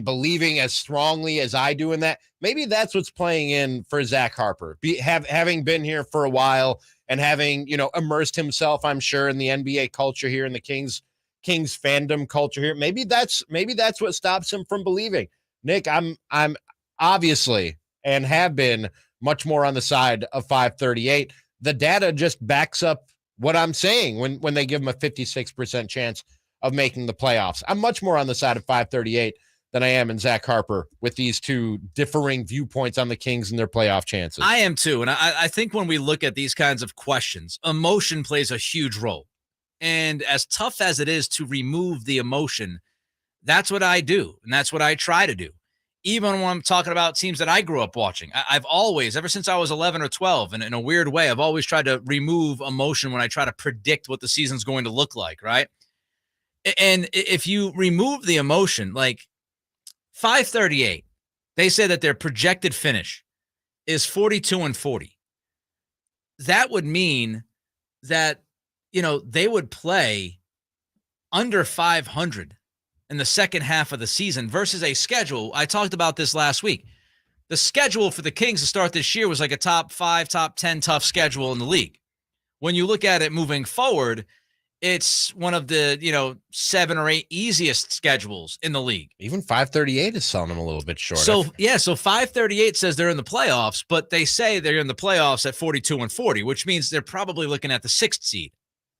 believing as strongly as I do in that. Maybe that's what's playing in for Zach Harper. Having been here for a while and having, immersed himself, I'm sure, in the NBA culture here, in the Kings fandom culture here. Maybe that's what stops him from believing. Nick, I'm obviously and have been much more on the side of 538. The data just backs up what I'm saying when they give him a 56% chance of making the playoffs. I'm much more on the side of 538 than I am in Zach Harper with these two differing viewpoints on the Kings and their playoff chances. I am too. And I think when we look at these kinds of questions, emotion plays a huge role. And as tough as it is to remove the emotion, that's what I do. And that's what I try to do. Even when I'm talking about teams that I grew up watching, I've always, ever since I was 11 or 12, and in a weird way, I've always tried to remove emotion when I try to predict what the season's going to look like, right? And if you remove the emotion, like 538, they say that their projected finish is 42-40. That would mean that, they would play under 500 in the second half of the season versus a schedule. I talked about this last week. The schedule for the Kings to start this year was like a top 5, top 10 tough schedule in the league. When you look at it moving forward, it's one of the, 7 or 8 easiest schedules in the league. Even 538 is selling them a little bit short. So 538 says they're in the playoffs, but they say they're in the playoffs at 42-40, which means they're probably looking at the 6th seed.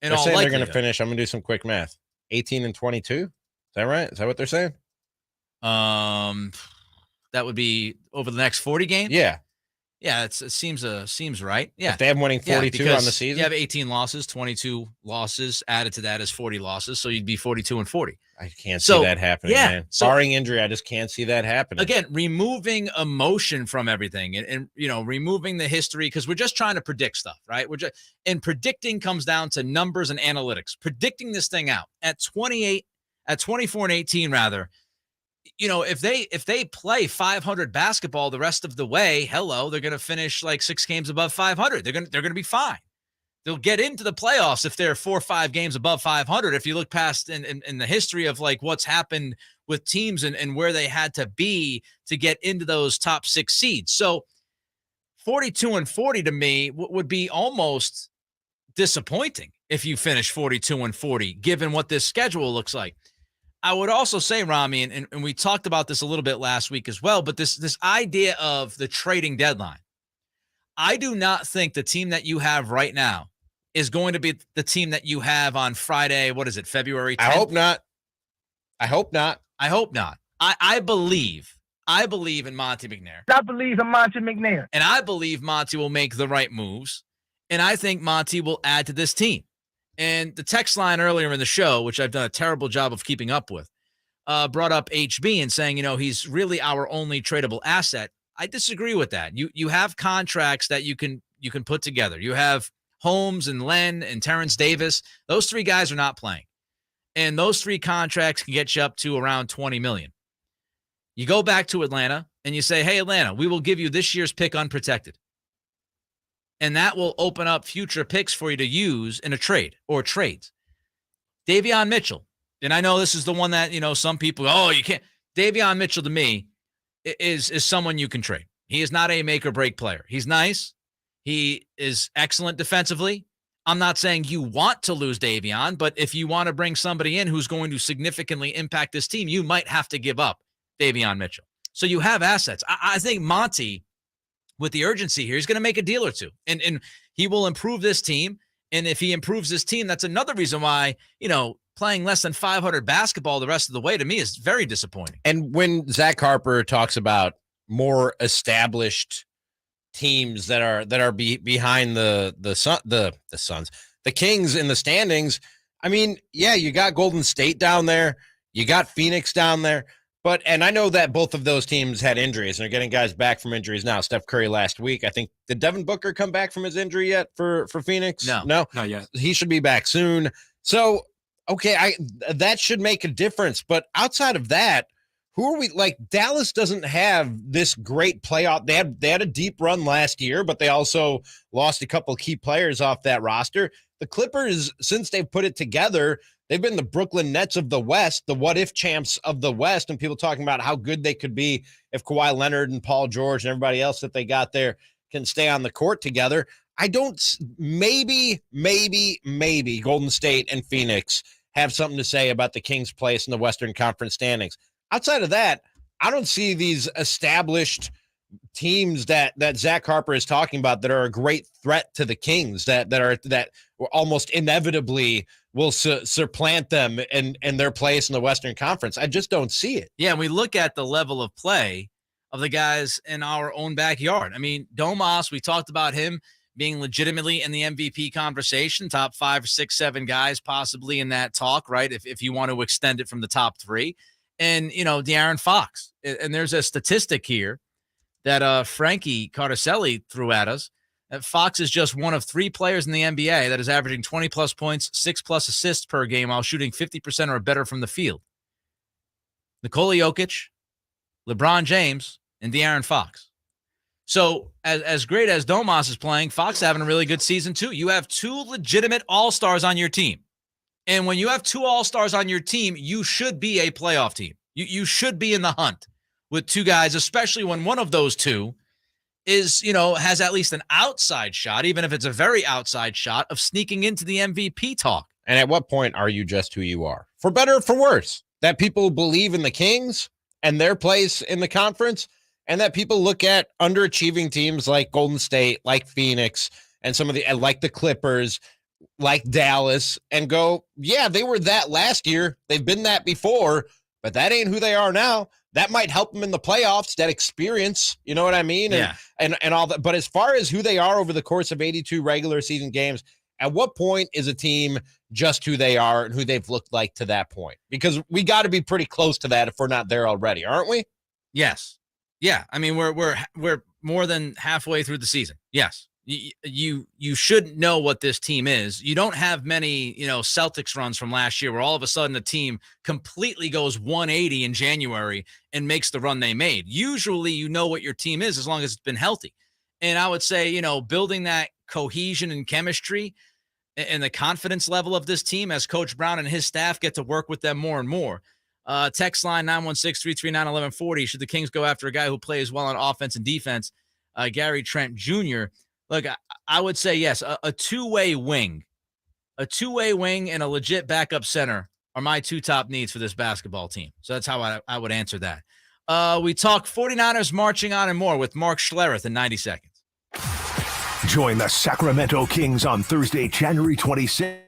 They're saying they're going to finish. I'm going to do some quick math. 18-22. Is that right? Is that what they're saying? That would be over the next 40 games. Yeah. Yeah, it seems right. Yeah. If they have winning 42 on the season. You have 18 losses, 22 losses. Added to that is 40 losses, so you'd be 42-40. I can't see that happening, man. So, barring injury, I just can't see that happening. Again, removing emotion from everything and removing the history, because we're just trying to predict stuff, right? And predicting comes down to numbers and analytics. Predicting this thing out at 24-18 rather. If they play 500 basketball the rest of the way, they're going to finish like 6 games above 500. They're going to be fine. They'll get into the playoffs if they're 4 or 5 games above 500. If you look past in the history of like what's happened with teams and where they had to be to get into those top 6 seeds. So 42-40 to me would be almost disappointing if you finish 42-40, given what this schedule looks like. I would also say, Ramie, and we talked about this a little bit last week as well, but this idea of the trading deadline, I do not think the team that you have right now is going to be the team that you have on Friday. What is it, February 10th? I hope not. I believe in Monty McNair. I believe in Monty McNair. And I believe Monty will make the right moves. And I think Monty will add to this team. And the text line earlier in the show, which I've done a terrible job of keeping up with, brought up HB and saying, he's really our only tradable asset. I disagree with that. You have contracts that you can put together. You have Holmes and Len and Terrence Davis. Those 3 guys are not playing. And those 3 contracts can get you up to around $20 million. You go back to Atlanta and you say, hey, Atlanta, we will give you this year's pick unprotected. And that will open up future picks for you to use in a trade or trades. Davion Mitchell, and I know this is the one that, some people, you can't. Davion Mitchell to me is someone you can trade. He is not a make or break player. He's nice. He is excellent defensively. I'm not saying you want to lose Davion, but if you want to bring somebody in who's going to significantly impact this team, you might have to give up Davion Mitchell. So you have assets. I think Monty, with the urgency here, he's going to make a deal or two, and he will improve this team. And if he improves this team, that's another reason why, playing less than 500 basketball the rest of the way to me is very disappointing. And when Zach Harper talks about more established teams that are behind the Suns, the Kings in the standings, I mean, yeah, you got Golden State down there, you got Phoenix down there. And I know that both of those teams had injuries and are getting guys back from injuries now. Steph Curry last week, I think. Did Devin Booker come back from his injury yet for Phoenix? No, not yet. He should be back soon. So, okay, that should make a difference. But outside of that, who are we? Like, Dallas doesn't have this great playoff. They had a deep run last year, but they also lost a couple key players off that roster. The Clippers, since they've put it together, they've been the Brooklyn Nets of the West, the what-if champs of the West, and people talking about how good they could be if Kawhi Leonard and Paul George and everybody else that they got there can stay on the court together. Maybe Golden State and Phoenix have something to say about the Kings' place in the Western Conference standings. Outside of that, I don't see these established teams that Zach Harper is talking about that are a great threat to the Kings that almost inevitably will supplant them in their place in the Western Conference. I just don't see it. Yeah, and we look at the level of play of the guys in our own backyard. I mean, Domas, we talked about him being legitimately in the MVP conversation, top 5, 6, 7 guys possibly in that talk, right? If you want to extend it from the top 3. And, De'Aaron Fox. And there's a statistic here that Frankie Cardicelli threw at us. That Fox is just one of 3 players in the NBA that is averaging 20-plus points, 6-plus assists per game while shooting 50% or better from the field. Nikola Jokic, LeBron James, and De'Aaron Fox. So as great as Domas is playing, Fox having a really good season too. You have 2 legitimate all-stars on your team. And when you have 2 all-stars on your team, you should be a playoff team. You should be in the hunt with 2 guys, especially when one of those 2 is, has at least an outside shot, even if it's a very outside shot, of sneaking into the MVP talk. And at what point are you just who you are? For better or for worse, that people believe in the Kings and their place in the conference, and that people look at underachieving teams like Golden State, like Phoenix, and like the Clippers, like Dallas, and go, yeah, they were that last year. They've been that before, but that ain't who they are now. That might help them in the playoffs, that experience, you know what I mean? Yeah. And all that. But as far as who they are over the course of 82 regular season games, at what point is a team just who they are and who they've looked like to that point? Because we got to be pretty close to that if we're not there already, aren't we? Yes. Yeah. I mean, we're more than halfway through the season. Yes. You should know what this team is. You don't have many, Celtics runs from last year where all of a sudden the team completely goes 180 in January and makes the run they made. Usually you know what your team is as long as it's been healthy. And I would say, building that cohesion and chemistry and the confidence level of this team as Coach Brown and his staff get to work with them more and more. Text line 916-339-1140. Should the Kings go after a guy who plays well on offense and defense? Gary Trent Jr. Look, I would say yes, a two-way wing. A two-way wing and a legit backup center are my 2 top needs for this basketball team. So that's how I would answer that. We talk 49ers marching on and more with Mark Schlereth in 90 seconds. Join the Sacramento Kings on Thursday, January 26th.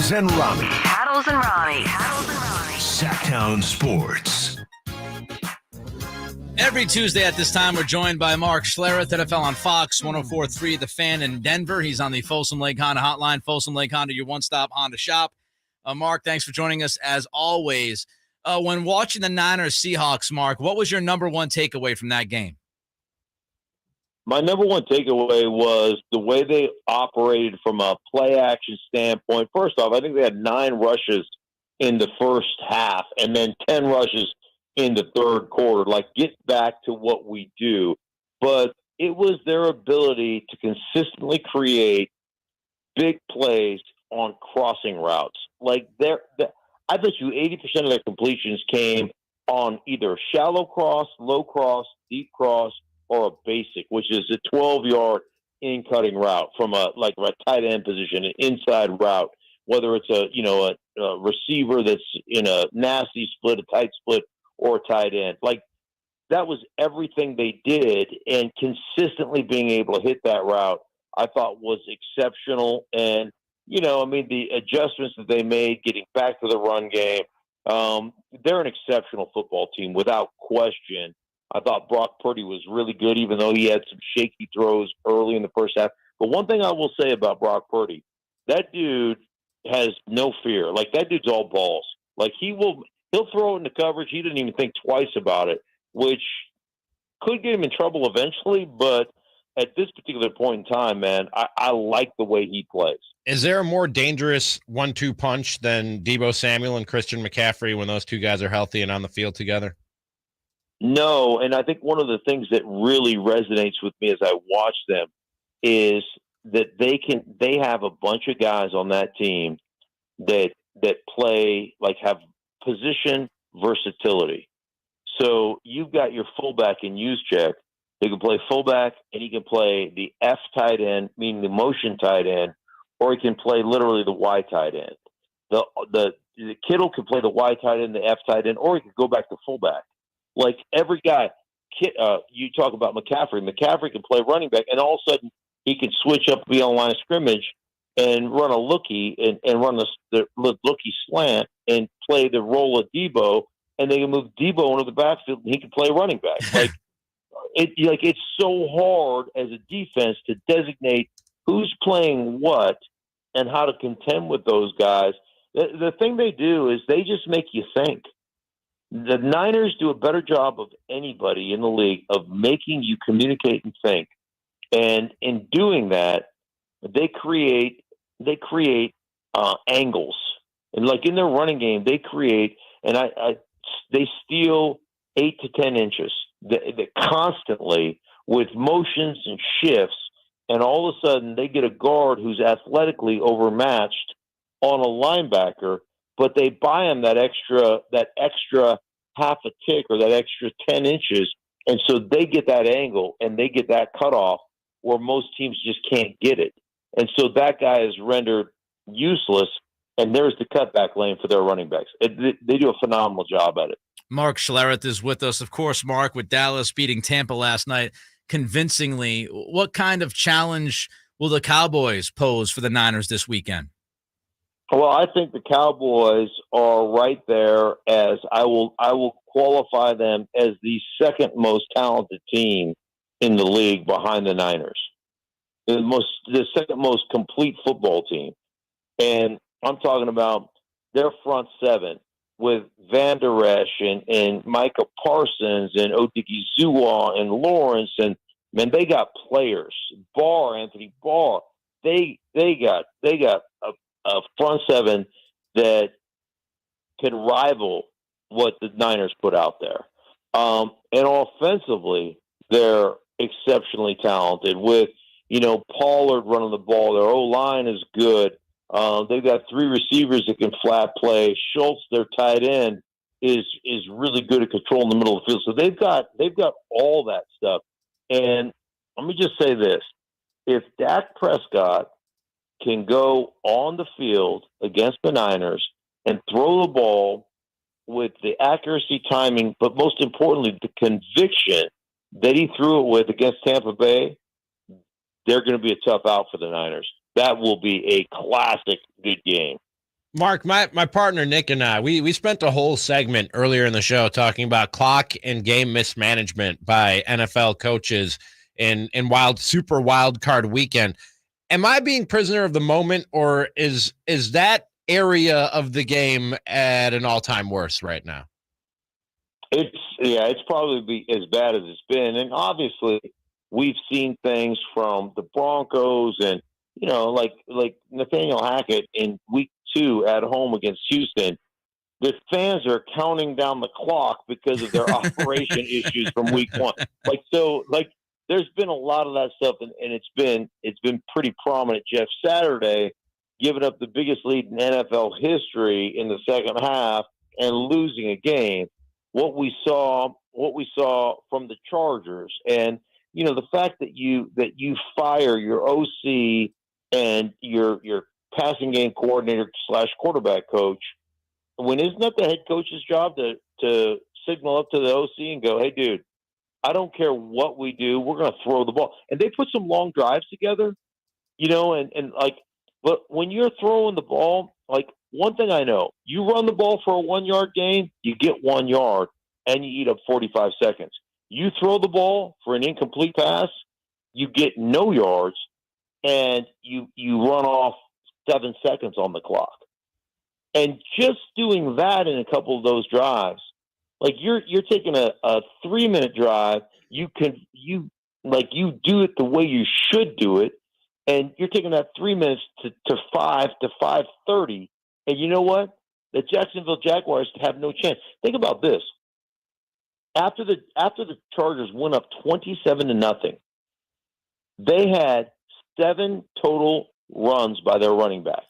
Paddles and Ramie. Paddles and Ramie. Sactown Sports. Every Tuesday at this time, we're joined by Mark Schlereth, NFL on Fox 104.3 The Fan in Denver. He's on the Folsom Lake Honda hotline. Folsom Lake Honda, your one-stop Honda shop. Mark, thanks for joining us as always. When watching the Niners Seahawks, Mark, what was your number one takeaway from that game? My number one takeaway was the way they operated from a play action standpoint. First off, I think they had 9 rushes in the first half and then 10 rushes in the third quarter. Like, get back to what we do. But it was their ability to consistently create big plays on crossing routes. Like, I bet you 80% of their completions came on either shallow cross, low cross, deep cross, or a basic, which is a 12-yard in-cutting route from a tight end position, an inside route, whether it's a receiver that's in a nasty split, a tight split, or a tight end. Like, that was everything they did, and consistently being able to hit that route, I thought was exceptional. And, the adjustments that they made, getting back to the run game, they're an exceptional football team without question. I thought Brock Purdy was really good, even though he had some shaky throws early in the first half. But one thing I will say about Brock Purdy, that dude has no fear. Like, that dude's all balls. Like, he'll throw it into coverage. He didn't even think twice about it, which could get him in trouble eventually. But at this particular point in time, man, I like the way he plays. Is there a more dangerous 1-2 punch than Deebo Samuel and Christian McCaffrey when those two guys are healthy and on the field together? No, and I think one of the things that really resonates with me as I watch them is that they have a bunch of guys on that team that play, like, have position versatility. So you've got your fullback in Juszczyk. He can play fullback, and he can play the F tight end, meaning the motion tight end, or he can play literally the Y tight end. The Kittle can play the Y tight end, the F tight end, or he could go back to fullback. Like, every guy, you talk about McCaffrey. McCaffrey can play running back, and all of a sudden he can switch up, be on line of scrimmage, and run a lookie and run the lookie slant and play the role of Deebo, and they can move Deebo into the backfield, and he can play running back. It's so hard as a defense to designate who's playing what and how to contend with those guys. The thing they do is they just make you think. The Niners do a better job of anybody in the league of making you communicate and think. And in doing that, they create angles. And like in their running game, they create, and they steal 8 to 10 inches they constantly with motions and shifts. And all of a sudden they get a guard who's athletically overmatched on a linebacker, but they buy him that extra half a tick or that extra 10 inches. And so they get that angle and they get that cutoff where most teams just can't get it. And so that guy is rendered useless. And there's the cutback lane for their running backs. They do a phenomenal job at it. Mark Schlereth is with us. Of course, Mark, with Dallas beating Tampa last night convincingly, what kind of challenge will the Cowboys pose for the Niners this weekend? Well, I think the Cowboys are right there as I will qualify them as the second most talented team in the league behind the Niners. The second most complete football team. And I'm talking about their front seven with Van Der Esch and Micah Parsons and Odighizuwa and Lawrence. And, man, they got players. Anthony Barr. They got a front seven that could rival what the Niners put out there. And offensively, they're exceptionally talented with, Pollard running the ball. Their O-line is good. They've got 3 receivers that can flat play. Schultz, their tight end, is really good at controlling the middle of the field. So they've got all that stuff. And let me just say this. If Dak Prescott can go on the field against the Niners and throw the ball with the accuracy, timing, but most importantly, the conviction that he threw it with against Tampa Bay, they're going to be a tough out for the Niners. That will be a classic good game. Mark, my partner Nick and I, we spent a whole segment earlier in the show talking about clock and game mismanagement by NFL coaches in super wild card weekend. Am I being prisoner of the moment, or is that area of the game at an all-time worst right now? It's probably as bad as it's been. And obviously we've seen things from the Broncos and, like Nathaniel Hackett in week 2 at home against Houston. The fans are counting down the clock because of their operation issues from week 1. There's been a lot of that stuff, and it's been pretty prominent. Jeff Saturday giving up the biggest lead in NFL history in the second half and losing a game. What we saw from the Chargers, and the fact that you fire your OC and your passing game coordinator / quarterback coach, when isn't that the head coach's job to signal up to the OC and go, hey, dude, I don't care what we do, we're going to throw the ball. And they put some long drives together, but when you're throwing the ball, one thing I know, you run the ball for a 1-yard gain, you get 1 yard, and you eat up 45 seconds. You throw the ball for an incomplete pass, you get no yards, and you run off 7 seconds on the clock. And just doing that in a couple of those drives, you're taking a 3-minute drive, you do it the way you should do it, and you're taking that 3 minutes to 5 to 5:30. And you know what? The Jacksonville Jaguars have no chance. Think about this. After the Chargers went up 27-0, they had 7 total runs by their running back.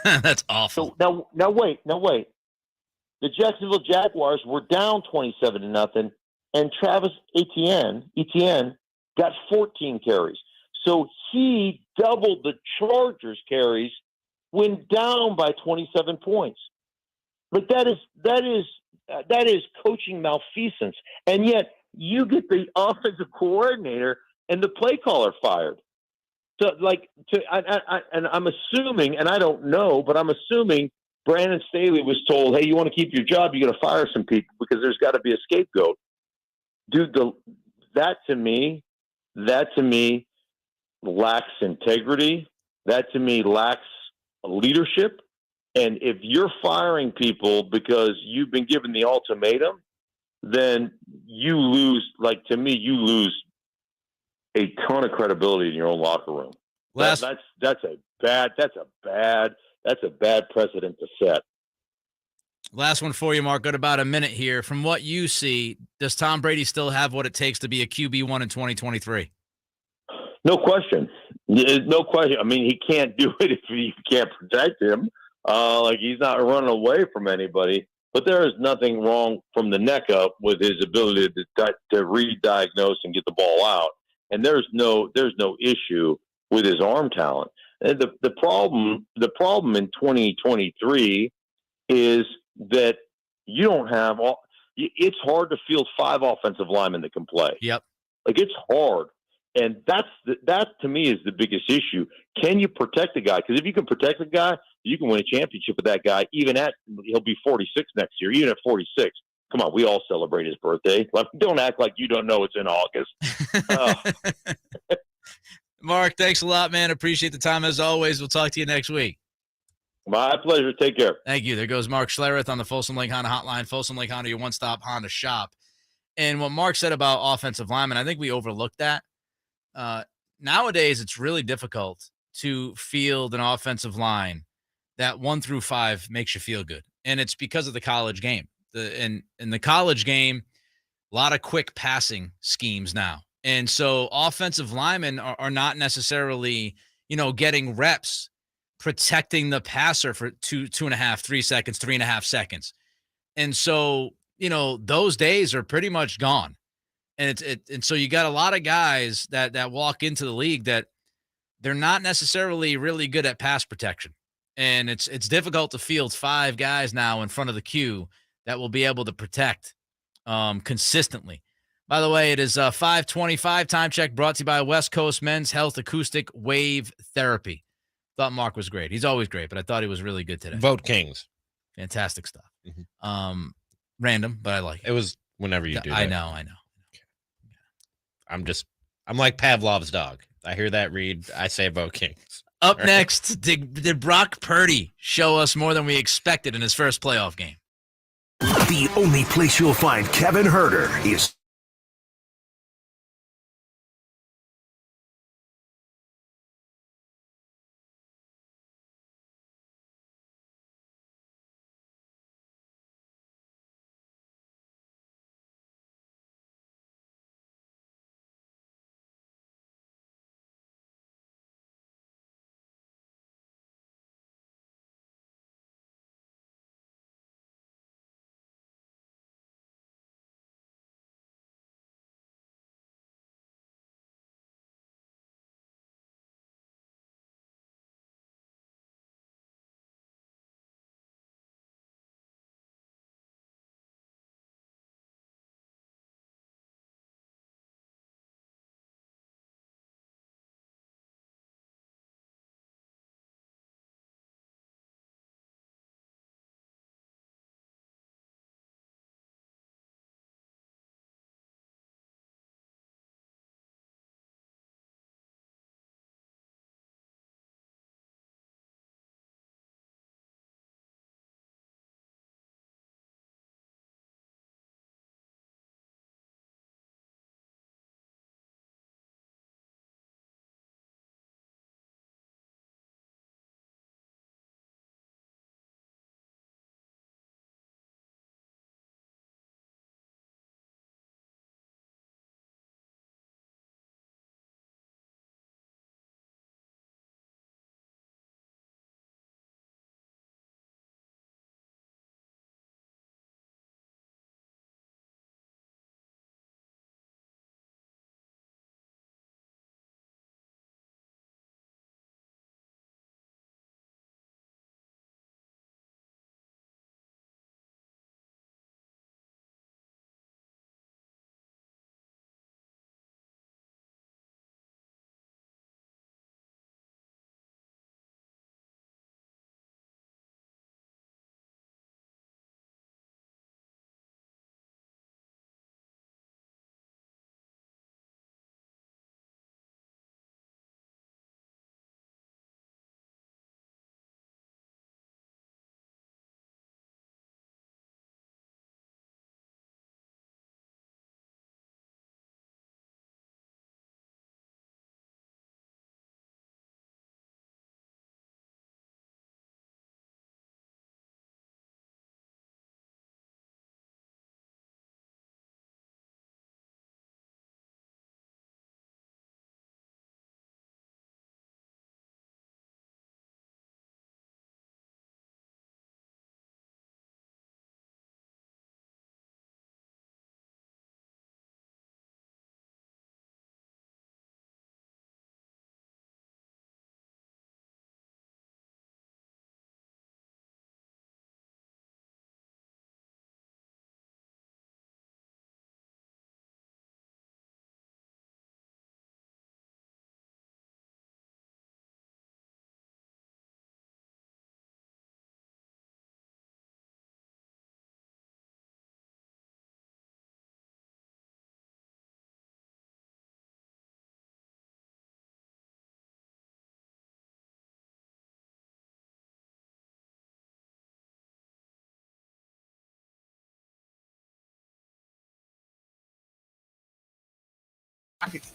That's awful. So now wait. The Jacksonville Jaguars were down 27-0, and Travis Etienne got 14 carries. So he doubled the Chargers carries when down by 27 points. But that is coaching malfeasance. And yet you get the offensive coordinator and the play caller fired. So and I'm assuming, and I don't know, but I'm assuming Brandon Staley was told, hey, you want to keep your job, you got to fire some people because there's got to be a scapegoat. Dude, that to me lacks integrity. That to me lacks leadership. And if you're firing people because you've been given the ultimatum, then you lose, to me, you lose a ton of credibility in your own locker room. That's a bad precedent to set. Last one for you, Mark. Got about a minute here. From what you see, does Tom Brady still have what it takes to be a QB1 in 2023? No question. No question. I mean, he can't do it if you can't protect him. He's not running away from anybody. But there is nothing wrong from the neck up with his ability to re-diagnose and get the ball out. And there's no issue with his arm talent. And the problem in 2023 is that you don't have all. It's hard to field 5 offensive linemen that can play. Yep. It's hard, and that to me is the biggest issue. Can you protect a guy? Because if you can protect a guy, you can win a championship with that guy. He'll be 46 next year. Even at 46, come on, we all celebrate his birthday. Don't act like you don't know it's in August. Mark, thanks a lot, man. Appreciate the time as always. We'll talk to you next week. My pleasure. Take care. Thank you. There goes Mark Schlereth on the Folsom Lake Honda hotline. Folsom Lake Honda, your one-stop Honda shop. And what Mark said about offensive linemen, I think we overlooked that. Nowadays, it's really difficult to field an offensive line that 1 through 5 makes you feel good. And it's because of the college game. In the college game, a lot of quick passing schemes now. And so offensive linemen are not necessarily, getting reps protecting the passer for 2.5, 3 seconds, 3.5 seconds. And so, those days are pretty much gone. And and so you got a lot of guys that walk into the league that they're not necessarily really good at pass protection. And it's difficult to field 5 guys now in front of the queue that will be able to protect consistently. By the way, it is 5:25 time check brought to you by West Coast Men's Health Acoustic Wave Therapy. Thought Mark was great. He's always great, but I thought he was really good today. Vote Kings. Fantastic stuff. Random, but I like it. It was whenever you do that. I know. I'm like Pavlov's dog. I hear that read. I say vote Kings. Up next, did Brock Purdy show us more than we expected in his first playoff game? The only place you'll find Kevin Herter is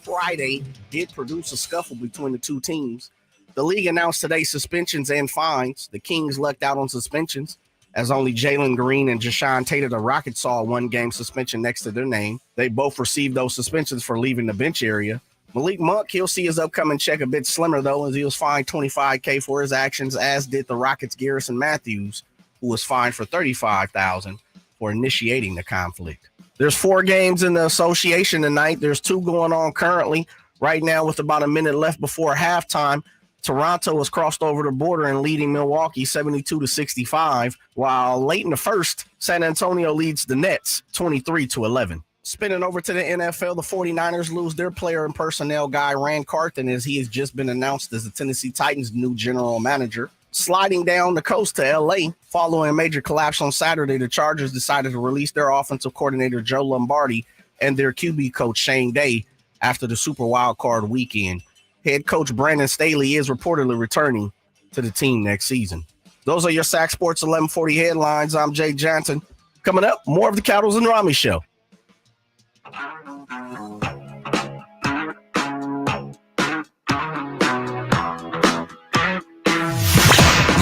Friday did produce a scuffle between the two teams. The league announced today suspensions and fines. The Kings lucked out on suspensions, as only Jalen Green and Jashawn Tatum, the Rockets, saw a one-game suspension next to their name. They both received those suspensions for leaving the bench area. Malik Monk, he'll see his upcoming check a bit slimmer, though, as he was fined $25,000 for his actions, as did the Rockets' Garrison Matthews, who was fined for $35,000 for initiating the conflict. There's 4 games in the association tonight. There's 2 going on currently. Right now, with about a minute left before halftime, Toronto has crossed over the border and leading Milwaukee 72-65, while late in the first, San Antonio leads the Nets 23-11. Spinning over to the NFL, the 49ers lose their player and personnel guy, Rand Carthen, as he has just been announced as the Tennessee Titans' new general manager. Sliding down the coast to L.A., following a major collapse on Saturday, the Chargers decided to release their offensive coordinator, Joe Lombardi, and their QB coach, Shane Day, after the Super Wild Card weekend. Head coach Brandon Staley is reportedly returning to the team next season. Those are your Sac Sports 1140 headlines. I'm Jay Johnson. Coming up, more of the Cattles and Ramie Show.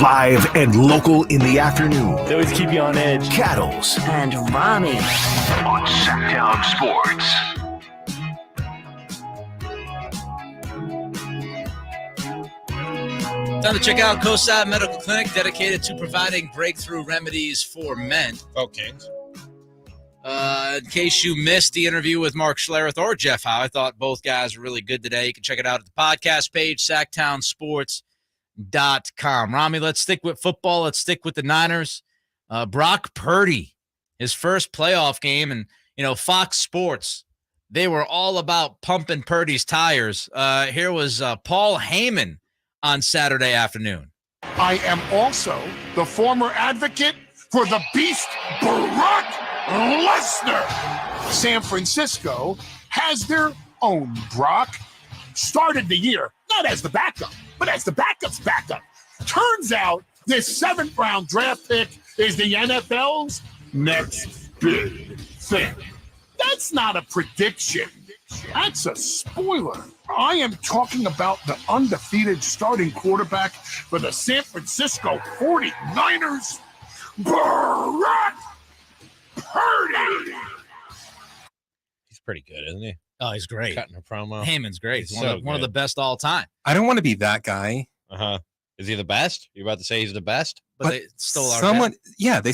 Live and local in the afternoon. They always keep you on edge. Cattles and Ramie on Sactown Sports. Time to check out CoSab Medical Clinic, dedicated to providing breakthrough remedies for men. Oh, Kings. In case you missed the interview with Mark Schlereth or Jeff Howe, I thought both guys were really good today. You can check it out at the podcast page, SactownSports.com. Ramie, let's stick with football. Let's stick with the Niners. Brock Purdy, his first playoff game, and, Fox Sports, they were all about pumping Purdy's tires. Here was Paul Heyman on Saturday afternoon. I am also the former advocate for the beast, Brock Lesnar. San Francisco has their own Brock. Started the year not as the backup, but as the backup's backup. Turns out this 7th round draft pick is the NFL's next big thing. That's not a prediction. That's a spoiler. I am talking about the undefeated starting quarterback for the San Francisco 49ers, Brock Purdy. He's pretty good, isn't he? Oh, he's great. Cutting a promo. Heyman's great. He's so one of the best all time. I don't want to be that guy. Uh-huh. Is he the best? You about to say he's the best? But they stole our bet. Yeah, they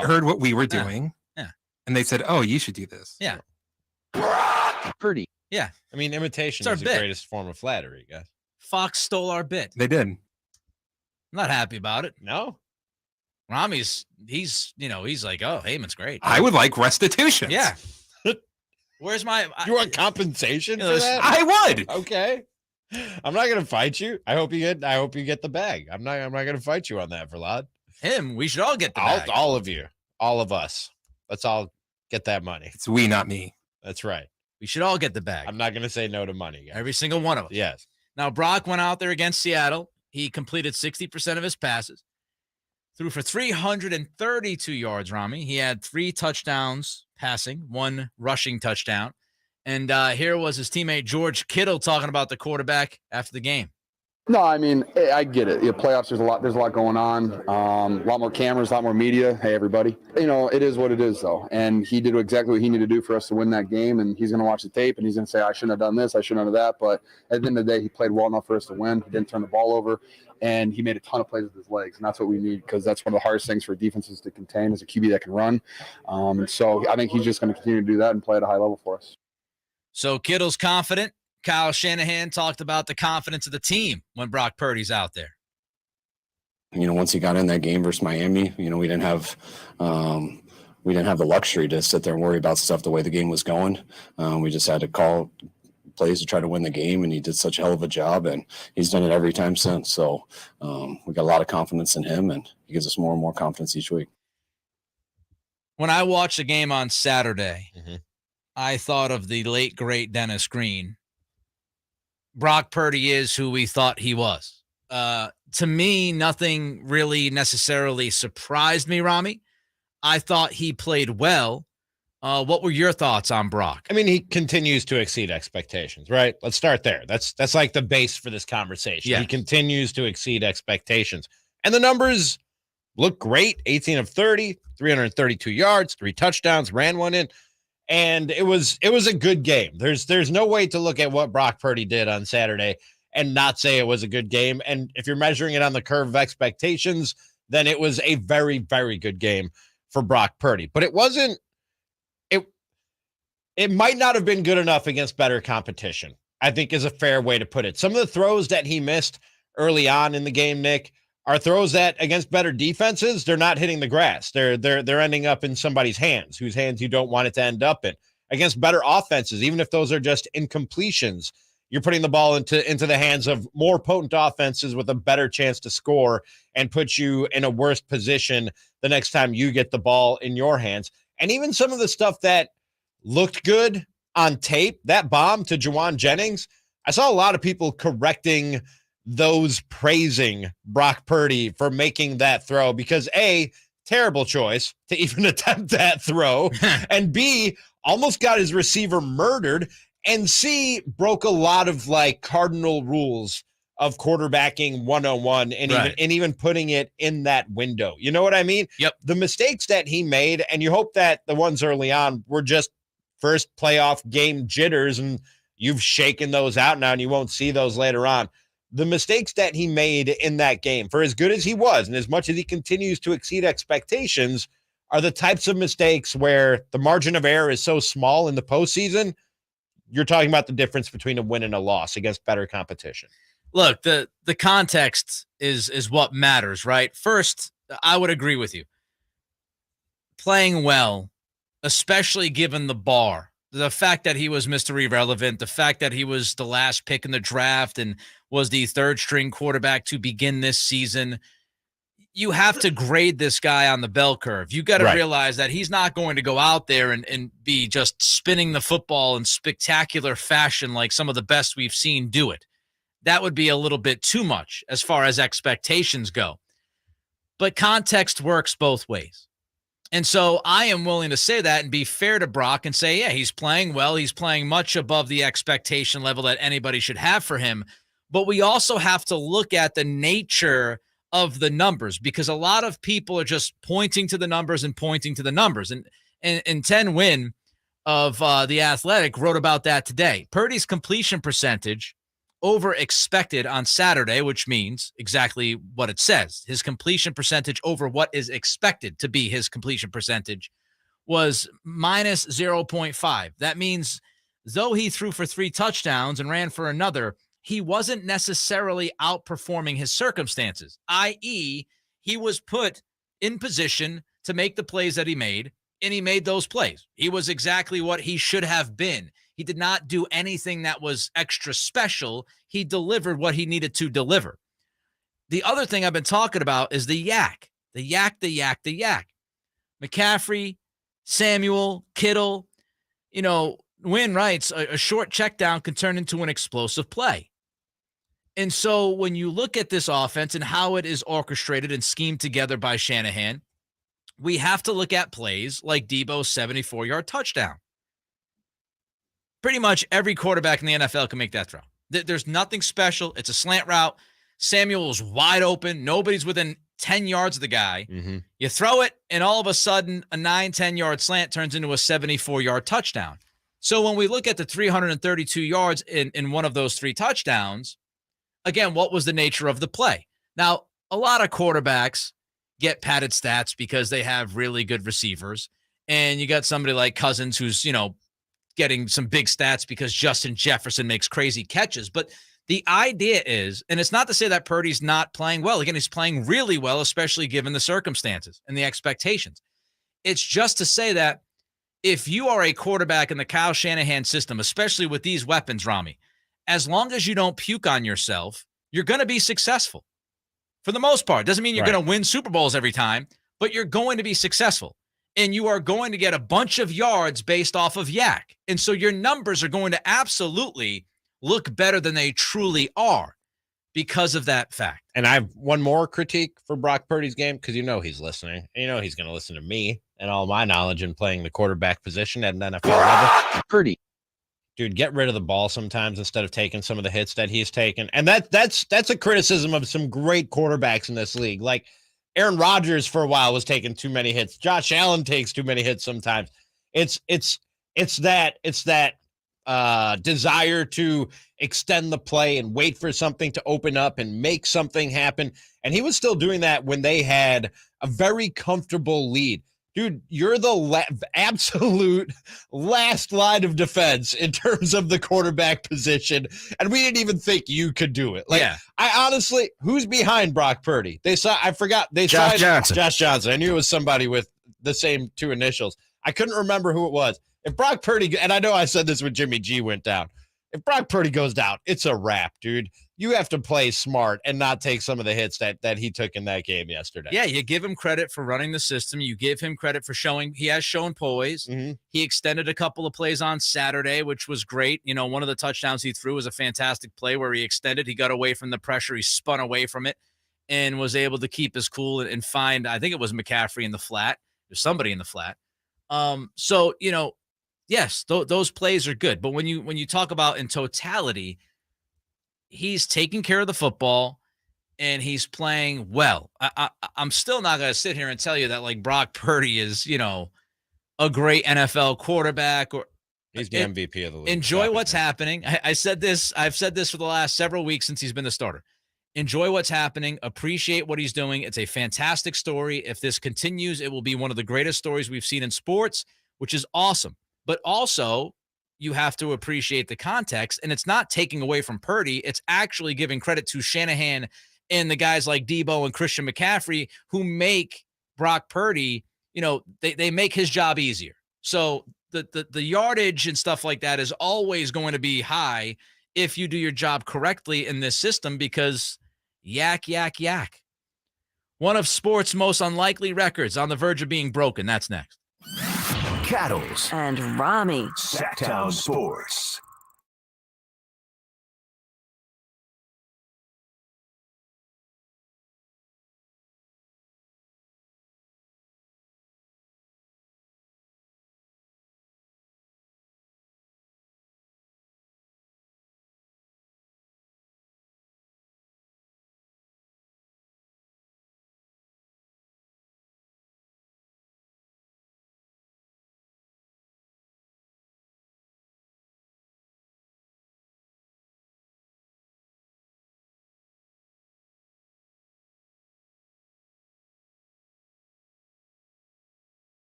heard what we were doing. Yeah. And they said, oh, you should do this. Yeah. Purdy. Yeah. I mean, imitation is the greatest form of flattery, guys. Fox stole our bit. They did. I'm not happy about it. No. Ramie's, he's like, oh, Heyman's great. I would like restitution. Yeah. Where's my... You want compensation for that? I would. Okay. I'm not gonna fight you. I hope you get the bag. I'm not gonna fight you on that, Vlad. We should all get the bag. All of you. All of us. Let's all get that money. It's we, not me. That's right. We should all get the bag. I'm not gonna say no to money, guys. Every single one of us. Yes. Now, Brock went out there against Seattle. He completed 60% of his passes. Threw for 332 yards, Ramie. He had 3 touchdowns passing, 1 rushing touchdown. And here was his teammate George Kittle talking about the quarterback after the game. No, I mean, I get it. Playoffs, there's a lot going on. A lot more cameras, a lot more media. Hey, everybody. It is what it is, though. And he did exactly what he needed to do for us to win that game. And he's going to watch the tape, and he's going to say, I shouldn't have done this, I shouldn't have done that. But at the end of the day, he played well enough for us to win. He didn't turn the ball over, and he made a ton of plays with his legs. And that's what we need, because that's one of the hardest things for defenses to contain is a QB that can run. So I think he's just going to continue to do that and play at a high level for us. So Kittle's confident. Kyle Shanahan talked about the confidence of the team when Brock Purdy's out there. Once he got in that game versus Miami, we didn't have the luxury to sit there and worry about stuff the way the game was going. We just had to call plays to try to win the game, and he did such a hell of a job, and he's done it every time since. So we got a lot of confidence in him, and he gives us more and more confidence each week. When I watched the game on Saturday, I thought of the late, great Dennis Green. Brock Purdy is who we thought he was. To me, nothing really necessarily surprised me, Ramie. I thought he played well. What were your thoughts on Brock? I mean, he continues to exceed expectations, right? Let's start there. That's like the base for this conversation. Yeah. He continues to exceed expectations. And the numbers look great. 18 of 30, 332 yards, 3 touchdowns, ran 1 in. And it was a good game. There's no way to look at what Brock Purdy did on Saturday and not say it was a good game. And if you're measuring it on the curve of expectations, then it was a very, very good game for Brock Purdy. But it wasn't. It might not have been good enough against better competition, I think is a fair way to put it. Some of the throws that he missed early on in the game, Nick, are throws that against better defenses, they're not hitting the grass. They're ending up in somebody's hands, whose hands you don't want it to end up in. against better offenses, even if those are just incompletions. You're putting the ball into the hands of more potent offenses with a better chance to score and put you in a worse position the next time you get the ball in your hands. And even some of the stuff that looked good on tape, that bomb to Juwan Jennings, I saw a lot of people correcting those praising Brock Purdy for making that throw because A, terrible choice to even attempt that throw, and B, almost got his receiver murdered, and C, broke a lot of like cardinal rules of quarterbacking 101 and even putting it in that window. You know what I mean? Yep. The mistakes that he made, and you hope that the ones early on were just first playoff game jitters and you've shaken those out now and you won't see those later on. The mistakes that he made in that game, for as good as he was and as much as he continues to exceed expectations, are the types of mistakes where the margin of error is so small in the postseason. You're talking about the difference between a win and a loss against better competition. Look, the context is what matters, right? First, I would agree with you. Playing well, especially given the bar, the fact that he was Mr. Irrelevant, the fact that he was the last pick in the draft and was the third string quarterback to begin this season, you have to grade this guy on the bell curve. You got to realize that he's not going to go out there and be just spinning the football in spectacular fashion like some of the best we've seen do it. That would be a little bit too much as far as expectations go. But context works both ways. And so I am willing to say that and be fair to Brock and say, yeah, he's playing well. He's playing much above the expectation level that anybody should have for him. But we also have to look at the nature of the numbers because a lot of people are just pointing to the numbers and pointing to the numbers. And 10 win of The Athletic wrote about that today. Purdy's completion percentage over expected on Saturday, which means exactly what it says. His completion percentage over what is expected to be his completion percentage was minus 0.5. That means though he threw for 3 touchdowns and ran for another, he wasn't necessarily outperforming his circumstances, i.e., he was put in position to make the plays that he made, and he made those plays. He was exactly what he should have been. He did not do anything that was extra special. He delivered what he needed to deliver. The other thing I've been talking about is the yak. The yak. McCaffrey, Samuel, Kittle. You know, Wynn writes, a short check down can turn into an explosive play. And so when you look at this offense and how it is orchestrated and schemed together by Shanahan, we have to look at plays like Debo's 74-yard touchdown. Pretty much every quarterback in the NFL can make that throw. There's nothing special. It's a slant route. Samuel's wide open. Nobody's within 10 yards of the guy. Mm-hmm. You throw it, and all of a sudden, a 9-10-yard slant turns into a 74-yard touchdown. So when we look at the 332 yards in one of those 3 touchdowns, again, what was the nature of the play? Now, a lot of quarterbacks get padded stats because they have really good receivers. And you got somebody like Cousins who's, getting some big stats because Justin Jefferson makes crazy catches. But the idea is, and it's not to say that Purdy's not playing well. Again, he's playing really well, especially given the circumstances and the expectations. It's just to say that if you are a quarterback in the Kyle Shanahan system, especially with these weapons, Ramie, as long as you don't puke on yourself, you're going to be successful. For the most part. Doesn't mean you're going to win Super Bowls every time, but you're going to be successful. And you are going to get a bunch of yards based off of yak. And so your numbers are going to absolutely look better than they truly are because of that fact. And I have one more critique for Brock Purdy's game because he's listening. And he's going to listen to me and all my knowledge in playing the quarterback position at an NFL level. Purdy. Dude, get rid of the ball sometimes instead of taking some of the hits that he's taken. And that's a criticism of some great quarterbacks in this league. Like Aaron Rodgers for a while was taking too many hits. Josh Allen takes too many hits sometimes. It's that desire to extend the play and wait for something to open up and make something happen. And he was still doing that when they had a very comfortable lead. Dude, you're the absolute last line of defense in terms of the quarterback position, and we didn't even think you could do it. I honestly, who's behind Brock Purdy? Josh Johnson. I knew it was somebody with the same 2 initials. I couldn't remember who it was. If Brock Purdy, and I know I said this when Jimmy G went down, if Brock Purdy goes down, it's a wrap, dude. You have to play smart and not take some of the hits that he took in that game yesterday. Yeah, you give him credit for running the system. You give him credit for he has shown poise. Mm-hmm. He extended a couple of plays on Saturday, which was great. You know, one of the touchdowns he threw was a fantastic play where he extended. He got away from the pressure. He spun away from it and was able to keep his cool and find, I think it was McCaffrey in the flat. There's somebody in the flat. So, you know, yes, those plays are good. But when you talk about in totality, he's taking care of the football and he's playing well. I'm still not going to sit here and tell you that like Brock Purdy is, you know, a great NFL quarterback or he's the MVP of the league. Enjoy what's happening. I've said this for the last several weeks since he's been the starter. Enjoy what's happening. Appreciate what he's doing. It's a fantastic story. If this continues, it will be one of the greatest stories we've seen in sports, which is awesome. But also, you have to appreciate the context, and it's not taking away from Purdy. It's actually giving credit to Shanahan and the guys like Debo and Christian McCaffrey who make Brock Purdy, you know, they make his job easier. So the yardage and stuff like that is always going to be high if you do your job correctly in this system because yak. One of sports' most unlikely records on the verge of being broken. That's next. Cattles and Ramie. Sactown Sports.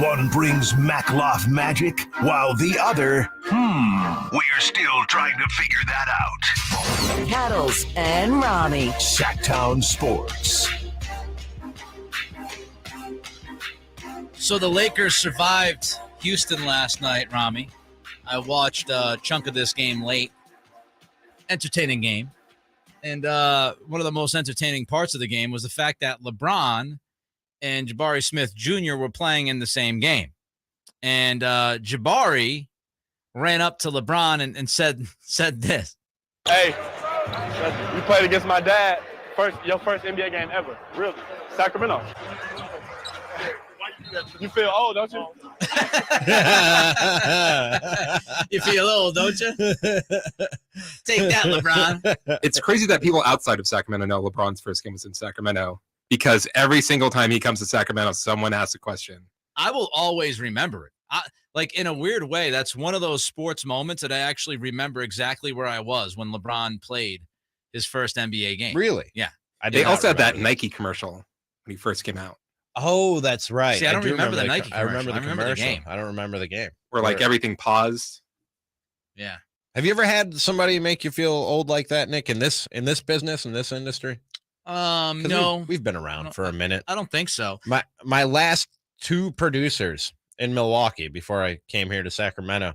One brings Makloff magic, while the other, we're still trying to figure that out. Cattles and Ramie. Sactown Sports. So the Lakers survived Houston last night, Ramie. I watched a chunk of this game late. Entertaining game. And one of the most entertaining parts of the game was the fact that LeBron and Jabari Smith Jr. were playing in the same game. And Jabari ran up to LeBron and said this. Hey, you played against my dad. Your first NBA game ever. Really. Sacramento. You feel old, don't you? You feel old, don't you? Take that, LeBron. It's crazy that people outside of Sacramento know LeBron's first game was in Sacramento, because every single time he comes to Sacramento, someone asks a question. I will always remember it. Like, in a weird way, that's one of those sports moments that I actually remember exactly where I was when LeBron played his first NBA game. Really? Yeah. They also had that Nike commercial when he first came out. Oh, that's right. See, I don't remember the Nike I remember commercial. the I remember the commercial. game. I don't remember the game. Where like everything paused. Yeah. Have you ever had somebody make you feel old like that, Nick, in this business, in this industry? No. We've been around for a minute. I don't think so. My last two producers in Milwaukee before I came here to Sacramento,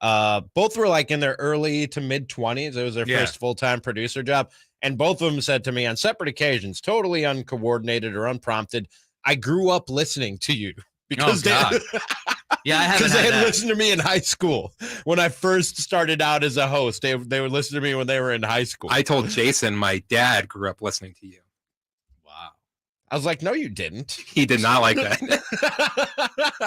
both were like in their early to mid 20s. It was their first full-time producer job. And both of them said to me on separate occasions, totally uncoordinated or unprompted, I grew up listening to you because they had listened to me in high school when I first started out as a host. They would listen to me when they were in high school. I told Jason my dad grew up listening to you. Wow. I was like, no, you didn't. He did not like that.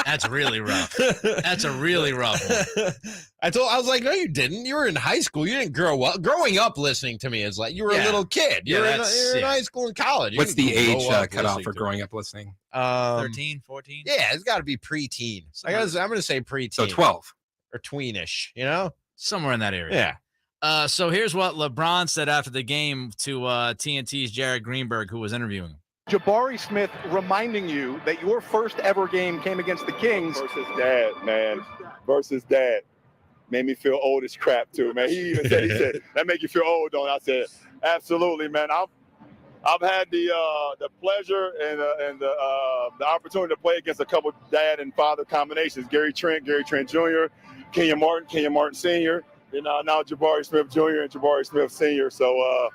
That's really rough. That's a really rough one. I was like, no, you didn't. You were in high school. You didn't grow up. Growing up listening to me is like you were a little kid. You're in high school and college. You What's the didn't age grow up cutoff listening for to growing up listening? 13, 14? Yeah, it's got to be preteen. I'm going to say preteen. So 12. Or tweenish, you know? Somewhere in that area. Yeah. So here's what LeBron said after the game to TNT's Jared Greenberg, who was interviewing him. Jabari Smith reminding you that your first ever game came against the Kings. Versus dad, man. Versus dad. Made me feel old as crap, too, man. He even said, that make you feel old, don't I? said, absolutely, man. I've had the pleasure and the opportunity to play against a couple dad and father combinations. Gary Trent Jr., Kenyon Martin Sr., and now Jabari Smith Jr. and Jabari Smith Sr. So,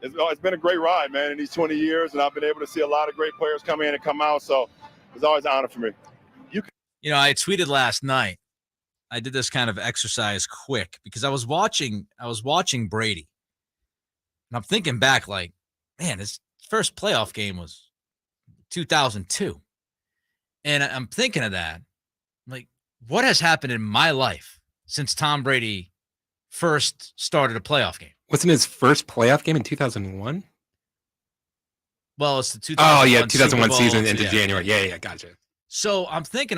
it's been a great ride, man, in these 20 years, and I've been able to see a lot of great players come in and come out, so it's always an honor for me. I tweeted last night. I did this kind of exercise quick because I was watching Brady, and I'm thinking back like, man, his first playoff game was 2002, and I'm thinking of that, like, what has happened in my life since Tom Brady first started a playoff game? Wasn't his first playoff game in 2001? Well, it's the 2001 2001 Super season Bowl, into January. Yeah, gotcha. So I'm thinking,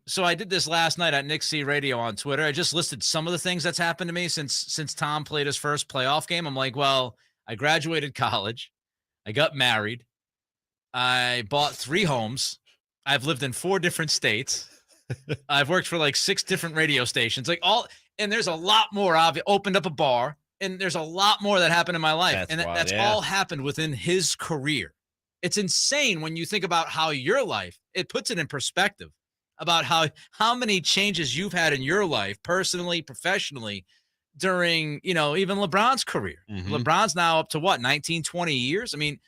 so I did this last night at Nick C Radio on Twitter. I just listed some of the things that's happened to me since Tom played his first playoff game. I'm like, well, I graduated college. I got married. I bought 3 homes. I've lived in 4 different states. I've worked for like 6 different radio stations, and there's a lot more. I've opened up a bar, and there's a lot more that happened in my life. That's all happened within his career. It's insane when you think about how your life, it puts it in perspective about how many changes you've had in your life, personally, professionally, during, even LeBron's career. Mm-hmm. LeBron's now up to 19, 20 years. I mean,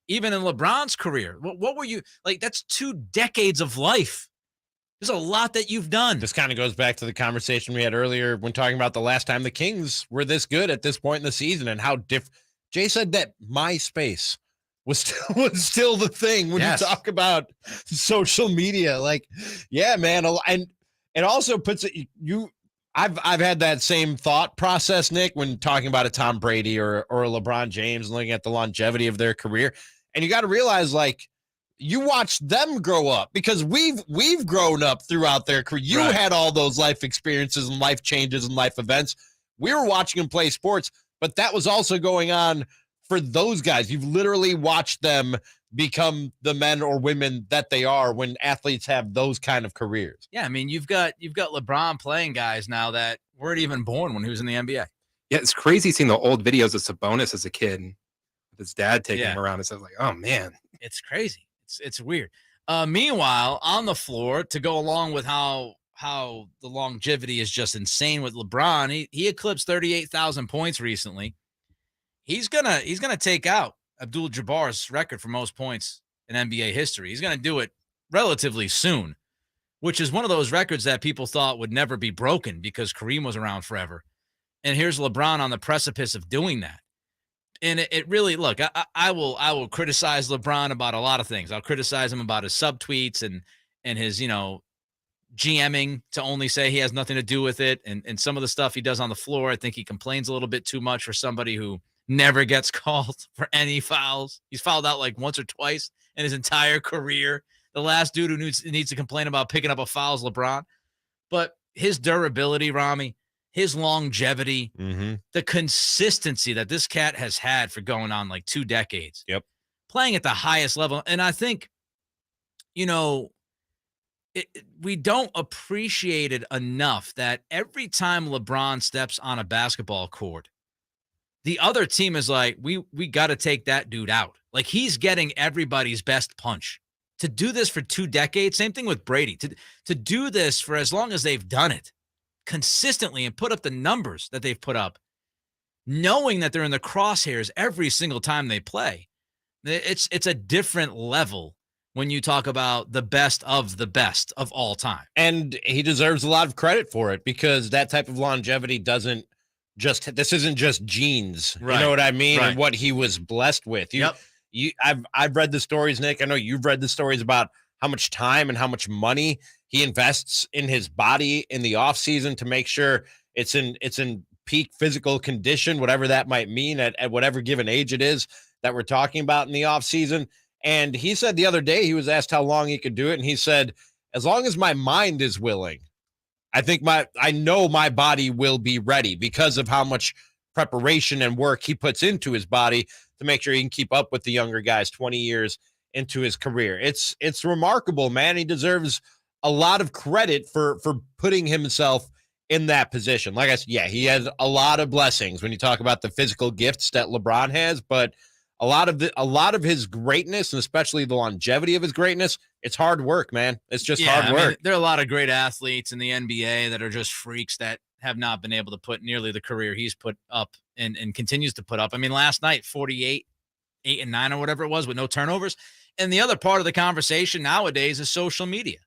even in LeBron's career, what were you like? That's 2 decades of life. There's a lot that you've done. This kind of goes back to the conversation we had earlier when talking about the last time the Kings were this good at this point in the season and how different. Jay said that MySpace was still the thing when you talk about social media. Like, yeah, man. And it also puts it, I've had that same thought process, Nick, when talking about a Tom Brady or a LeBron James and looking at the longevity of their career. And you got to realize, like, you watched them grow up because we've grown up throughout their career. You had all those life experiences and life changes and life events. We were watching them play sports, but that was also going on for those guys. You've literally watched them become the men or women that they are when athletes have those kind of careers. Yeah, I mean, you've got LeBron playing guys now that weren't even born when he was in the NBA. Yeah, it's crazy seeing the old videos of Sabonis as a kid with his dad taking him around. It's like, oh man, it's crazy. It's weird. Meanwhile, on the floor, to go along with how the longevity is just insane with LeBron, he eclipsed 38,000 points recently. He's gonna take out Abdul-Jabbar's record for most points in NBA history. He's gonna do it relatively soon, which is one of those records that people thought would never be broken because Kareem was around forever. And here's LeBron on the precipice of doing that. And it really, look, I will criticize LeBron about a lot of things. I'll criticize him about his subtweets and his, GMing to only say he has nothing to do with it. And some of the stuff he does on the floor, I think he complains a little bit too much for somebody who never gets called for any fouls. He's fouled out like once or twice in his entire career. The last dude who needs to complain about picking up a foul is LeBron. But his durability, Ramie, his longevity, the consistency that this cat has had for going on like 2 decades. Yep. Playing at the highest level. And I think, we don't appreciate it enough that every time LeBron steps on a basketball court, the other team is like, we got to take that dude out. Like, he's getting everybody's best punch. To do this for 2 decades, same thing with Brady. To do this for as long as they've done it, consistently, and put up the numbers that they've put up, knowing that they're in the crosshairs every single time they play, it's a different level when you talk about the best of all time. And he deserves a lot of credit for it because that type of longevity this isn't just genes. Right. You know what I mean? Right. And what he was blessed with. I've read the stories, Nick. I know you've read the stories about how much time and how much money he invests in his body in the off season to make sure it's in peak physical condition, whatever that might mean at whatever given age it is that we're talking about in the off season. And he said the other day, he was asked how long he could do it. And he said, as long as my mind is willing, I know my body will be ready because of how much preparation and work he puts into his body to make sure he can keep up with the younger guys 20 years into his career. It's remarkable, man. He deserves a lot of credit for putting himself in that position. Like I said, yeah, he has a lot of blessings when you talk about the physical gifts that LeBron has, but a lot of his greatness, and especially the longevity of his greatness, it's hard work, man. It's just hard work. I mean, there are a lot of great athletes in the NBA that are just freaks that have not been able to put nearly the career he's put up and continues to put up. I mean, last night, 48, 8 and 9 or whatever it was with no turnovers. And the other part of the conversation nowadays is social media.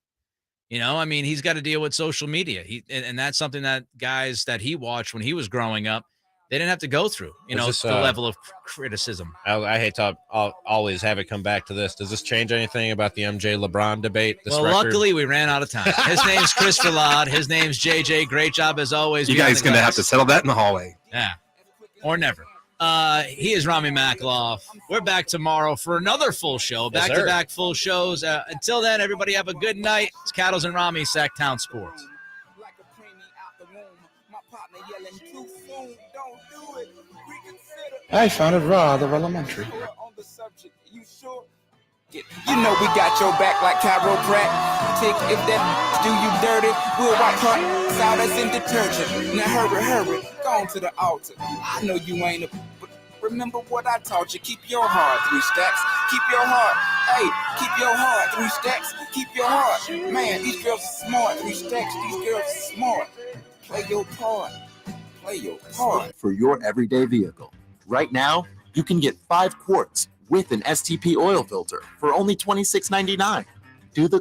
I mean, he's got to deal with social media. And that's something that guys that he watched when he was growing up, they didn't have to go through, the level of criticism. I hate to always have it come back to this. Does this change anything about the MJ LeBron debate? Luckily, we ran out of time. His name's Chris Villard. His name's JJ. Great job as always. You guys going to have to settle that in the hallway. Yeah. Or never. He is Ramie Makloff. We're back tomorrow for another full show. Back-to-back full shows. Until then, everybody have a good night. It's Cattles and Ramie, Sactown Sports. I found it rather elementary. You know we got your back like chiropractic. If that do you dirty, we'll wipe her out as in detergent. Now hurry, go on to the altar. I know you ain't but remember what I taught you. Keep your heart 3 stacks. Keep your heart. Hey, keep your heart 3 stacks. Keep your heart. Man, these girls are smart. 3 stacks. These girls are smart. Play your part. Play your part. For your everyday vehicle. Right now, you can get 5 quarts with an STP oil filter for only $26.99. Do the